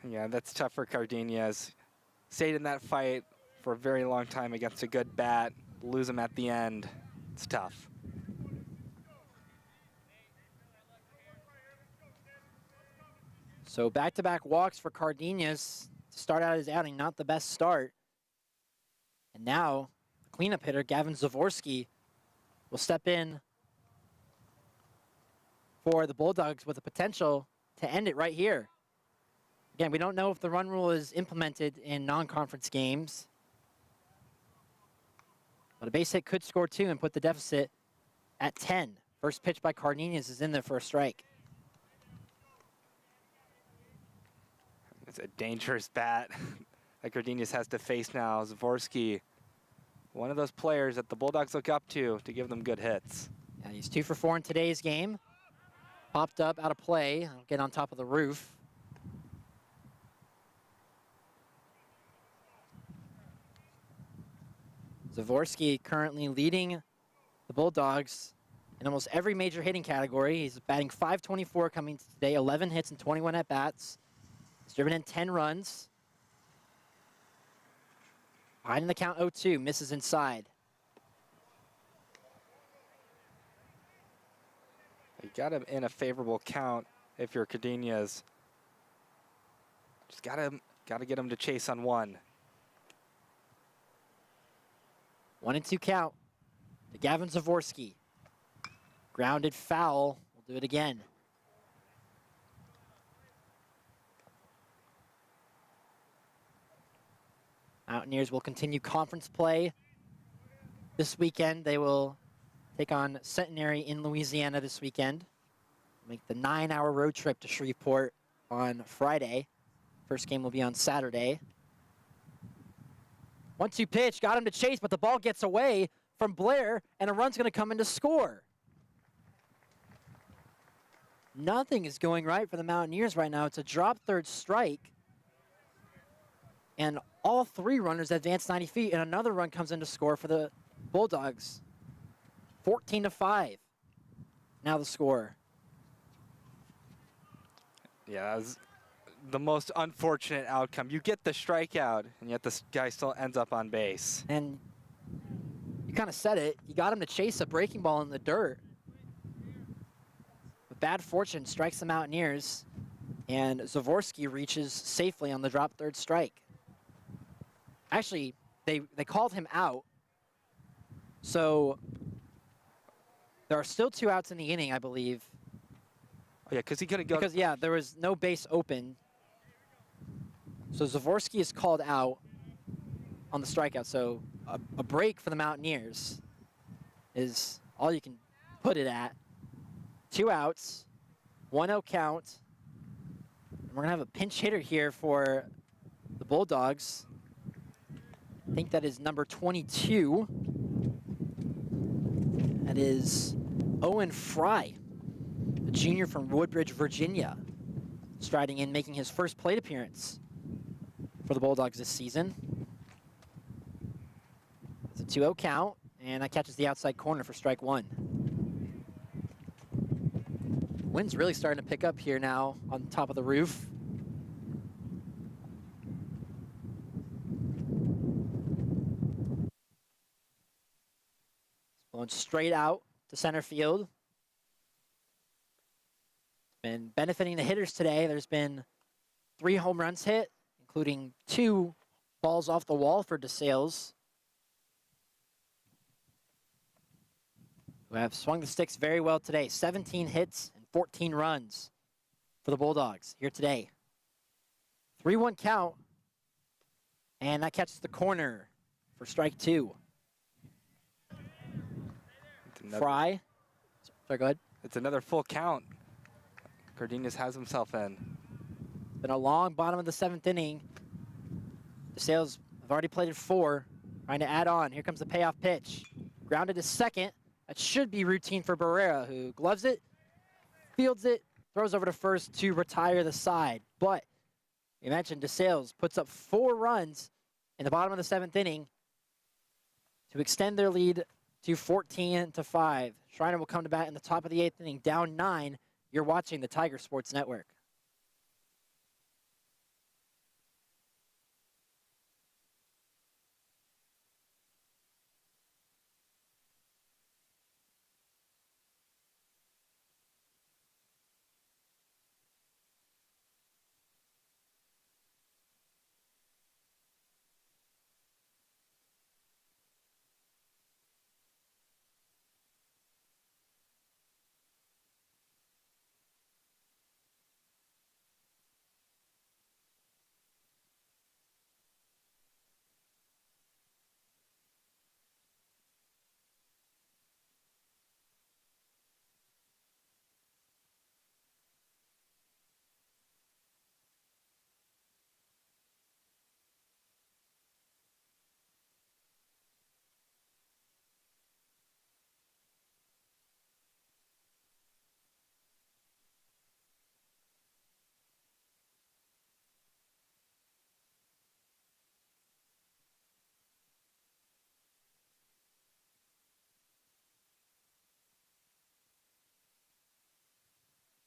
Yeah, that's tough for Cardenas. Stayed in that fight for a very long time against a good bat. Lose him at the end. It's tough. So back-to-back walks for Cardenas to start out his outing. Not the best start. And now, cleanup hitter Gavin Zavorsky will step in for the Bulldogs with the potential to end it right here. Again, we don't know if the run rule is implemented in non-conference games. But a base hit could score 2 and put the deficit at 10. First pitch by Cardenas is in there for a strike. It's a dangerous bat that Cardenas has to face now. Zavorsky, one of those players that the Bulldogs look up to give them good hits. Yeah, he's 2 for 4 in today's game. Popped up out of play. I'll get on top of the roof. Zavorsky currently leading the Bulldogs in almost every major hitting category. He's batting .524 coming today, 11 hits and 21 at-bats. He's driven in 10 runs. Behind in the count 0-2, misses inside. You got him in a favorable count if you're Cardenas. Just gotta get him to chase on 1. 1-2 count to Gavin Zavorsky. Grounded foul. We'll do it again. Mountaineers will continue conference play this weekend. They will take on Centenary in Louisiana this weekend. Make the 9-hour road trip to Shreveport on Friday. First game will be on Saturday. 1-2 pitch, got him to chase, but the ball gets away from Blair, and a run's going to come in to score. Nothing is going right for the Mountaineers right now. It's a drop third strike, and all 3 runners advance 90 feet, and another run comes in to score for the Bulldogs. 14-5. Now the score. Yeah, that was the most unfortunate outcome. You get the strikeout, and yet this guy still ends up on base. And you kind of said it. You got him to chase a breaking ball in the dirt. But bad fortune strikes the Mountaineers, and Zavorsky reaches safely on the drop third strike. Actually, they called him out. So there are still 2 outs in the inning, I believe. Oh, yeah, because he could have gone. Because, yeah, there was no base open. So Zavorsky is called out on the strikeout. So a break for the Mountaineers is all you can put it at. 2 outs, 1-0 count. And we're going to have a pinch hitter here for the Bulldogs. I think that is number 22. That is Owen Fry, a junior from Woodbridge, Virginia, striding in, making his first plate appearance for the Bulldogs this season. It's a 2-0 count, and that catches the outside corner for strike 1. Wind's really starting to pick up here now on top of the roof. Blowing straight out to center field. Been benefiting the hitters today. There's been 3 home runs hit, including 2 balls off the wall for DeSales, who have swung the sticks very well today. 17 hits and 14 runs for the Bulldogs here today. 3-1 count. And that catches the corner for strike 2. Fry. Sorry, go ahead. It's another full count. Cardenas has himself in. Been a long bottom of the 7th inning. DeSales have already played it 4. Trying to add on. Here comes the payoff pitch. Grounded to second. That should be routine for Barrera, who gloves it, fields it, throws over to first to retire the side. But you mentioned DeSales puts up 4 runs in the bottom of the 7th inning to extend their lead to 14-5. Schreiner will come to bat in the top of the 8th inning, down 9. You're watching the Tiger Sports Network.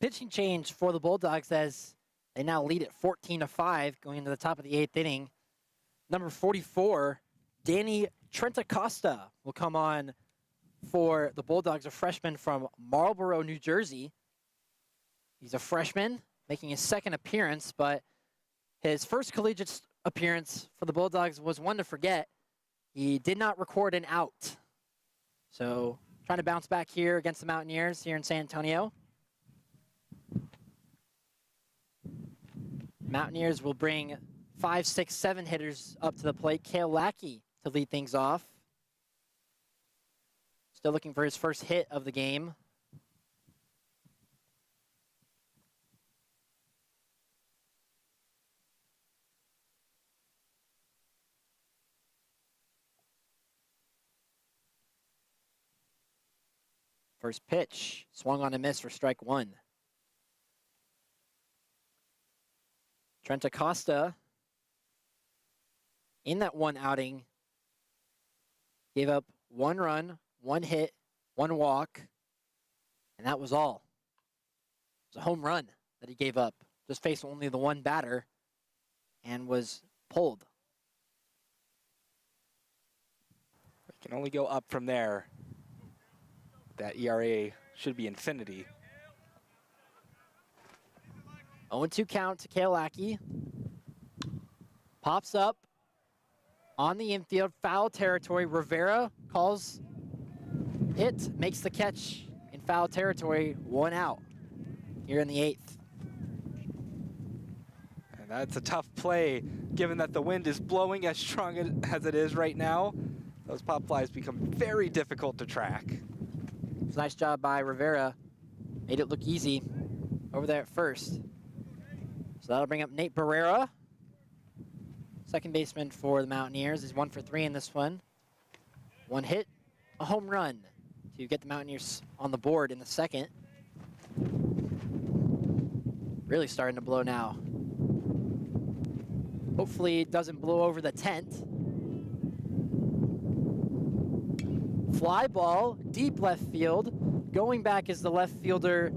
Pitching change for the Bulldogs as they now lead at 14-5 going into the top of the 8th inning. Number 44, Danny Trentacosta will come on for the Bulldogs, a freshman from Marlboro, New Jersey. He's a freshman, making his 2nd appearance, but his first collegiate appearance for the Bulldogs was one to forget. He did not record an out. So trying to bounce back here against the Mountaineers here in San Antonio. Mountaineers will bring 5, 6, 7 hitters up to the plate. Kale Lackey to lead things off. Still looking for his first hit of the game. First pitch, swung on a miss for strike 1. Trentacosta, in that one outing, gave up 1 run, 1 hit, 1 walk, and that was all. It was a home run that he gave up. Just faced only the 1 batter and was pulled. It can only go up from there. That ERA should be infinity. 0-2 count to Kale Lackey. Pops up on the infield, foul territory. Rivera calls it, makes the catch in foul territory, 1 out here in the 8th. And that's a tough play, given that the wind is blowing as strong as it is right now. Those pop flies become very difficult to track. It's a nice job by Rivera. Made it look easy over there at first. So that'll bring up Nate Barrera, second baseman for the Mountaineers. He's 1 for 3 in this one. 1 hit, a home run to get the Mountaineers on the board in the 2nd. Really starting to blow now. Hopefully it doesn't blow over the tent. Fly ball, deep left field. Going back is the left fielder,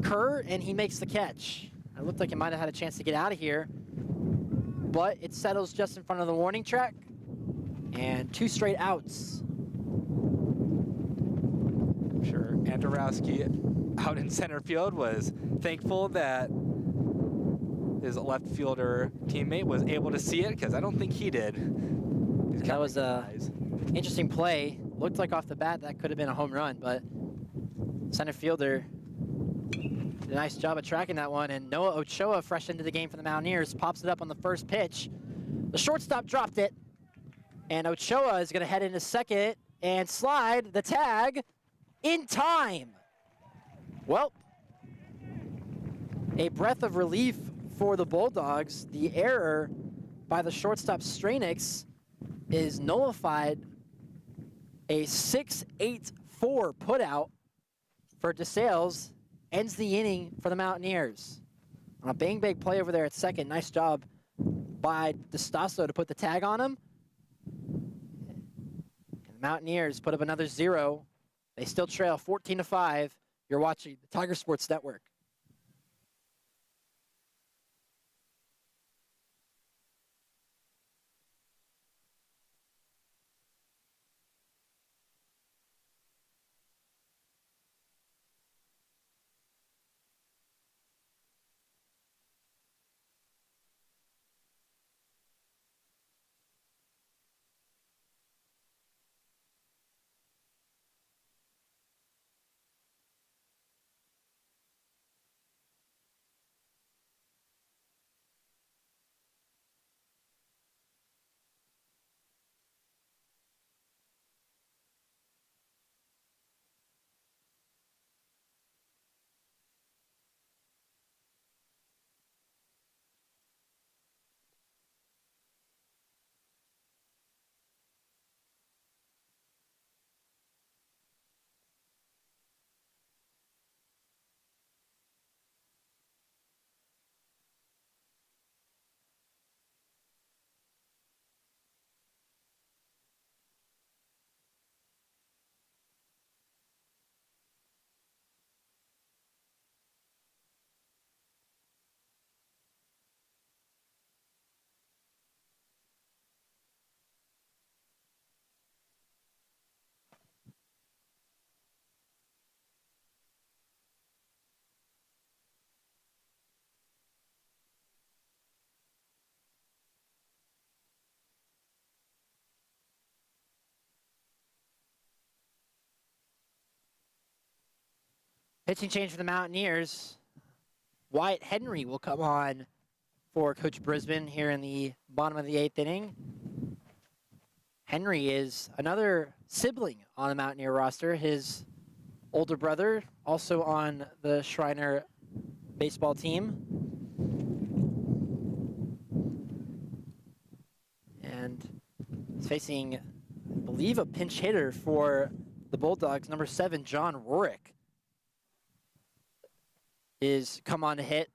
Kerr, and he makes the catch. It looked like it might have had a chance to get out of here, but it settles just in front of the warning track, and 2 straight outs. I'm sure Andorowski out in center field was thankful that his left fielder teammate was able to see it, because I don't think he did. That was a interesting play. Looked like off the bat that could have been a home run, but center fielder did a nice job of tracking that one. And Noah Ochoa, fresh into the game for the Mountaineers, pops it up on the first pitch. The shortstop dropped it. And Ochoa is going to head into second and slide the tag in time. Well, a breath of relief for the Bulldogs. The error by the shortstop Schreiner is nullified. A 6-8-4 putout for DeSales ends the inning for the Mountaineers. On a bang-bang play over there at second. Nice job by DeStasso to put the tag on him. And the Mountaineers put up another 0. They still trail 14-5. You're watching the Tiger Sports Network. Pitching change for the Mountaineers. Wyatt Henry will come on for Coach Brisbane here in the bottom of the 8th inning. Henry is another sibling on the Mountaineer roster. His older brother, also on the Schreiner baseball team. And he's facing, I believe, a pinch hitter for the Bulldogs. Number 7, John Rorick, is come on to hit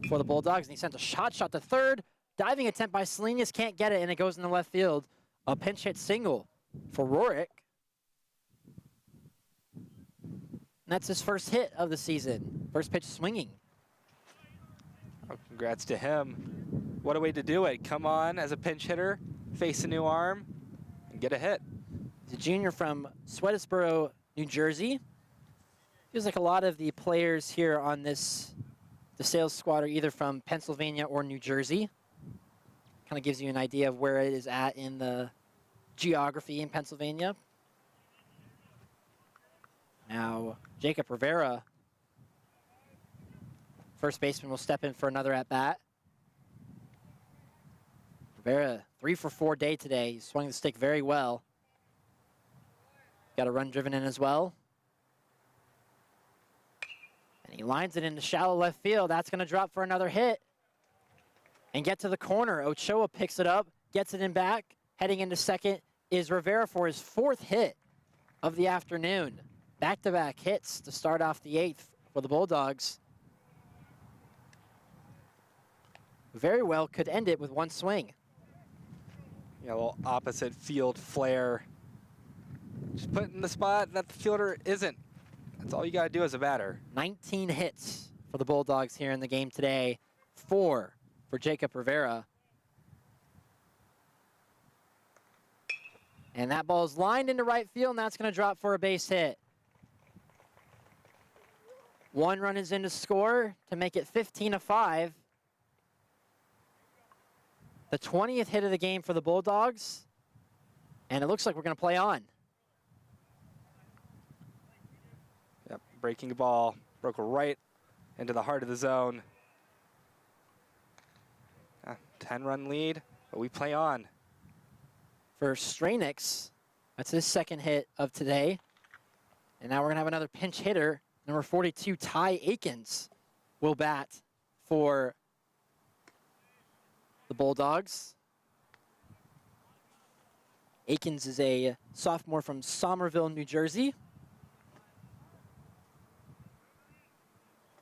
for the Bulldogs, and he sends a shot to third. Diving attempt by Salinas, can't get it, and it goes in the left field. A pinch hit single for Rorick. And that's his first hit of the season. First pitch swinging. Oh, congrats to him. What a way to do it. Come on as a pinch hitter, face a new arm, and get a hit. He's a junior from Sweatsboro, New Jersey. Feels like a lot of the players here on this DeSales squad are either from Pennsylvania or New Jersey. Kind of gives you an idea of where it is at in the geography in Pennsylvania. Now, Jacob Rivera, first baseman, will step in for another at-bat. Rivera, 3 for 4 day today. He swung the stick very well. Got a run driven in as well. And he lines it into shallow left field. That's going to drop for another hit. And get to the corner. Ochoa picks it up, gets it in back. Heading into second is Rivera for his 4th hit of the afternoon. Back-to-back hits to start off the 8th for the Bulldogs. Very well could end it with one swing. Yeah, a little opposite field flare. Just put in the spot that the fielder isn't. That's all you got to do as a batter. 19 hits for the Bulldogs here in the game today. 4 for Jacob Rivera. And that ball is lined into right field, and that's going to drop for a base hit. 1 run is in to score to make it 15-5. The 20th hit of the game for the Bulldogs. And it looks like we're going to play on. Yep, breaking ball, broke right into the heart of the zone. 10-run lead, but we play on. For Schreiner, that's his second hit of today. And now we're going to have another pinch hitter. Number 42, Ty Akins, will bat for the Bulldogs. Akins is a sophomore from Somerville, New Jersey.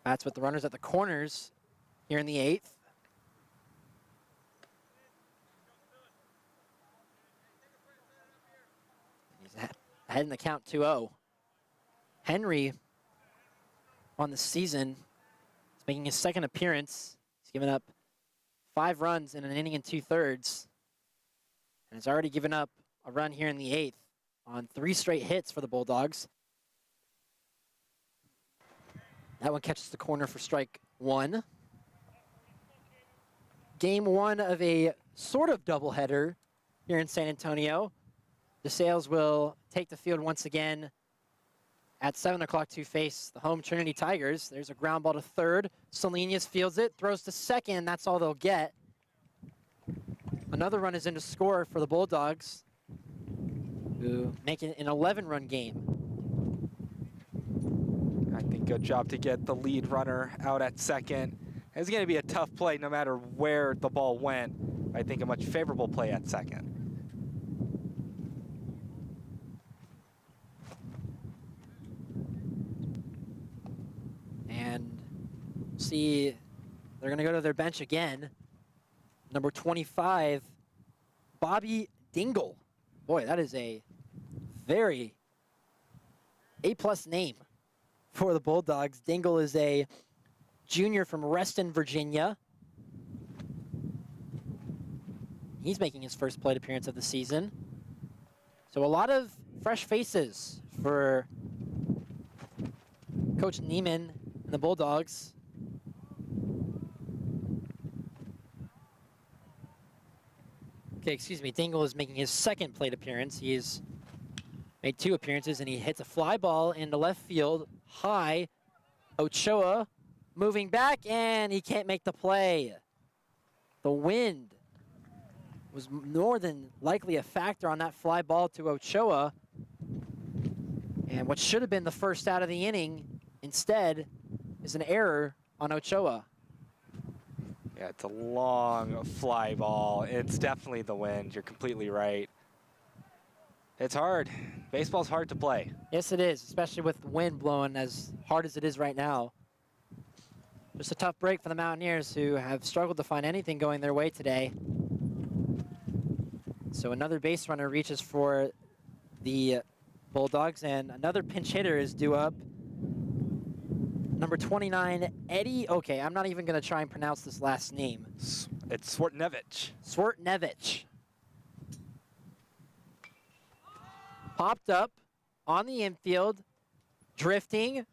That's with the runners at the corners here in the 8th. He's ahead in the count 2-0. Henry on the season is making his second appearance. He's given up 5 runs in an inning and 2/3. And has already given up a run here in the 8th on 3 straight hits for the Bulldogs. That one catches the corner for strike 1. Game 1 of a sort of doubleheader here in San Antonio. DeSales will take the field once again at 7 o'clock to face the home Trinity Tigers. There's a ground ball to third. Salinas fields it, throws to second. That's all they'll get. Another run is in to score for the Bulldogs, who make it an 11-run game. I think good job to get the lead runner out at second. It's going to be a tough play no matter where the ball went. I think a much favorable play at second. And see, they're going to go to their bench again. Number 25, Bobby Dingle. Boy, that is a very A-plus name for the Bulldogs. Dingle is a junior from Reston, Virginia. He's making his first plate appearance of the season. So a lot of fresh faces for Coach Neiman and the Bulldogs. Okay, excuse me, Dingle is making his second plate appearance. He's made 2 appearances, and he hits a fly ball into left field high. Ochoa moving back, and he can't make the play. The wind was more than likely a factor on that fly ball to Ochoa. And what should have been the first out of the inning instead is an error on Ochoa. Yeah, it's a long fly ball. It's definitely the wind. You're completely right. It's hard. Baseball's hard to play. Yes, it is, especially with the wind blowing as hard as it is right now. Just a tough break for the Mountaineers, who have struggled to find anything going their way today. So another base runner reaches for the Bulldogs, and another pinch hitter is due up. Number 29, Eddie. Okay, I'm not even going to try and pronounce this last name. It's Swartnevich. Swartnevich. Popped up on the infield, drifting,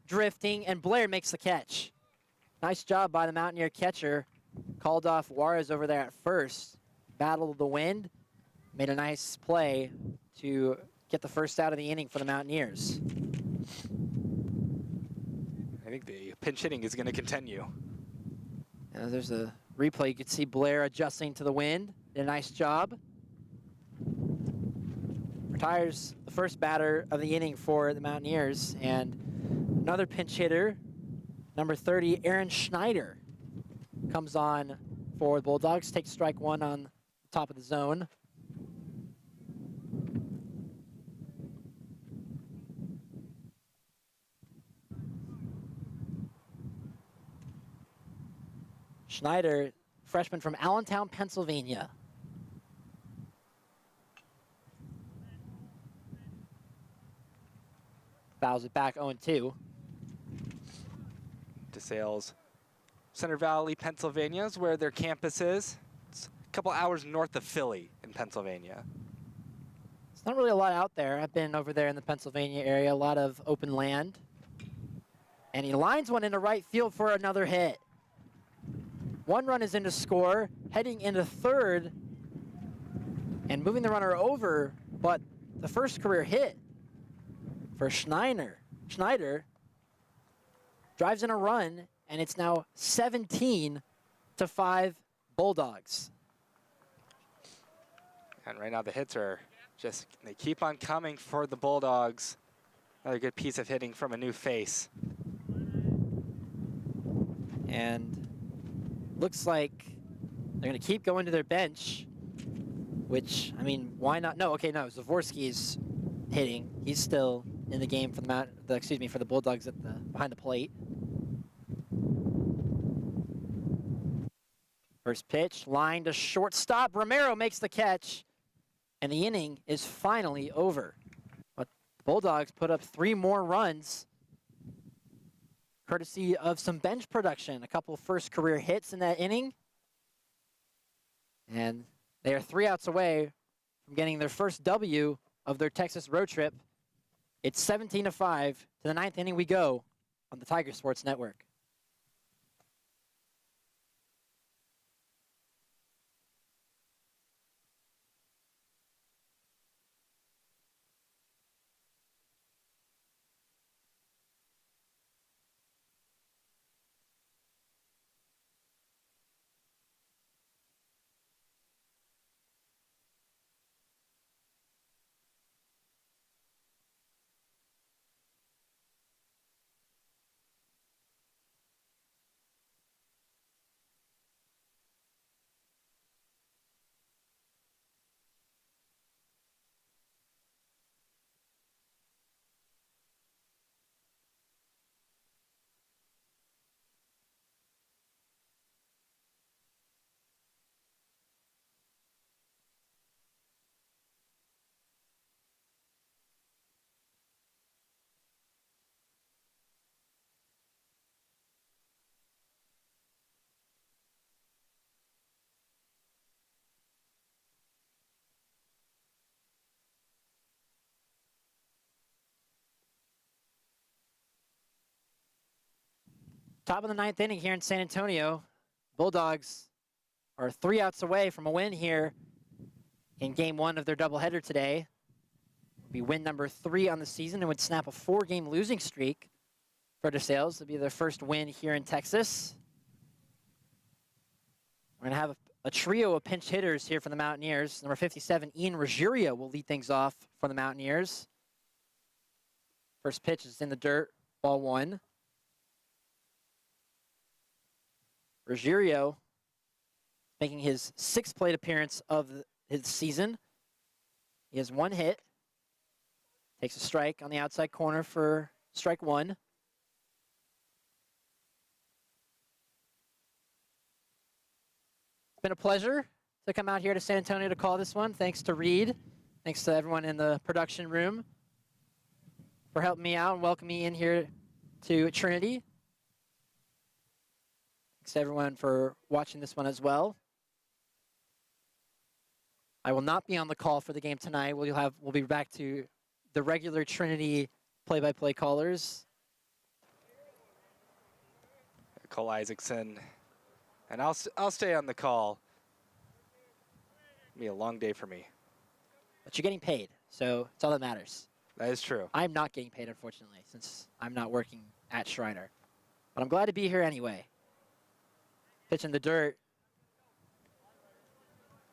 and Blair makes the catch. Nice job by the Mountaineer catcher. Called off Juarez over there at first. Battled the wind. Made a nice play to get the first out of the inning for the Mountaineers. I think the pinch hitting is going to continue. There's a replay. You could see Blair adjusting to the wind. Did a nice job. Retires the first batter of the inning for the Mountaineers. And another pinch hitter, number 30, Aaron Schreiner, comes on for the Bulldogs. Takes strike 1 on the top of the zone. Schneider, freshman from Allentown, Pennsylvania. Fouls it back 0-2. DeSales, Center Valley, Pennsylvania is where their campus is. It's a couple hours north of Philly in Pennsylvania. It's not really a lot out there. I've been over there in the Pennsylvania area, a lot of open land. And he lines one into right field for another hit. 1 run is in to score, heading into third, and moving the runner over, but the first career hit for Schneider. Schneider drives in a run, and it's now 17-5 Bulldogs. And right now the hits are just, they keep on coming for the Bulldogs. Another good piece of hitting from a new face. And looks like they're going to keep going to their bench, which, I mean, why not? No, okay, no, Zavorsky's hitting. He's still in the game for for the Bulldogs at the behind the plate. First pitch, line to shortstop. Romero makes the catch, and the inning is finally over. But the Bulldogs put up 3 more runs, courtesy of some bench production. A couple first career hits in that inning. And they are 3 outs away from getting their first W of their Texas road trip. It's 17-5. To the 9th inning we go on the Tiger Sports Network. Top of the 9th inning here in San Antonio. Bulldogs are 3 outs away from a win here in game 1 of their doubleheader today. It'll be win number 3 on the season and would snap a 4-game losing streak for DeSales. It'll be their first win here in Texas. We're going to have a trio of pinch hitters here for the Mountaineers. Number 57, Ian Ruggiero, will lead things off for the Mountaineers. First pitch is in the dirt, ball 1. Ruggiero making his 6th plate appearance of his season. He has 1 hit. Takes a strike on the outside corner for strike 1. It's been a pleasure to come out here to San Antonio to call this one. Thanks to Reed. Thanks to everyone in the production room for helping me out and welcoming me in here to Trinity. Thanks to everyone for watching this one as well. I will not be on the call for the game tonight. We'll be back to the regular Trinity play-by-play callers. Cole Isaacson, and I'll stay on the call. It'll be a long day for me. But you're getting paid, so it's all that matters. That is true. I'm not getting paid, unfortunately, since I'm not working at Schreiner. But I'm glad to be here anyway. Pitch in the dirt.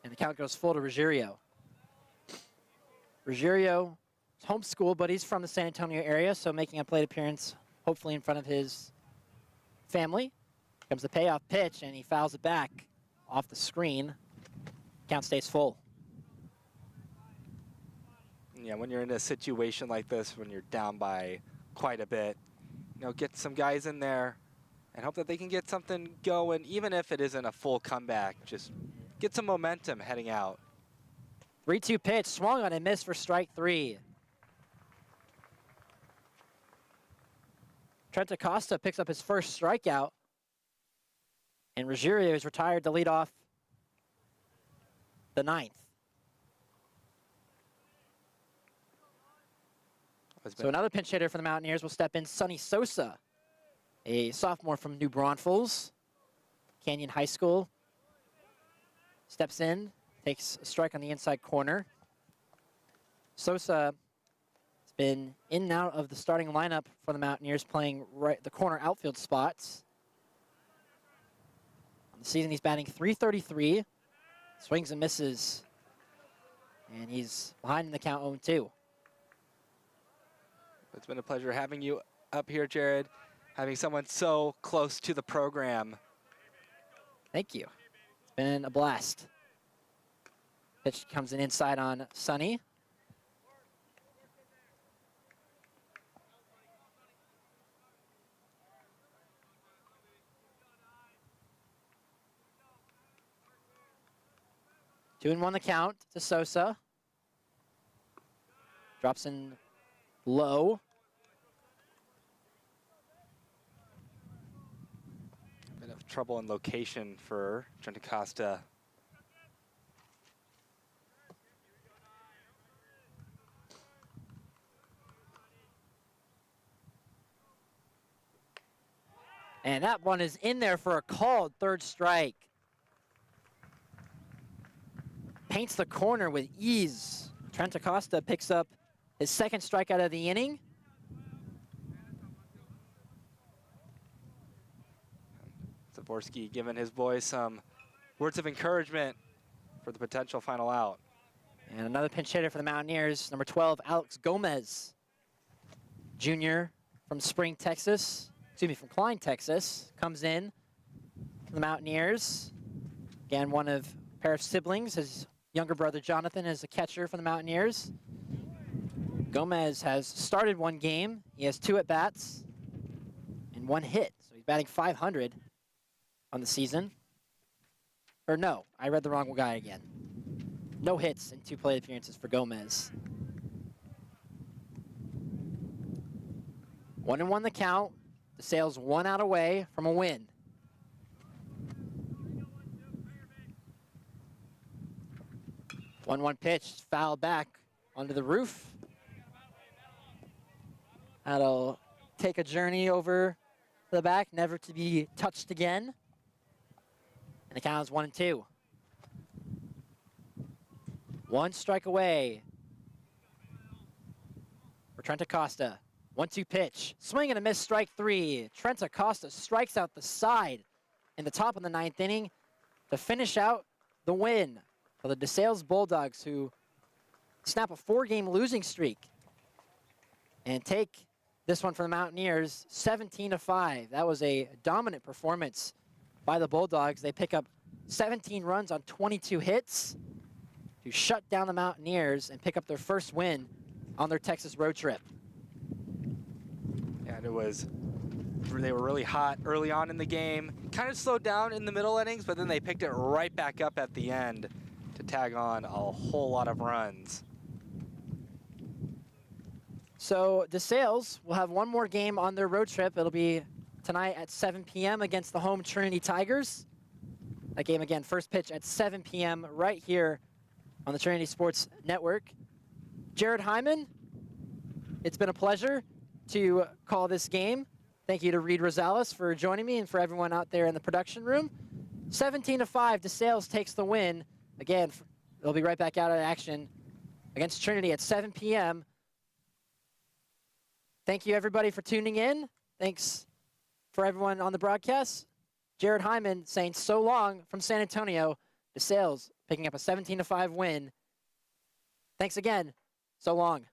And the count goes full to Ruggiero. Ruggiero is homeschooled, but he's from the San Antonio area, so making a plate appearance, hopefully in front of his family. Comes the payoff pitch, and he fouls it back off the screen. Count stays full. Yeah, when you're in a situation like this, when you're down by quite a bit, get some guys in there and hope that they can get something going, even if it isn't a full comeback. Just get some momentum heading out. 3-2 pitch, swung on and missed for strike 3. Trent Acosta picks up his first strikeout. And Ruggiero is retired to lead off the 9th. So another pinch hitter for the Mountaineers will step in, Sonny Sosa, a sophomore from New Braunfels, Canyon High School. Steps in, takes a strike on the inside corner. Sosa has been in and out of the starting lineup for the Mountaineers, playing the corner outfield spots. On the season, he's batting .333, swings and misses And he's behind in the count 0-2. It's been a pleasure having you up here, Jared, having someone so close to the program. Thank you. It's been a blast. Pitch comes in inside on Sonny. Two and one the count to Sosa. Drops in low. Bit of trouble in location for Trinity Costa. And that one is in there for a called third strike. Paints the corner with ease. Trent Acosta picks up his second strikeout of the inning. Zaborski giving his boys some words of encouragement for the potential final out. And another pinch hitter for the Mountaineers, number 12, Alex Gomez, junior from Spring, Texas. Excuse me, from Klein, Texas, comes in for the Mountaineers. Again, one of a pair of siblings. His younger brother Jonathan is a catcher for the Mountaineers. Gomez has started one game. He has 2 at-bats and 1 hit. So he's batting .500 on the season. Or no, I read the wrong guy again. No hits and 2 plate appearances for Gomez. 1-1 the count. DeSales 1 out away from a win. One pitch, foul back onto the roof. That'll take a journey over the back, never to be touched again. And the count is 1-2. 1 strike away for Trent Acosta. 1-2 pitch, swing and a miss, strike 3. Trent Acosta strikes out the side in the top of the 9th inning to finish out the win for the DeSales Bulldogs, who snap a 4-game losing streak and take this one for the Mountaineers 17-5. That was a dominant performance by the Bulldogs. They pick up 17 runs on 22 hits to shut down the Mountaineers and pick up their first win on their Texas road trip. And they were really hot early on in the game. Kind of slowed down in the middle innings, but then they picked it right back up at the end to tag on a whole lot of runs. So DeSales will have one more game on their road trip. It'll be tonight at 7 p.m. against the home Trinity Tigers. That game, again, first pitch at 7 p.m. right here on the Trinity Sports Network. Jared Hyman, it's been a pleasure to call this game. Thank you to Reed Rosales for joining me and for everyone out there in the production room. 17-5, DeSales takes the win. Again, they'll be right back out of action against Trinity at 7 p.m. Thank you, everybody, for tuning in. Thanks for everyone on the broadcast. Jared Hyman saying so long from San Antonio. DeSales picking up a 17-5 win. Thanks again. So long.